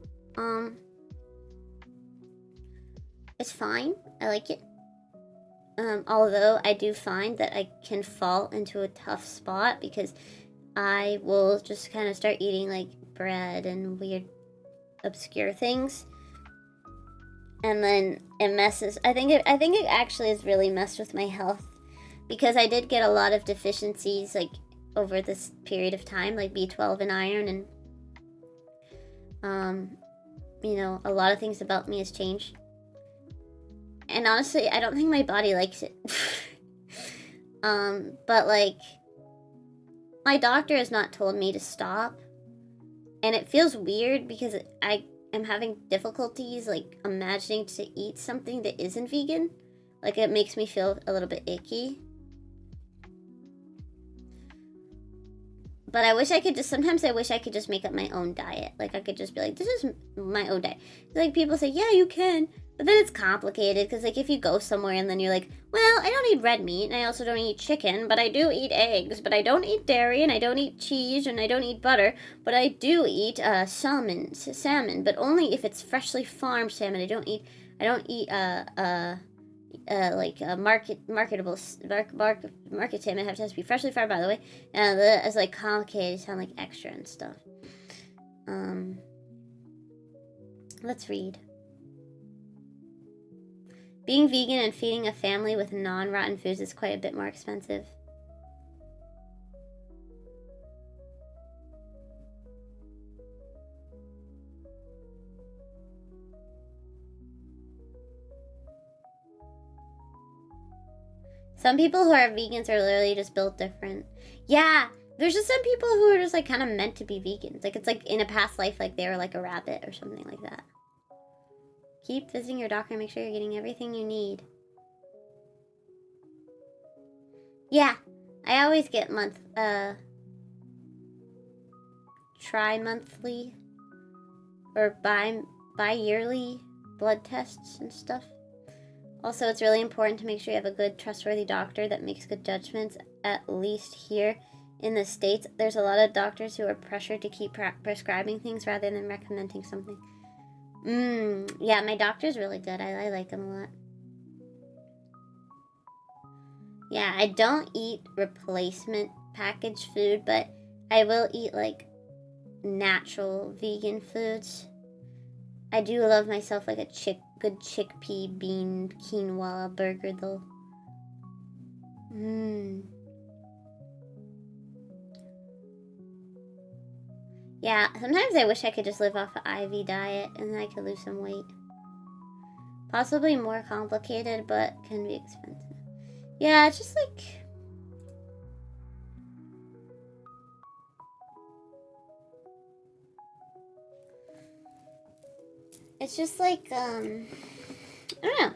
It's fine. I like it. Although I do find that I can fall into a tough spot because I will just kind of start eating like bread and weird obscure things. And then it messes. I think it actually has really messed with my health because I did get a lot of deficiencies like over this period of time, like B12 and iron, and you know, a lot of things about me has changed. And honestly, I don't think my body likes it. But like, my doctor has not told me to stop. And it feels weird because I am having difficulties like imagining to eat something that isn't vegan. Like, it makes me feel a little bit icky. But sometimes I wish I could just make up my own diet. Like, I could just be like, this is my own diet. Like, people say, yeah, you can. But then it's complicated because, like, if you go somewhere and then you're like, well, I don't eat red meat and I also don't eat chicken, but I do eat eggs, but I don't eat dairy and I don't eat cheese and I don't eat butter, but I do eat salmon, but only if it's freshly farmed salmon. I don't eat marketable market salmon. It has to be freshly farmed, by the way. And it's like complicated, sound like extra and stuff. Let's read. Being vegan and feeding a family with non-rotten foods is quite a bit more expensive. Some people who are vegans are literally just built different. Yeah, there's just some people who are just like kind of meant to be vegans. Like, it's like in a past life, like they were like a rabbit or something like that. Keep visiting your doctor and make sure you're getting everything you need. Yeah, I always get tri-monthly or bi-yearly blood tests and stuff. Also, it's really important to make sure you have a good, trustworthy doctor that makes good judgments. At least here in the States, there's a lot of doctors who are pressured to keep prescribing things rather than recommending something. Yeah, my doctor's really good. I like him a lot. Yeah, I don't eat replacement packaged food, but I will eat like natural vegan foods. I do love myself like a good chickpea bean quinoa burger though. Yeah, sometimes I wish I could just live off an IV diet and then I could lose some weight. Possibly more complicated, but can be expensive. Yeah, it's just like... It's just like, I don't know.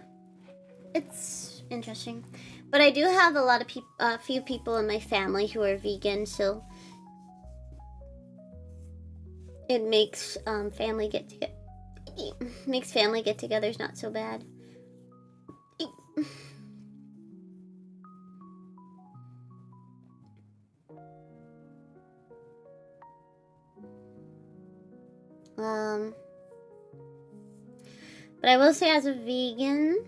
It's interesting. But I do have a few people in my family who are vegan, so it makes family get-togethers not so bad. But I will say, as a vegan,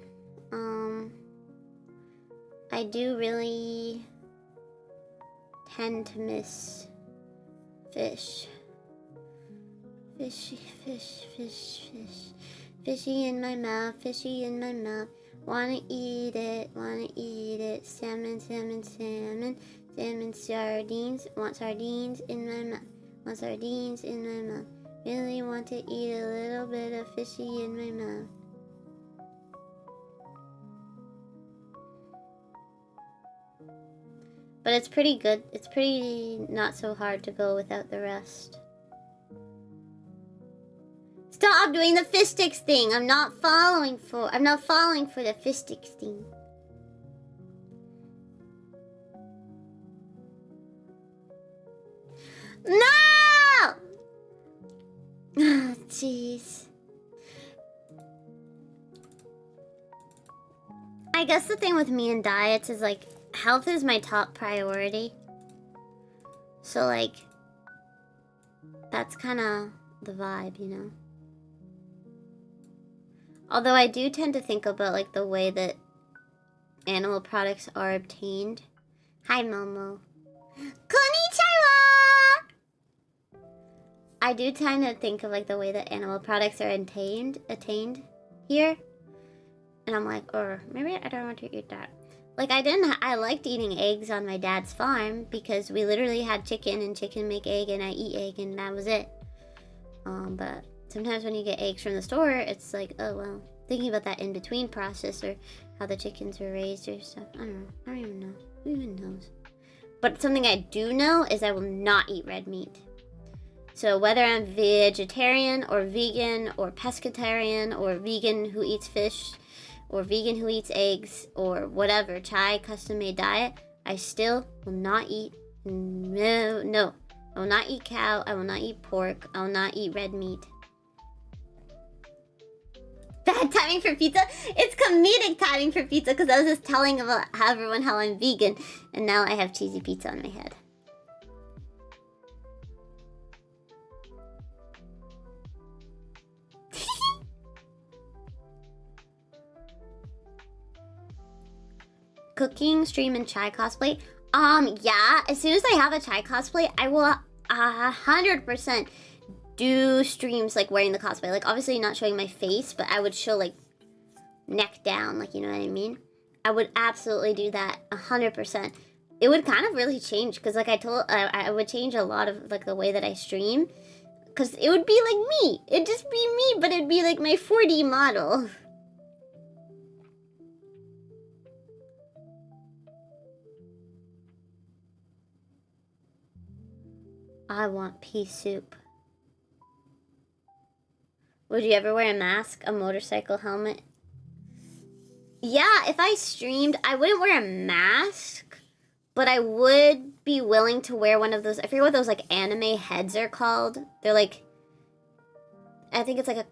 I do really tend to miss fish. Fishy, fish, fish, fish. Fishy in my mouth, fishy in my mouth. Wanna eat it, wanna eat it. Salmon, salmon, salmon. Salmon, sardines. Want sardines in my mouth. Want sardines in my mouth. Really want to eat a little bit of fishy in my mouth. But it's pretty good. It's pretty not so hard to go without the rest. Stop doing the fish sticks thing. I'm not falling for the fish sticks thing. No! Jeez. I guess the thing with me and diets is like health is my top priority. So like that's kind of the vibe, you know. Although I do tend to think about like the way that animal products are obtained. Hi, Momo. Konnichiwa! I do tend to think of like the way that animal products are attained here. And I'm like, or maybe I don't want to eat that. Like I liked eating eggs on my dad's farm because we literally had chicken and chicken make egg and I eat egg and that was it. But sometimes when you get eggs from the store, it's like, oh well, thinking about that in-between process or how the chickens were raised or stuff. I don't know. I don't even know. Who even knows? But something I do know is I will not eat red meat. So whether I'm vegetarian or vegan or pescatarian or vegan who eats fish or vegan who eats eggs or whatever, chai custom-made diet, I still will not eat, no. I will not eat cow, I will not eat pork, I will not eat red meat. Bad timing for pizza? It's comedic timing for pizza because I was just telling about everyone how I'm vegan and now I have cheesy pizza on my head. Cooking, stream, and chai cosplay. Yeah, as soon as I have a chai cosplay, I will 100% do streams like wearing the cosplay. Like obviously not showing my face, but I would show like neck down, like you know what I mean? I would absolutely do that 100%. It would kind of really change because like I would change a lot of like the way that I stream because it would be like me. It'd just be me, but it'd be like my 4D model. I want pea soup. Would you ever wear a mask, a motorcycle helmet? Yeah, if I streamed, I wouldn't wear a mask, but I would be willing to wear one of those. I forget what those like anime heads are called. They're like, I think it's like a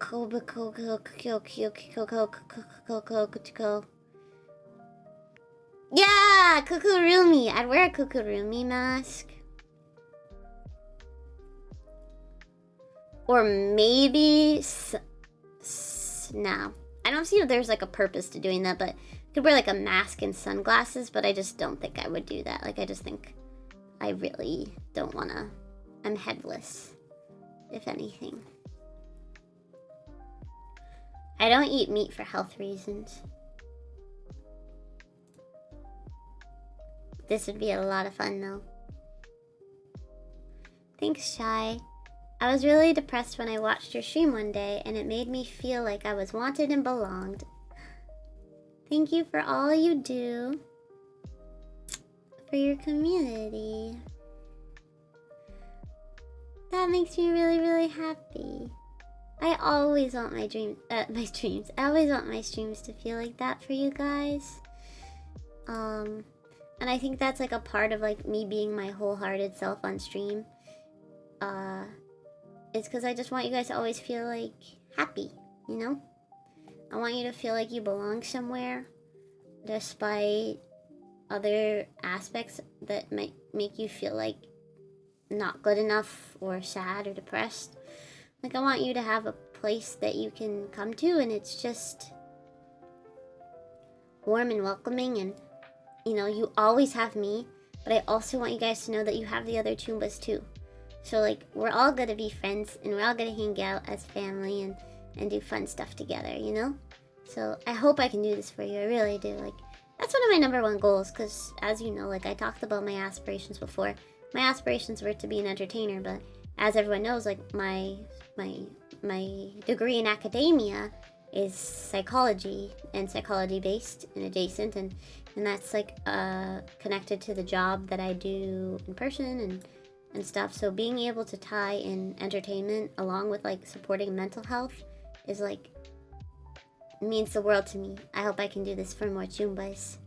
yeah, kukurumi. I'd wear a kukurumi mask. Or maybe, no. I don't see if there's like a purpose to doing that, but I could wear like a mask and sunglasses, but I just don't think I would do that. Like I just think I really don't wanna, I'm headless, if anything. I don't eat meat for health reasons. This would be a lot of fun though. Thanks, Shy. I was really depressed when I watched your stream one day, and it made me feel like I was wanted and belonged. Thank you for all you do for your community. That makes me really, really happy. I always want my streams. I always want my streams to feel like that for you guys. And I think that's like a part of like me being my wholehearted self on stream. It's because I just want you guys to always feel like happy, you know? I want you to feel like you belong somewhere despite other aspects that might make you feel like not good enough or sad or depressed. Like I want you to have a place that you can come to and it's just warm and welcoming and you know, you always have me, but I also want you guys to know that you have the other Toombas too. So like, we're all gonna be friends, and we're all gonna hang out as family and do fun stuff together, you know? So I hope I can do this for you. I really do. Like, that's one of my number one goals, because as you know, like I talked about my aspirations before. My aspirations were to be an entertainer, but as everyone knows, like my degree in academia is psychology, and psychology based and adjacent, and that's like connected to the job that I do in person and stuff. So being able to tie in entertainment along with like supporting mental health is like, means the world to me. I hope I can do this for more Toombas.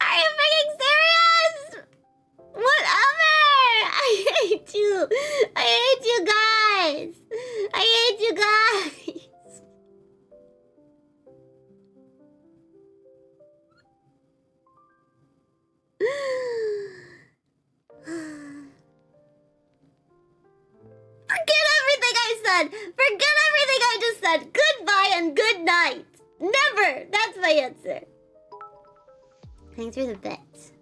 Are you freaking serious? Whatever! I hate you! I hate you guys! I hate you guys! Forget everything I said! Forget everything I just said! Goodbye and good night! Never! That's my answer. Thanks for the bits.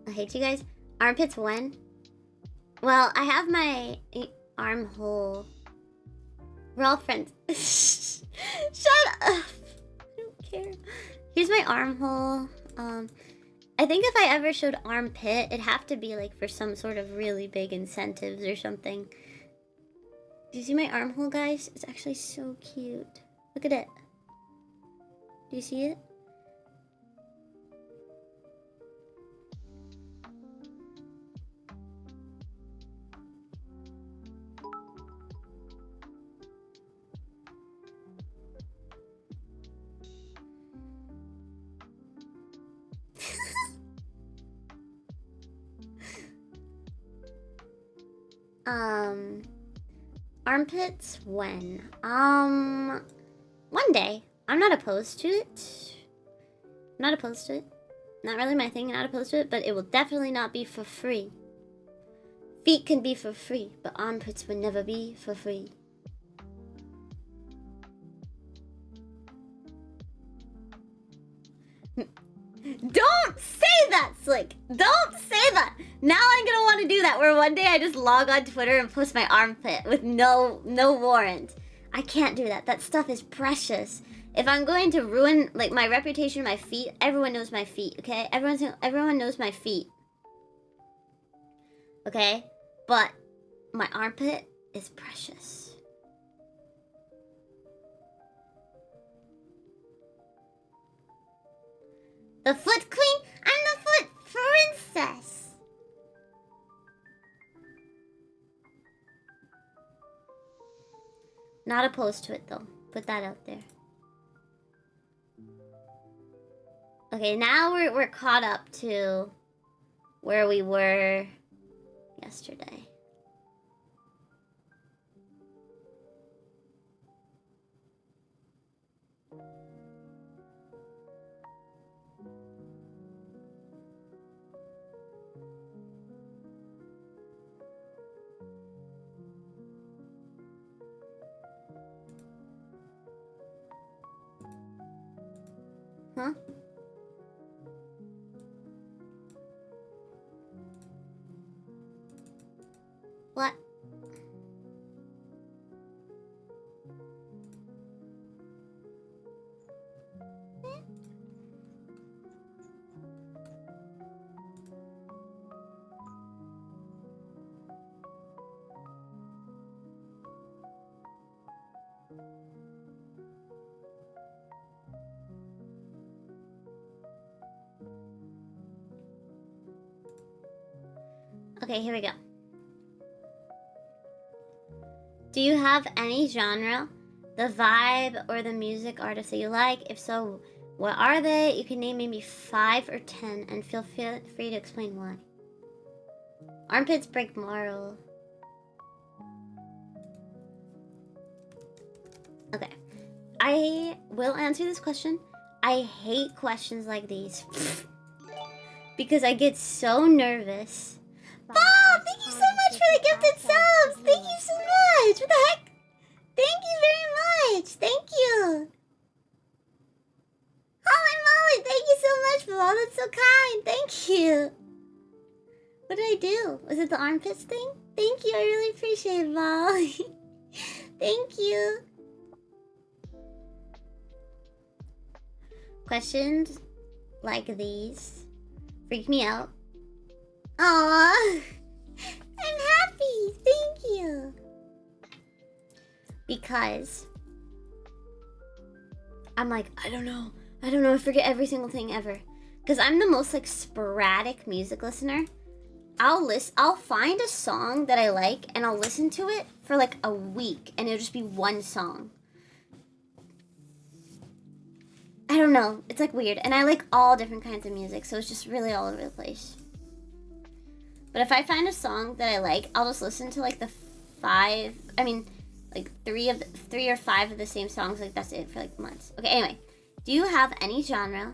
I hate you guys. Armpits when? Well, I have my armhole. We're all friends. Shut up! I don't care. Here's my armhole. I think if I ever showed armpit, it'd have to be like for some sort of really big incentives or something. Do you see my armhole, guys? It's actually so cute. Look at it. Do you see it? Armpits when? One day. I'm not opposed to it. Not opposed to it. Not really my thing, not opposed to it, but it will definitely not be for free. Feet can be for free, but armpits would never be for free. Don't say that, Slick! Don't say that! Now I'm gonna want to do that, where one day I just log on Twitter and post my armpit with no warrant. I can't do that. That stuff is precious. If I'm going to ruin like my reputation, my feet, everyone knows my feet, okay? Everyone knows my feet. Okay? But my armpit is precious. The foot queen? I'm the foot princess. Not opposed to it though. Put that out there. Okay, now we're caught up to where we were yesterday. Huh? What? Okay, here we go. Do you have any genre, the vibe, or the music artist that you like? If so, what are they? You can name maybe 5 or 10 and feel free to explain why. Armpits break moral. I will answer this question. I hate questions like these. Because I get so nervous. Bob, thank you so much for the gifted subs. Thank you so much. What the heck? Thank you very much. Thank you. Holy moly, thank you so much, Bob. That's so kind. Thank you. What did I do? Was it the armpits thing? Thank you. I really appreciate it, Bob. Thank you. Questions like these freak me out. Aww. I'm happy. Thank you. Because I'm like, I don't know. I forget every single thing ever. Because I'm the most like sporadic music listener. I'll find a song that I like and I'll listen to it for like a week and it'll just be one song. I don't know. It's like weird. And I like all different kinds of music, so it's just really all over the place. But if I find a song that I like, I'll just listen to like three or five of the same songs. Like that's it for like months. Okay, anyway. Do you have any genre,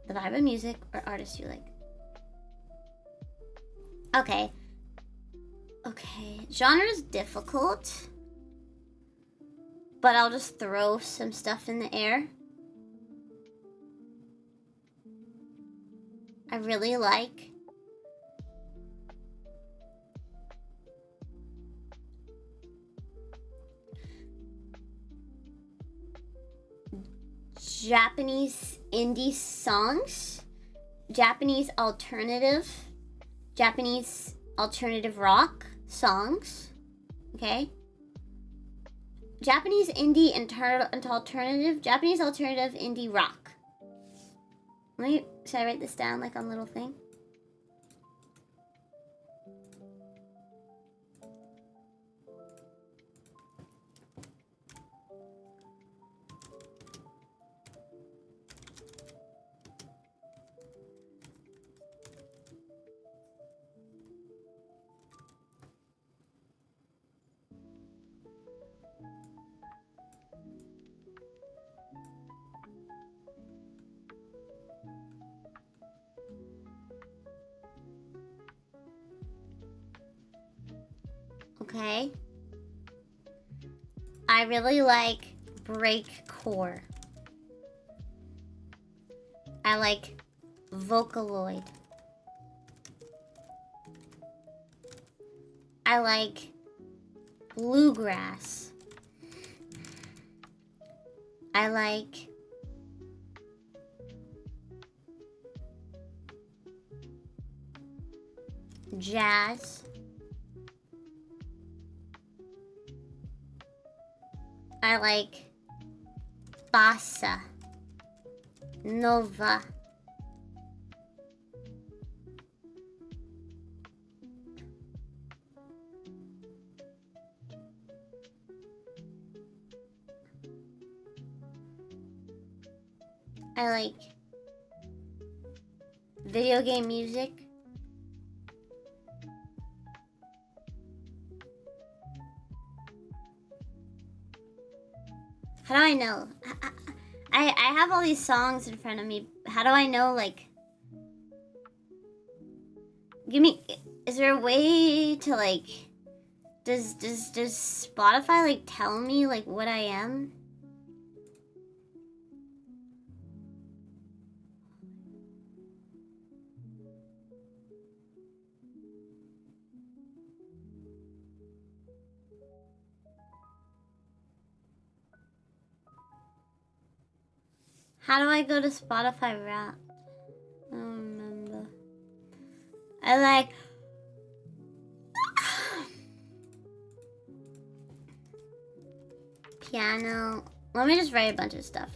the vibe of music, or artist you like? Okay. Genre is difficult. But I'll just throw some stuff in the air. I really like Japanese indie songs, Japanese alternative rock songs, okay? Japanese indie and alternative, Japanese alternative indie rock. Should I write this down like on a little thing? Okay. I really like breakcore. I like Vocaloid. I like bluegrass. I like jazz. I like bossa nova. I like video game music. How do I know? I have all these songs in front of me. How do I know, like... Is there a way to, like... Does Spotify, like, tell me, like, what I am? How do I go to Spotify Wrapped? I don't remember. I like... piano. Let me just write a bunch of stuff.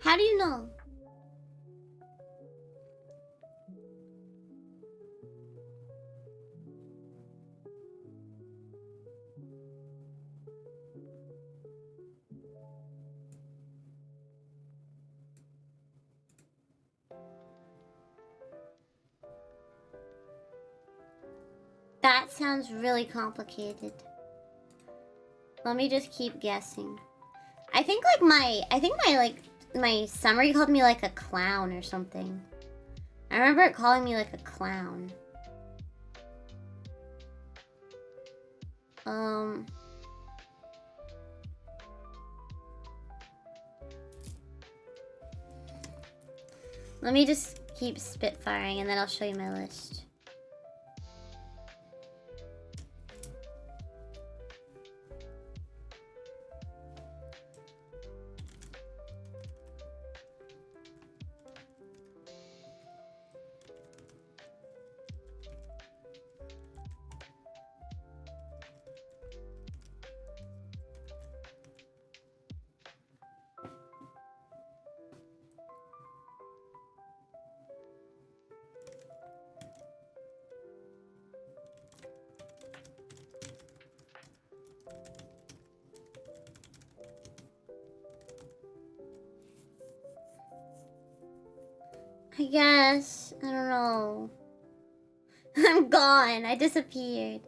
How do you know? That sounds really complicated. Let me just keep guessing. I think my summary called me like a clown or something. I remember it calling me like a clown. Let me just keep spitfiring and then I'll show you my list. I guess. I don't know. I'm gone. I disappeared.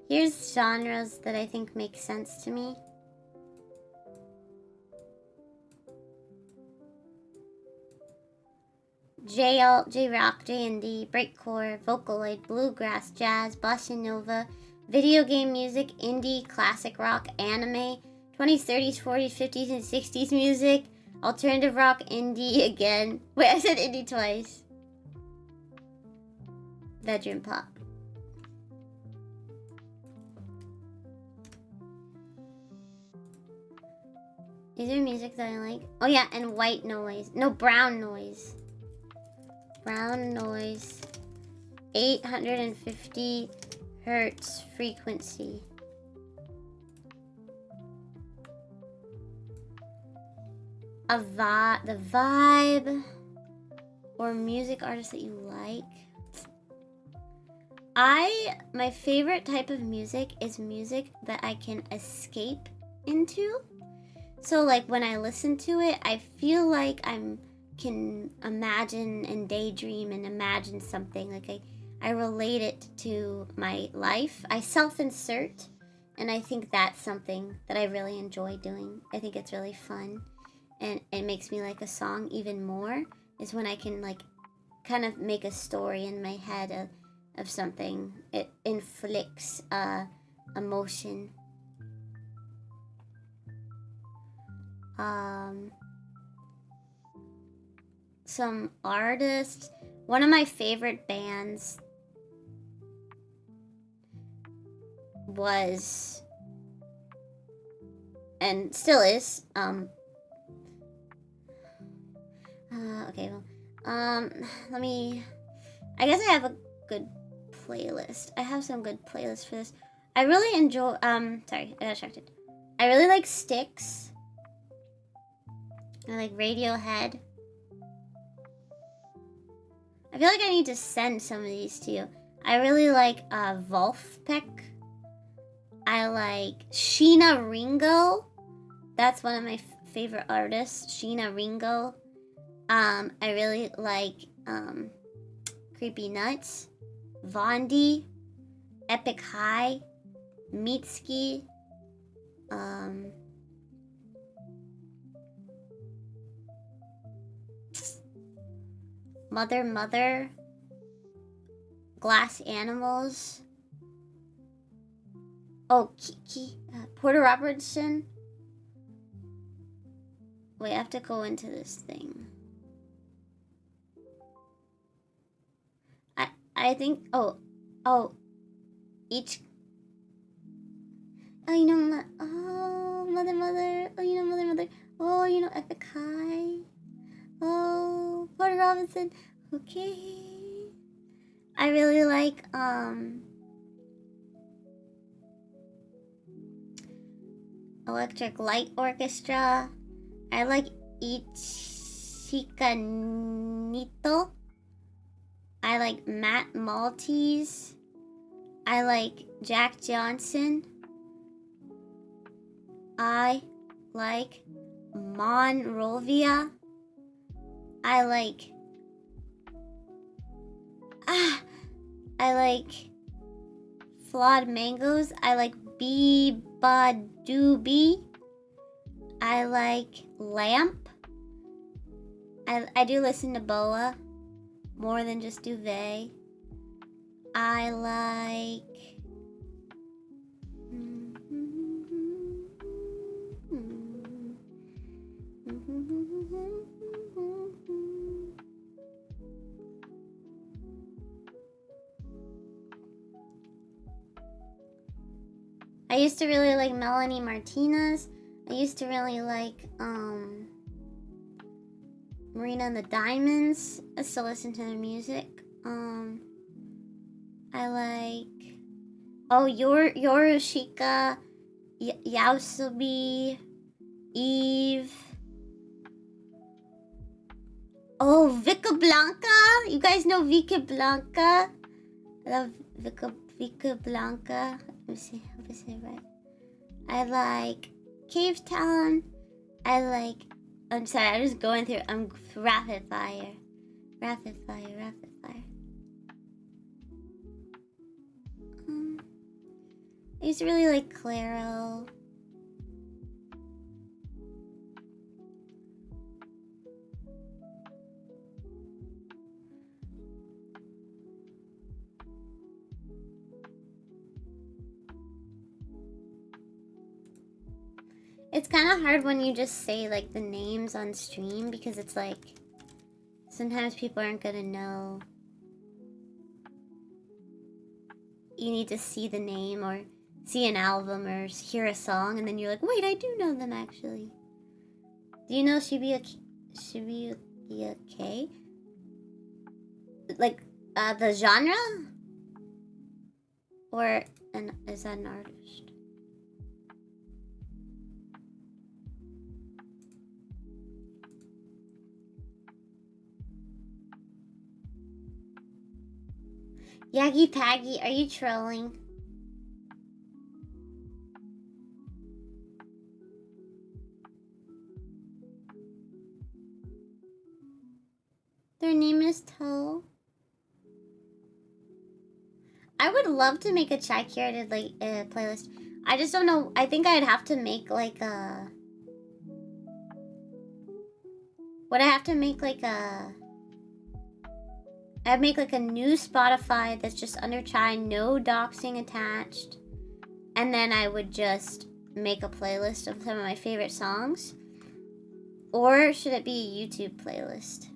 Here's genres that I think make sense to me. J-rock, J&D, breakcore, vocaloid, bluegrass, jazz, bossa nova, video game music, indie, classic rock, anime, 20s, 30s, 40s, 50s, and 60s music, alternative rock, indie again. Wait, I said indie twice. Bedroom pop. Is there music that I like? Oh yeah, and white noise. No, brown noise. Brown noise. 850 hertz frequency. The vibe or music artist that you like. My favorite type of music is music that I can escape into. So like when I listen to it, I feel like can imagine and daydream and imagine something. Like I relate it to my life. I self-insert, and I think that's something that I really enjoy doing. I think it's really fun, and it makes me like a song even more, is when I can like kind of make a story in my head of something. It inflicts emotion. Some artists. One of my favorite bands was, and still is, okay, well, I guess I have a good playlist. I have some good playlists for this. I really enjoy, sorry, I got distracted. I really like Styx. I like Radiohead. I feel like I need to send some of these to you. I really like Wolfpack. I like Sheena Ringo. That's one of my favorite artists, Sheena Ringo. I really like Creepy Nuts, Vondi, Epic High, Mitski, Mother, Glass Animals. Oh, Kiki, Porter Robertson. Wait, I have to go into this thing. I think, oh, each, oh, you know, Mother, oh, you know, Mother, oh, you know, Epic High, oh, Porter Robinson, okay. I really like, Electric Light Orchestra. I like Ichikanito. I like Matt Maltese. I like Jack Johnson. I like Monrovia. I like Flawed Mangoes. I like Doobie. I like Lamp. I do listen to Boa more than just Duvet. I like I used to really like Melanie Martinez. I used to really like Marina and the Diamonds. I still listen to their music. I like Yorushika, Yausobi, Eve. Oh, Vika Blanca. You guys know Vika Blanca? I love Vika Blanca. Let me see. Hope I say it right. I like Cave Town. I'm sorry, I'm just going through. Rapid fire. I used to really like Claro. It's kind of hard when you just say like the names on stream because it's like sometimes people aren't gonna know. You need to see the name or see an album or hear a song and then you're like, wait, I do know them actually. Do you know Shibuya K? Like the genre? Or is that an artist? Yagi Paggy, are you trolling? Their name is Toe. I would love to make a chai curated like playlist. I just don't know. I think I'd have to make like a. Would I have to make like a? I'd make like a new Spotify that's just under chai, no doxing attached, and then I would just make a playlist of some of my favorite songs. Or should it be a YouTube playlist?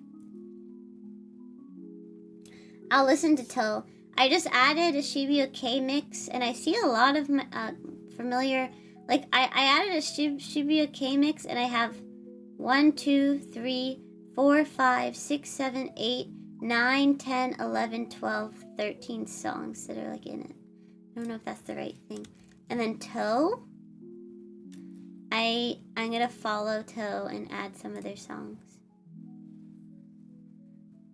I'll listen to Toe. I just added a Shibuya K mix, and I see a lot of familiar. Like I added a Shibuya K mix, and I have 1, 2, 3, 4, 5, 6, 7, 8, 9, 10, 11, 12, 13 songs that are like in it. I don't know if that's the right thing. And then Toe. I'm gonna follow Toe and add some of their songs.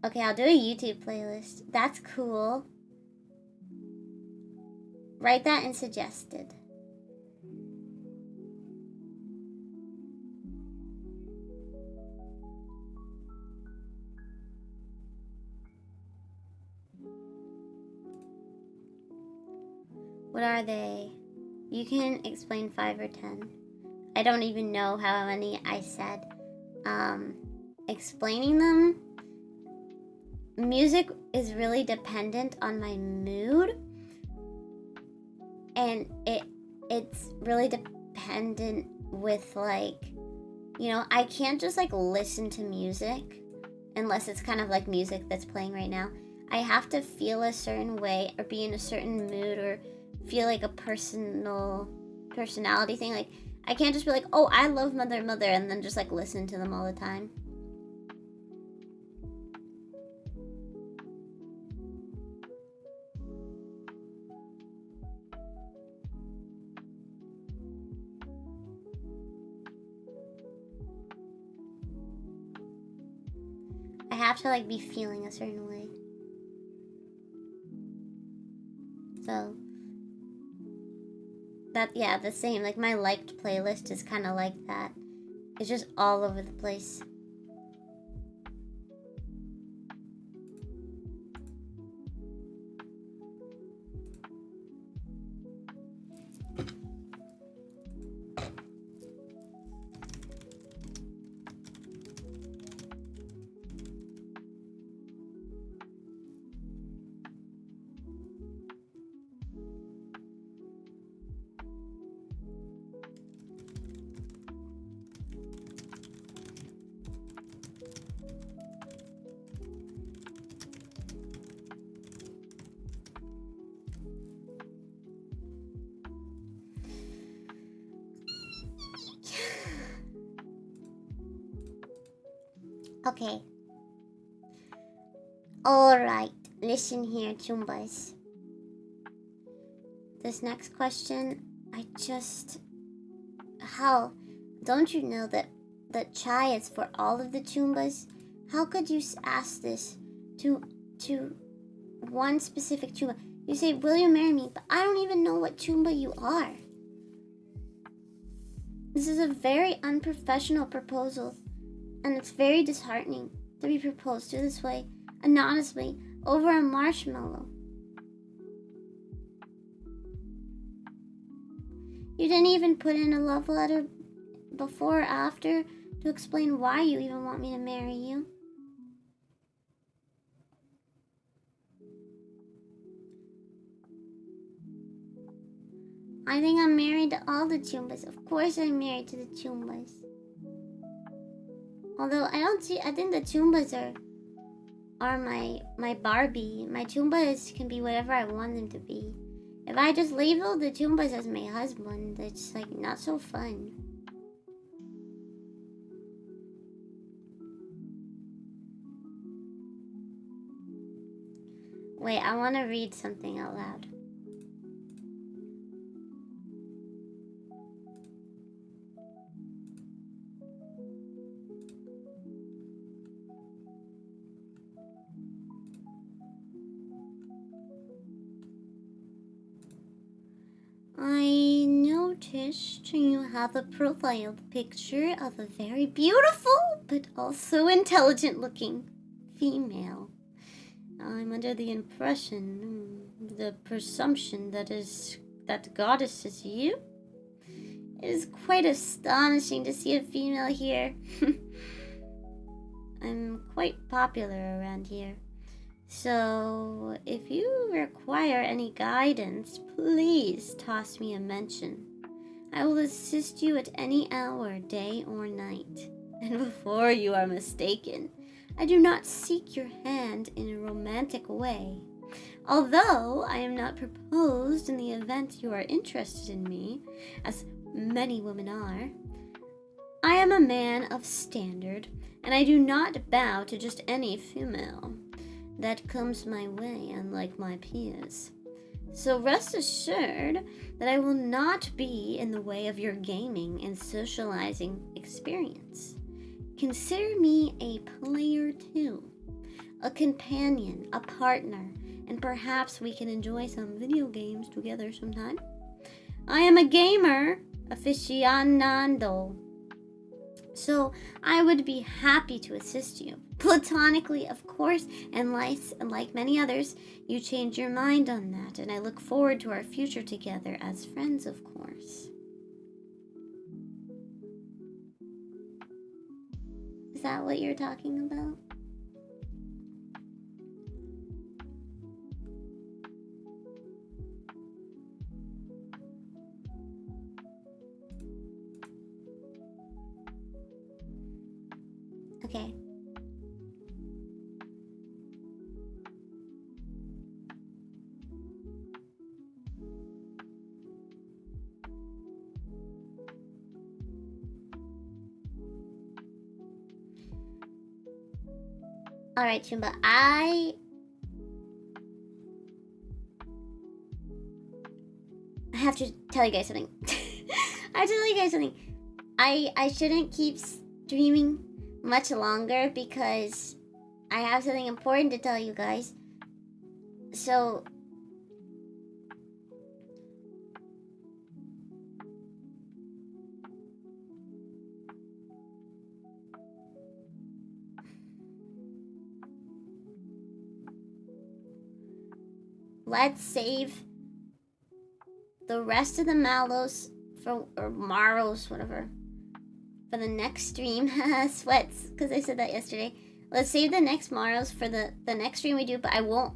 Okay, I'll do a YouTube playlist. That's cool. Write that in suggested. What are they? You can explain 5 or 10. I don't even know how many I said. Explaining them. Music is really dependent on my mood. And it's really dependent with like, you know, I can't just like listen to music unless it's kind of like music that's playing right now. I have to feel a certain way or be in a certain mood or feel like a personality thing. Like I can't just be like, oh, I love Mother and then just like listen to them all the time. have to like be feeling a certain way. So that, yeah, the same. Like my liked playlist is kind of like that. It's just all over the place. Okay. Alright, listen here, Chumbas. This next question, How? Don't you know that chai is for all of the Chumbas? How could you ask this to one specific Chumba? You say, will you marry me? But I don't even know what Chumba you are. This is a very unprofessional proposal, and it's very disheartening to be proposed to this way, anonymously, over a marshmallow. You didn't even put in a love letter before or after to explain why you even want me to marry you. I think I'm married to all the Chumbas. Of course I'm married to the Chumbas. Although I think the Chumbas are my Barbie. My Chumbas can be whatever I want them to be. If I just label the Chumbas as my husband, it's like not so fun. Wait, I want to read something out loud. I noticed you have a profile picture of a very beautiful but also intelligent looking female. I'm under the impression, the presumption that goddess is you. It is quite astonishing to see a female here. I'm quite popular around here. So, if you require any guidance, please toss me a mention. I will assist you at any hour, day or night. And before you are mistaken, I do not seek your hand in a romantic way. Although I am not proposed in the event you are interested in me, as many women are, I am a man of standard, and I do not bow to just any female that comes my way, unlike my peers. So rest assured that I will not be in the way of your gaming and socializing experience. Consider me a player too, a companion, a partner, and perhaps we can enjoy some video games together sometime. I am a gamer aficionado, so I would be happy to assist you. Platonically, of course, and like many others, you change your mind on that, and I look forward to our future together as friends, of course. Is that what you're talking about? Okay. Alright, Chumba, I have to tell you guys something. I shouldn't keep streaming much longer because I have something important to tell you guys. So, let's save the rest of the mallows for, or marrows, whatever, for the next stream. Sweats, because I said that yesterday. Let's save the next marrows for the next stream we do, but I won't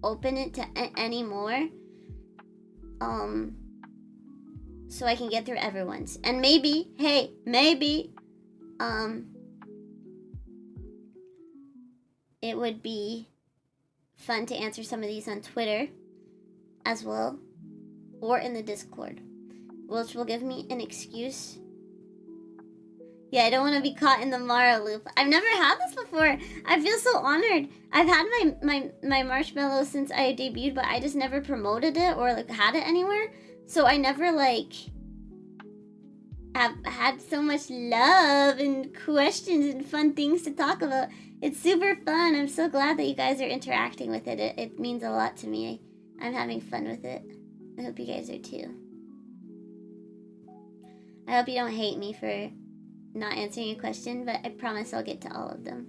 open it to anymore. So I can get through everyone's. And maybe, hey, maybe, it would be fun to answer some of these on Twitter as well, or in the Discord, which will give me an excuse. Yeah, I don't want to be caught in the Mara loop. I've never had this before. I feel so honored. I've had my marshmallow since I debuted, but I just never promoted it or like had it anywhere. So I never like have had so much love and questions and fun things to talk about. It's super fun. I'm so glad that you guys are interacting with it. It means a lot to me. I'm having fun with it. I hope you guys are too. I hope you don't hate me for not answering your question, but I promise I'll get to all of them.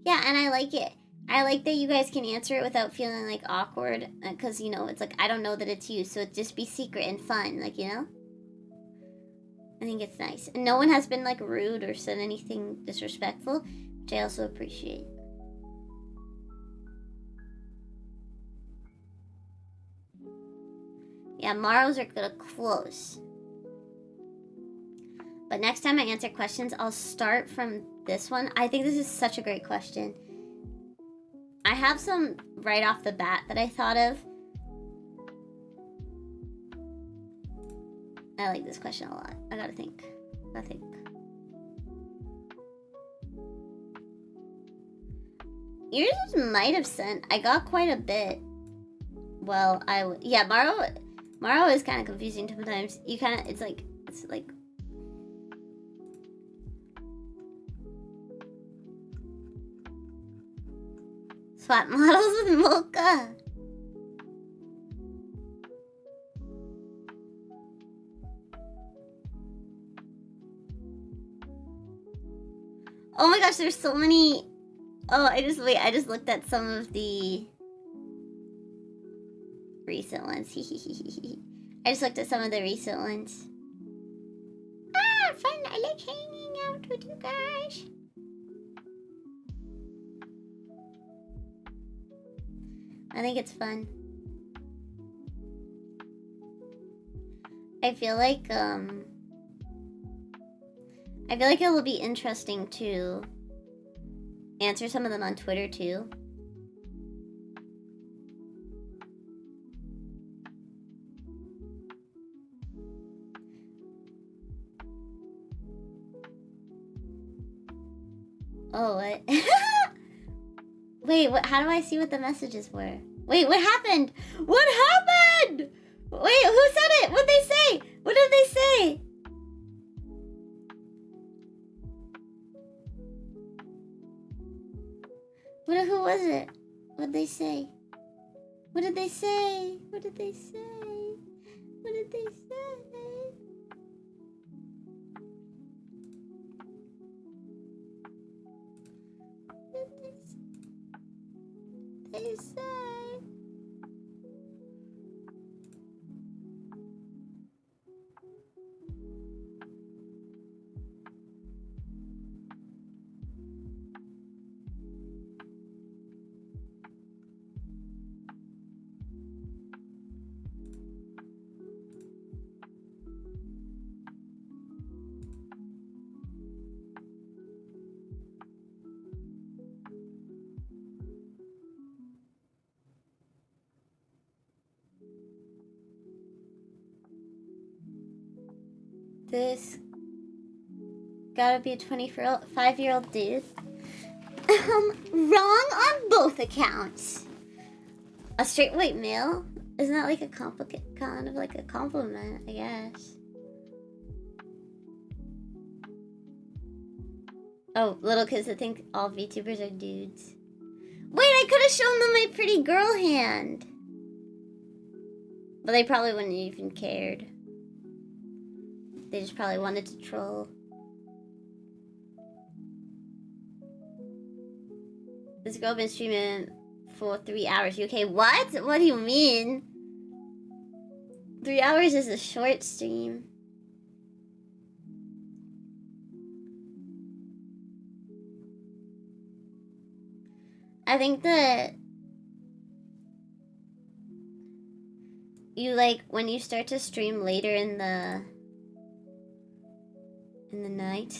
Yeah, and I like it. I like that you guys can answer it without feeling like awkward, because you know, it's like I don't know that it's you, so it just be secret and fun, like, you know? I think it's nice. And no one has been like rude or said anything disrespectful, which I also appreciate. Yeah, Marrows are gonna close. But next time I answer questions, I'll start from this one. I think this is such a great question. I have some right off the bat that I thought of. I like this question a lot. I gotta think. Yours might have sent. I got quite a bit. Well, yeah, Maro is kind of confusing sometimes. You kind of, it's like swap models with Mocha. Oh my gosh, there's so many. Oh, I just looked at some of the recent ones. I just looked at some of the recent ones. Ah, fun. I like hanging out with you guys. I think it's fun. I feel like it will be interesting to answer some of them on Twitter too. Oh, what? Wait, what? How do I see what the messages were? Wait, what happened? What happened? Wait, who said it? What'd they say? What did they say? Who was it? What'd they say? What did they say? What did they say? What did they say? What did they say? This gotta be a 25-year-old dude. Wrong on both accounts. A straight white male? Isn't that like a kind of like a compliment, I guess? Oh, little kids that think all VTubers are dudes. Wait, I could have shown them my pretty girl hand. But they probably wouldn't even cared. They just probably wanted to troll. This girl been streaming for 3 hours. You okay? What? What do you mean? 3 hours is a short stream. I think that you like when you start to stream later in the night,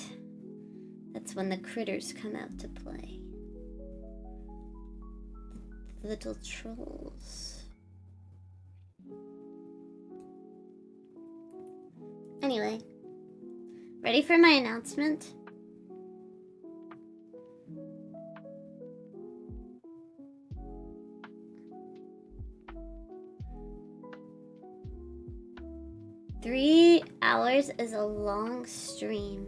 that's when the critters come out to play. The little trolls. Anyway, ready for my announcement? Three hours is a long stream.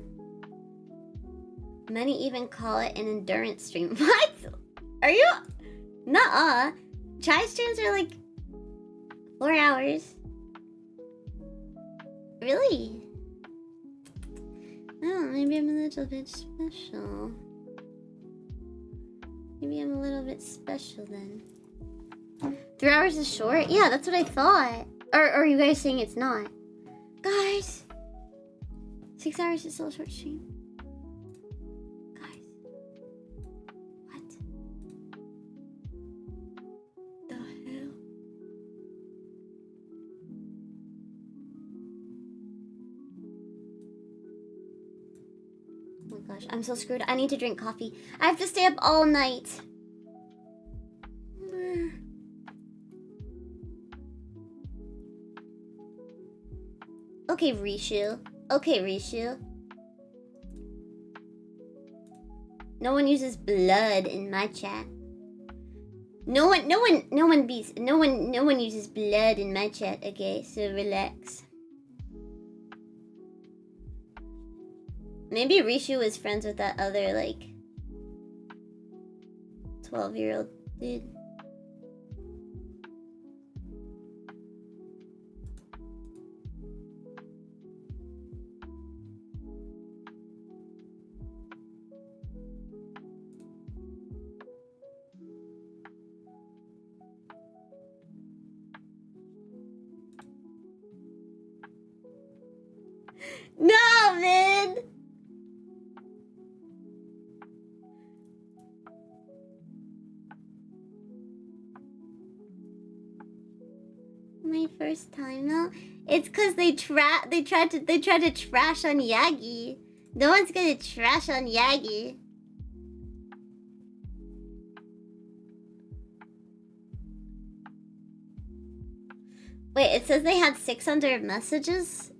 Many even call it an endurance stream. What? Are you? Nuh-uh. Chai streams are like 4 hours. Really? Oh, maybe I'm a little bit special. Maybe I'm a little bit special then. 3 hours is short? Yeah, that's what I thought. Or are you guys saying it's not? Guys, 6 hours is still a short stream. Guys, what the hell? Oh my gosh, I'm so screwed. I need to drink coffee. I have to stay up all night. Okay, Rishu. Okay, Rishu. No one uses blood in my chat. No one uses blood in my chat, okay? So relax. Maybe Rishu is friends with that other, like, 12-year-old dude. No, man! My first time though? It's cause they tried to trash on Yagi. No one's gonna trash on Yagi. Wait, it says they had 600 messages?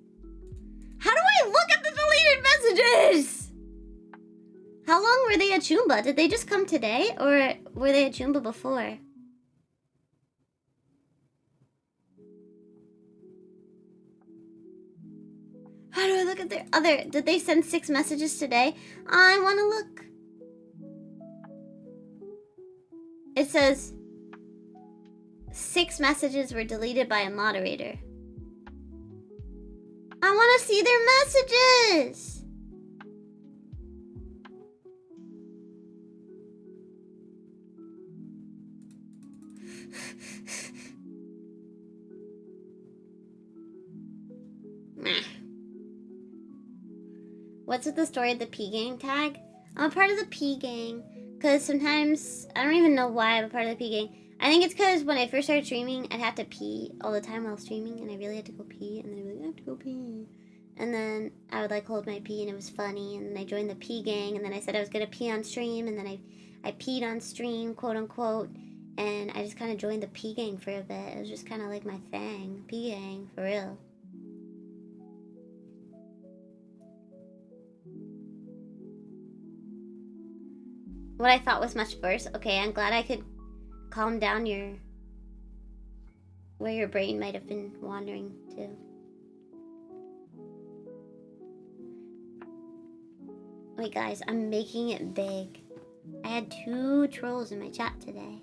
How do I look at the deleted messages? How long were they at Chumba? Did they just come today? Or were they at Chumba before? How do I look at their other... Did they send 6 messages today? I want to look. It says 6 messages were deleted by a moderator. I want to see their messages. What's with the story of the P gang tag? I'm a part of the P gang because sometimes I don't even know why I'm a part of the P gang. I think it's because when I first started streaming, I'd have to pee all the time while streaming, and I really had to go pee, and then I'd be like, I have to go pee. And then I would like hold my pee, and it was funny, and then I joined the P gang, and then I said I was gonna pee on stream, and then I peed on stream, quote unquote, and I just kind of joined the P gang for a bit. It was just kind of like my thing, P gang, for real. what I thought was much worse. Okay, I'm glad I could calm down where your brain might have been wandering to. Wait, guys, I'm making it big. I had 2 trolls in my chat today.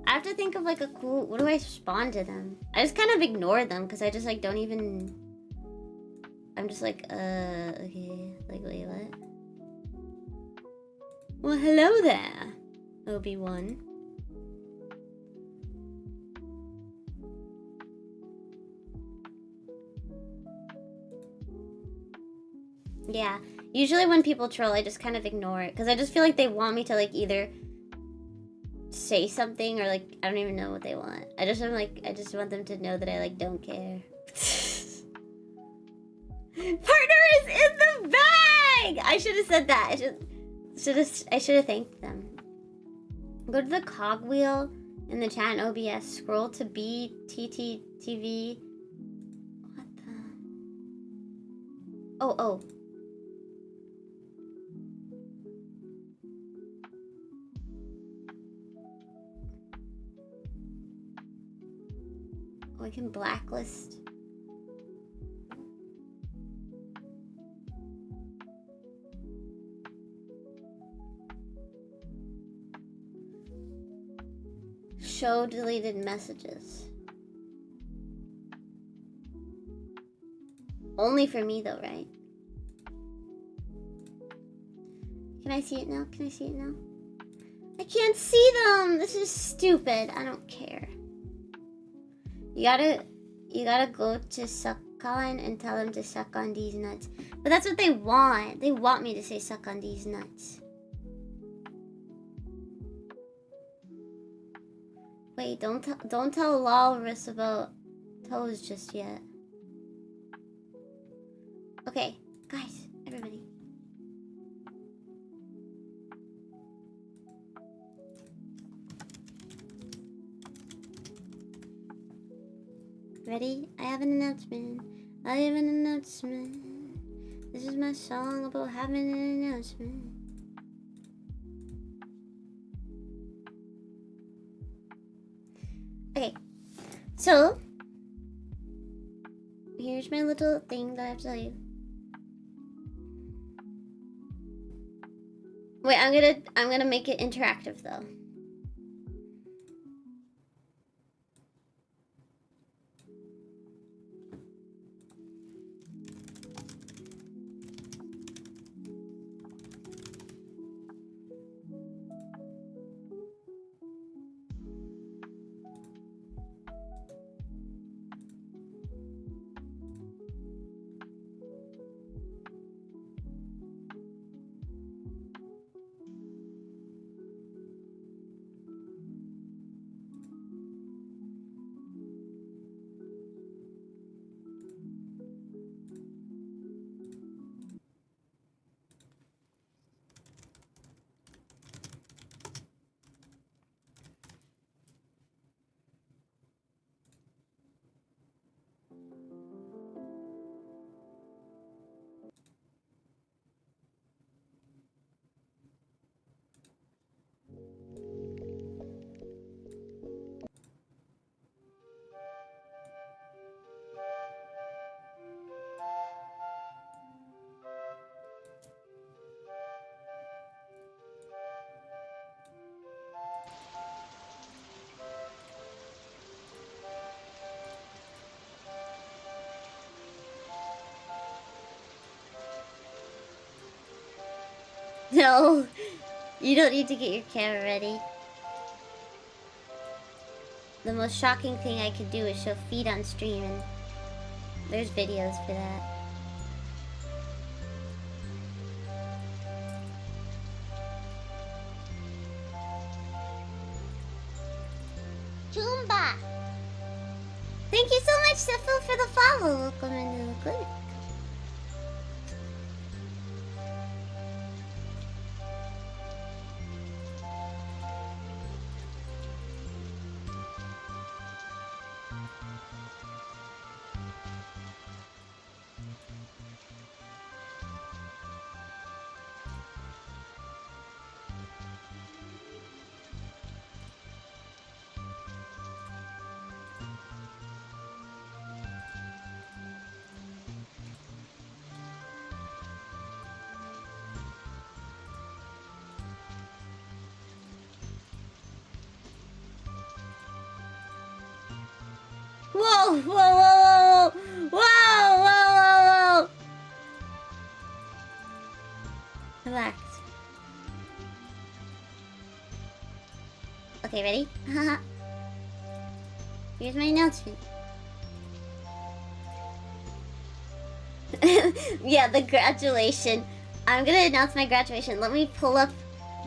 I have to think of like a cool. What do I respond to them? I just kind of ignore them because I just like don't even. I'm just like, okay, like wait, what? Well, hello there, Obi-Wan. Yeah, usually when people troll, I just kind of ignore it because I just feel like they want me to like either say something or like I don't even know what they want. I just want them to know that I like don't care. Partner is in the bag. I should have said that. I should have thanked them. Go to the cogwheel in the chat in OBS. Scroll to BTTTV. What the? Oh. We can blacklist. Show deleted messages. Only for me though, right? Can I see it now? Can I see it now? I can't see them! This is stupid. I don't care. You gotta go to suck on and tell them to suck on these nuts. But that's what they want. They want me to say suck on these nuts. Wait, don't tell Walrus about toes just yet. Okay, guys, everybody. Ready? I have an announcement. I have an announcement. This is my song about having an announcement. Okay, so here's my little thing that I have to tell you. Wait, I'm gonna make it interactive though. No, you don't need to get your camera ready. The most shocking thing I could do is show feet on stream, and there's videos for that. Toomba! Thank you so much, Sepho, for the follow. Welcome into the clinic. Whoa! Whoa! Whoa! Whoa! Whoa! Whoa! Whoa! Relax. Okay, ready? Here's my announcement. Yeah, the graduation. I'm gonna announce my graduation. Let me pull up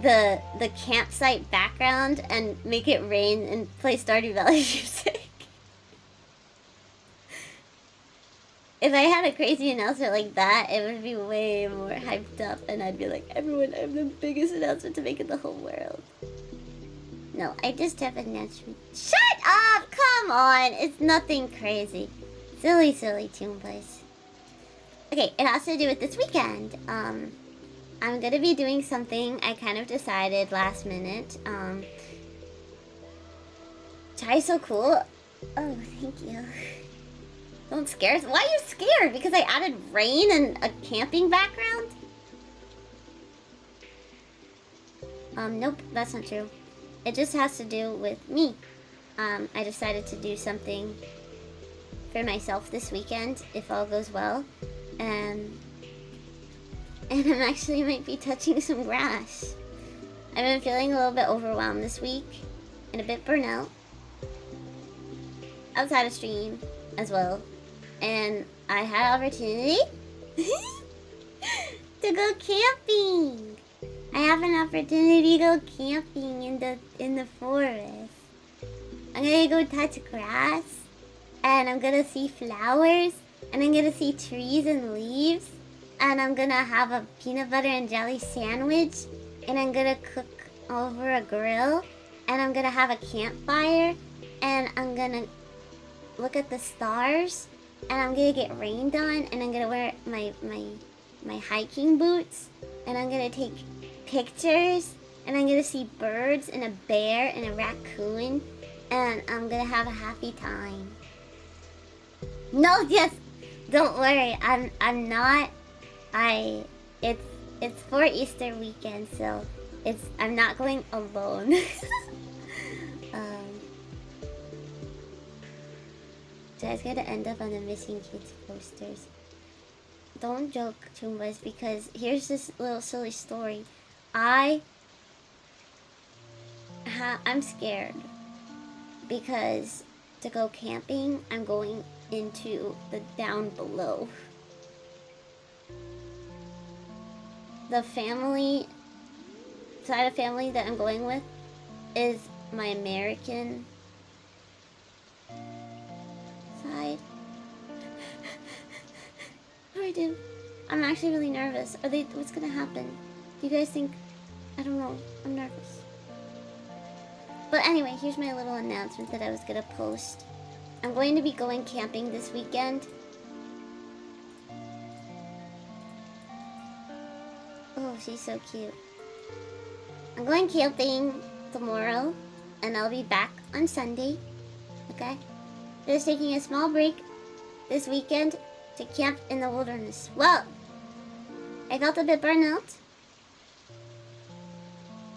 the campsite background and make it rain and play Stardew Valley music. If I had a crazy announcement like that, it would be way more hyped up, and I'd be like, everyone, I'm the biggest announcement to make in the whole world. No, I just have an announcement. Shut up! Come on! It's nothing crazy. Silly, silly Toon Boys. Okay, it has to do with this weekend. I'm gonna be doing something I kind of decided last minute. Chai so cool. Oh, thank you. Don't scare us. Why are you scared? Because I added rain and a camping background? Nope, that's not true. It just has to do with me. I decided to do something for myself this weekend, if all goes well. And I'm actually might be touching some grass. I've been feeling a little bit overwhelmed this week and a bit burnout. Outside of stream as well. And I had opportunity to go camping. I have an opportunity to go camping in the forest. I'm gonna go touch grass, and I'm gonna see flowers, and I'm gonna see trees and leaves, and I'm gonna have a peanut butter and jelly sandwich, and I'm gonna cook over a grill, and I'm gonna have a campfire, and I'm gonna look at the stars, and I'm gonna get rained on, and I'm gonna wear my hiking boots, and I'm gonna take pictures, and I'm gonna see birds and a bear and a raccoon, and I'm gonna have a happy time. No, yes, don't worry. I'm not. It's for Easter weekend, so I'm not going alone. You guys gotta end up on the missing kids posters. Don't joke, Toombas, because here's this little silly story. I'm scared because to go camping, I'm going into the down below. The family side of family that I'm going with is my American side. What do I do? I'm actually really nervous. What's gonna happen? Do you guys think? I don't know. I'm nervous. But anyway, here's my little announcement that I was gonna post. I'm going to be going camping this weekend. Oh, she's so cute. I'm going camping tomorrow, and I'll be back on Sunday. Okay? Just taking a small break this weekend to camp in the wilderness. Well, I felt a bit burnt out.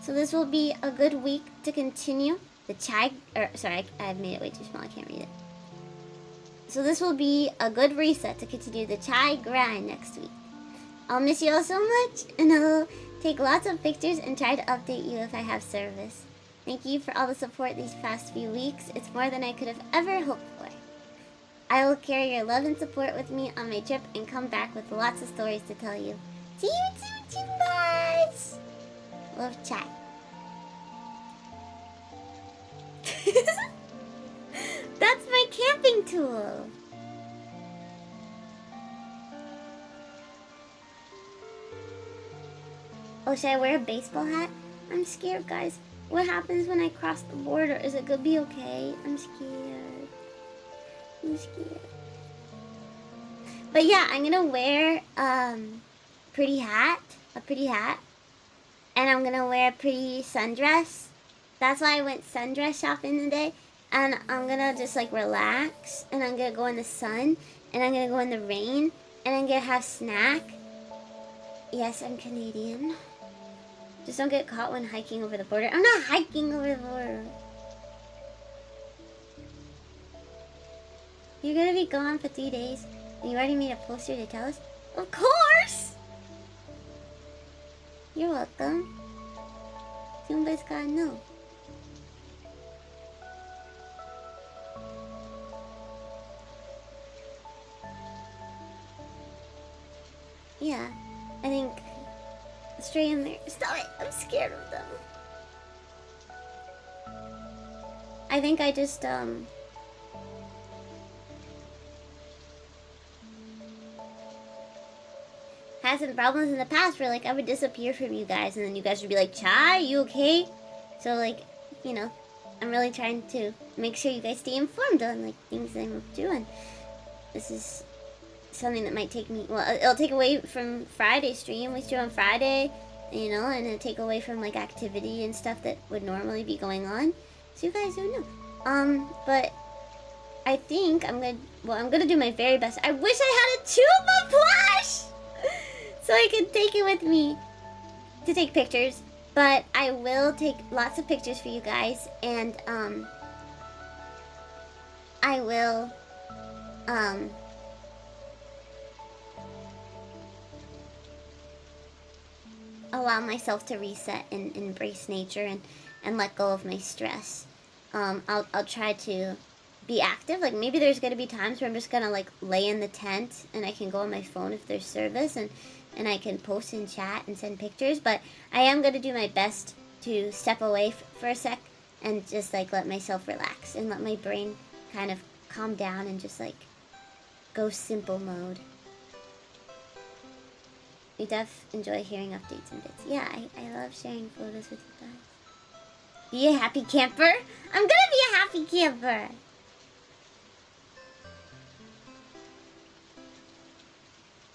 So this will be a good week to continue the chai, I made it way too small, I can't read it. So this will be a good reset to continue the chai grind next week. I'll miss you all so much, and I'll take lots of pictures and try to update you if I have service. Thank you for all the support these past few weeks. It's more than I could have ever hoped for. I will carry your love and support with me on my trip and come back with lots of stories to tell you. See you soon, Toombas! Love, Chai. That's my camping tool. Oh, should I wear a baseball hat? I'm scared, guys. What happens when I cross the border? Is it gonna be okay? I'm scared. I'm scared. But yeah, I'm gonna wear a pretty hat. And I'm gonna wear a pretty sundress. That's why I went sundress shopping today. And I'm gonna just like relax. And I'm gonna go in the sun. And I'm gonna go in the rain. And I'm gonna have snack. Yes, I'm Canadian. Just don't get caught when hiking over the border. I'm not hiking over the border. You're gonna be gone for 3 days, and you already made a poster to tell us? Of course! You're welcome. Zumba's gotta know. Yeah, I think stray in there. Stop it! I'm scared of them. I think I just had some problems in the past where like I would disappear from you guys and then you guys would be like, Chai, you okay? So like, you know, I'm really trying to make sure you guys stay informed on like things that I'm doing. This is something that might take me, well, it'll take away from Friday stream. We stream on Friday, you know, and it'll take away from like activity and stuff that would normally be going on. So you guys don't know. But I think I'm gonna do my very best. I wish I had a tuba plush so I could take it with me to take pictures. But I will take lots of pictures for you guys, and I will allow myself to reset and embrace nature and let go of my stress. I'll try to be active. Like maybe there's gonna be times where I'm just gonna like lay in the tent and I can go on my phone if there's service and I can post and chat and send pictures. But I am gonna do my best to step away for a sec and just like let myself relax and let my brain kind of calm down and just like go simple mode. We def enjoy hearing updates and bits. Yeah, I love sharing photos with you guys. Be a happy camper? I'm gonna be a happy camper!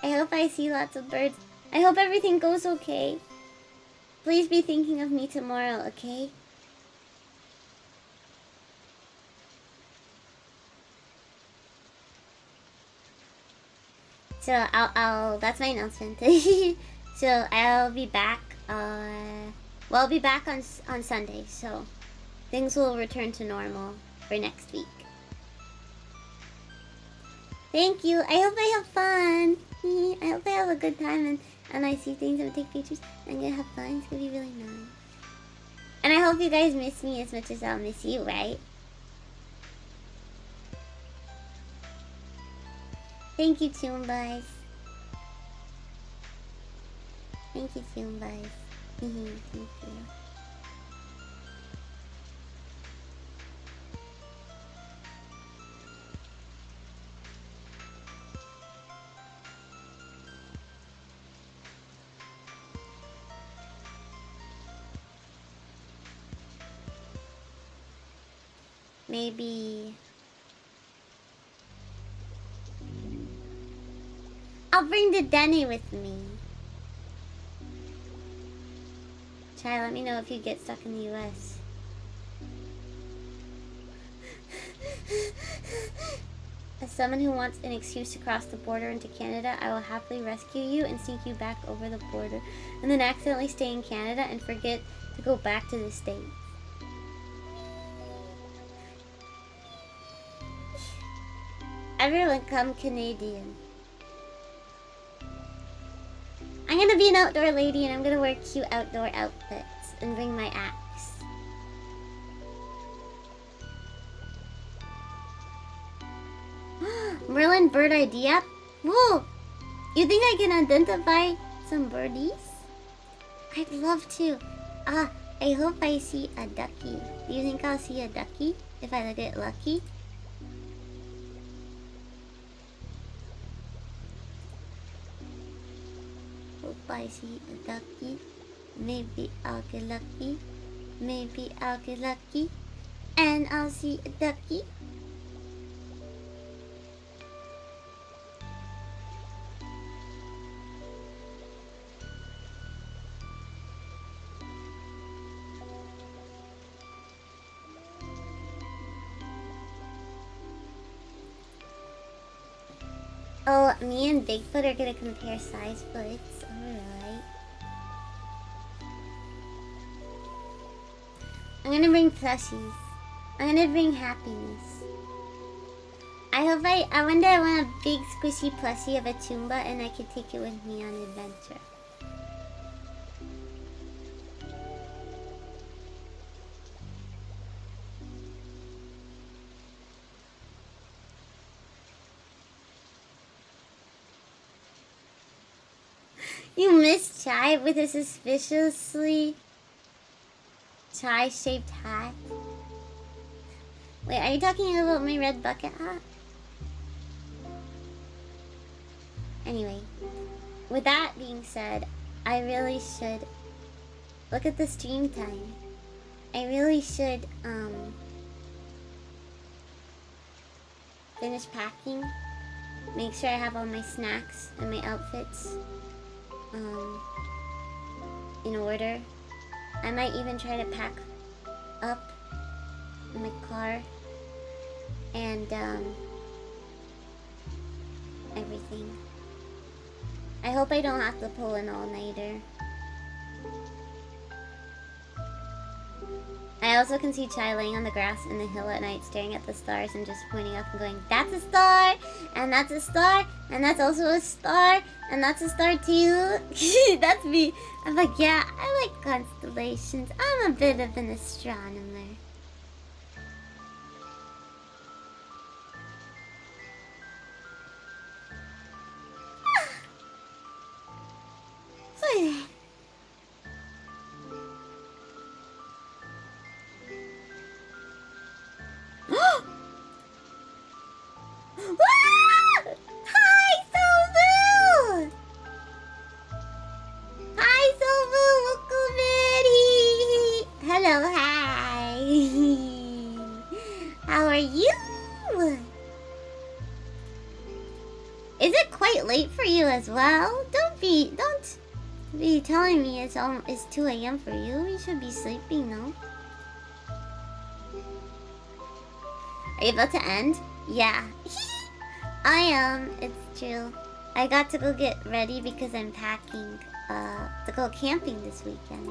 I hope I see lots of birds. I hope everything goes okay. Please be thinking of me tomorrow, okay? So I'll that's my announcement. So I'll be back I'll be back on Sunday, so things will return to normal for next week. Thank you. I hope I have fun. I hope I have a good time and I see things and take pictures and I'm gonna have fun. It's gonna be really nice. And I hope you guys miss me as much as I'll miss you, right? Thank you, Toombas. Thank you, Toombas. Thank you. Maybe I'll bring the Denny with me. Chai, let me know if you get stuck in the US. As someone who wants an excuse to cross the border into Canada, I will happily rescue you and sneak you back over the border, and then accidentally stay in Canada and forget to go back to the States. Everyone come Canadian. I'm gonna be an outdoor lady and I'm gonna wear cute outdoor outfits and bring my axe. Merlin bird idea? Whoa! You think I can identify some birdies? I'd love to. I hope I see a ducky. Do you think I'll see a ducky if I get lucky? Hope I see a ducky. Maybe I'll get lucky. Maybe I'll get lucky. And I'll see a ducky. Oh, me and Bigfoot are gonna compare size foots. Alright. I'm gonna bring plushies. I'm gonna bring happiness. one day I want a big squishy plushie of a Toomba and I can take it with me on adventure. You miss Chai with a suspiciously chai-shaped hat? Wait, are you talking about my red bucket hat? Anyway, with that being said, I really should look at the stream time. I really should finish packing, make sure I have all my snacks and my outfits in order. I might even try to pack up in my car and everything. I hope I don't have to pull an all-nighter. I also can see Chai laying on the grass in the hill at night staring at the stars and just pointing up and going, that's a star, and that's a star, and that's also a star, and that's a star too. That's me. I'm like, yeah, I like constellations. I'm a bit of an astronomer. So Hi, Sobu! Hi, Sobu! Welcome in! Hello, hi! How are you? Is it quite late for you as well? Don't be telling me it's 2 a.m. for you. You should be sleeping, no? Are you about to end? Yeah. I am. It's true. I got to go get ready because I'm packing to go camping this weekend.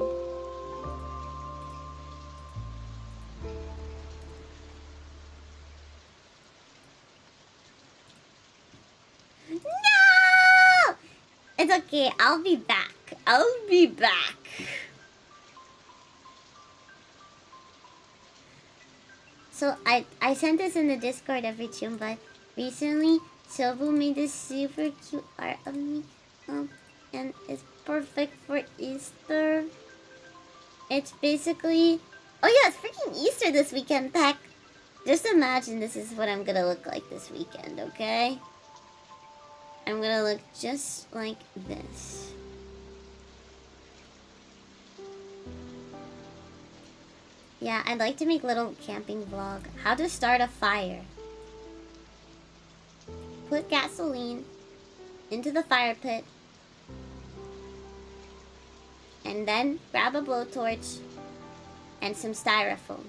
No! It's okay. I'll be back. I'll be back. So I sent this in the Discord every tune, but recently Sobu made this super cute art of me, and it's perfect for Easter. It's basically, oh yeah, it's freaking Easter this weekend. Heck, just imagine this is what I'm gonna look like this weekend, okay? I'm gonna look just like this. Yeah, I'd like to make little camping vlog. How to start a fire. Put gasoline into the fire pit. And then grab a blowtorch and some styrofoam.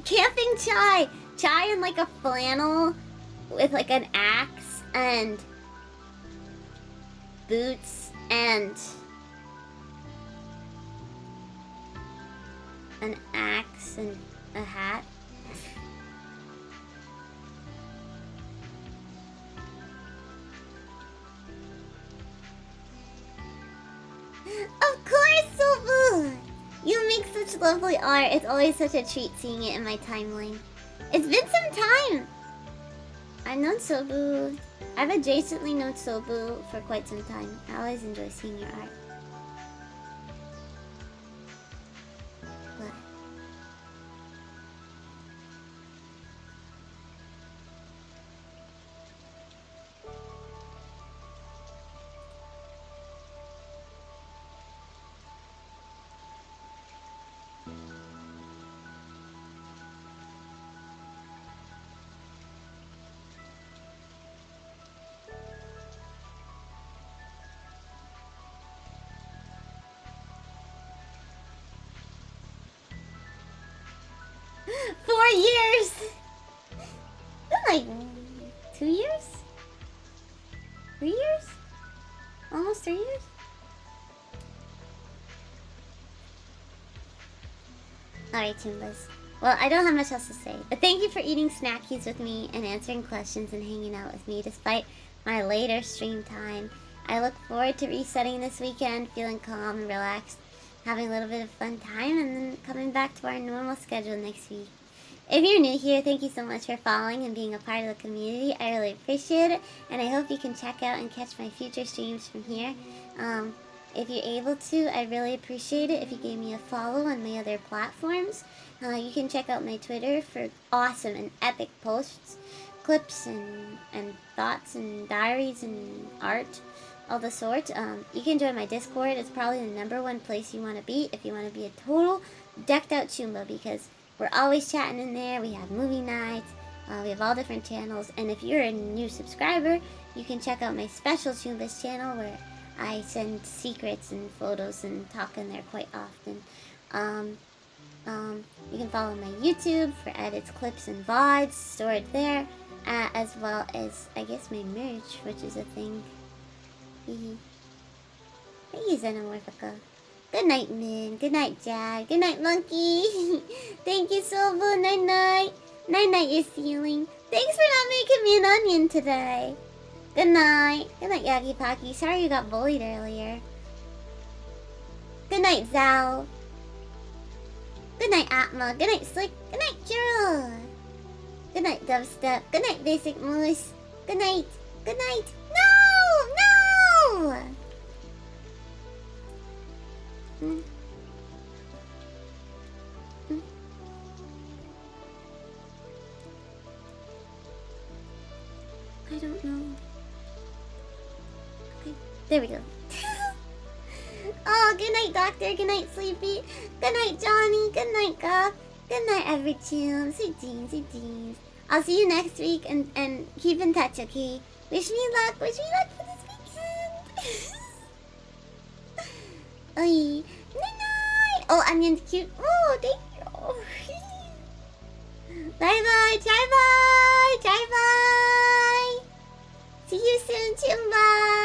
Camping Chai! Chai in like a flannel with like an axe and boots and an axe and a hat. Of course, Sobu! You make such lovely art. It's always such a treat seeing it in my timeline. It's been some time. I've known Sobu. I've adjacently known Sobu for quite some time. I always enjoy seeing your art. But 4 years. Like 2 years? 3 years? Almost 3 years? Alright, Toombas. Well, I don't have much else to say, but thank you for eating Snackies with me and answering questions and hanging out with me despite my later stream time. I look forward to resetting this weekend, feeling calm and relaxed, having a little bit of fun time, and then coming back to our normal schedule next week. If you're new here, thank you so much for following and being a part of the community. I really appreciate it, and I hope you can check out and catch my future streams from here. If you're able to, I'd really appreciate it if you gave me a follow on my other platforms. You can check out my Twitter for awesome and epic posts, clips, and thoughts, and diaries, and art, all the sorts. You can join my Discord. It's probably the #1 place you want to be if you want to be a total decked out Choomba, because we're always chatting in there. We have movie nights. We have all different channels. And if you're a new subscriber, you can check out my special Choombas channel where I send secrets and photos and talk in there quite often. You can follow my YouTube for edits, clips, and VODs stored there, as well as, I guess, my merch, which is a thing. Thank you, Xenomorphica. Good night, Min. Good night, Jack. Good night, Monkey. Thank you, Silva. Night, night. Night, night, you're stealing. Thanks for not making me an onion today. Good night. Good night, Yagi Paki. Sorry you got bullied earlier. Good night, Zal. Good night, Atma. Good night, Slick. Good night, Kira. Good night, Dubstep. Good night, Basic Moose. Good night. Good night. No! No! I don't know. Okay, there we go. Oh, good night, Doctor. Good night, Sleepy. Good night, Johnny. Good night, Gov. Good night, Evertune. Sweet jeans, sweet jeans. I'll see you next week, and keep in touch, okay? Wish me luck. Wish me luck for this weekend. Oy. Night. Oh, Onion's cute. Oh, thank you. Bye-bye. Bye-bye. Bye-bye. See you soon, Chumba.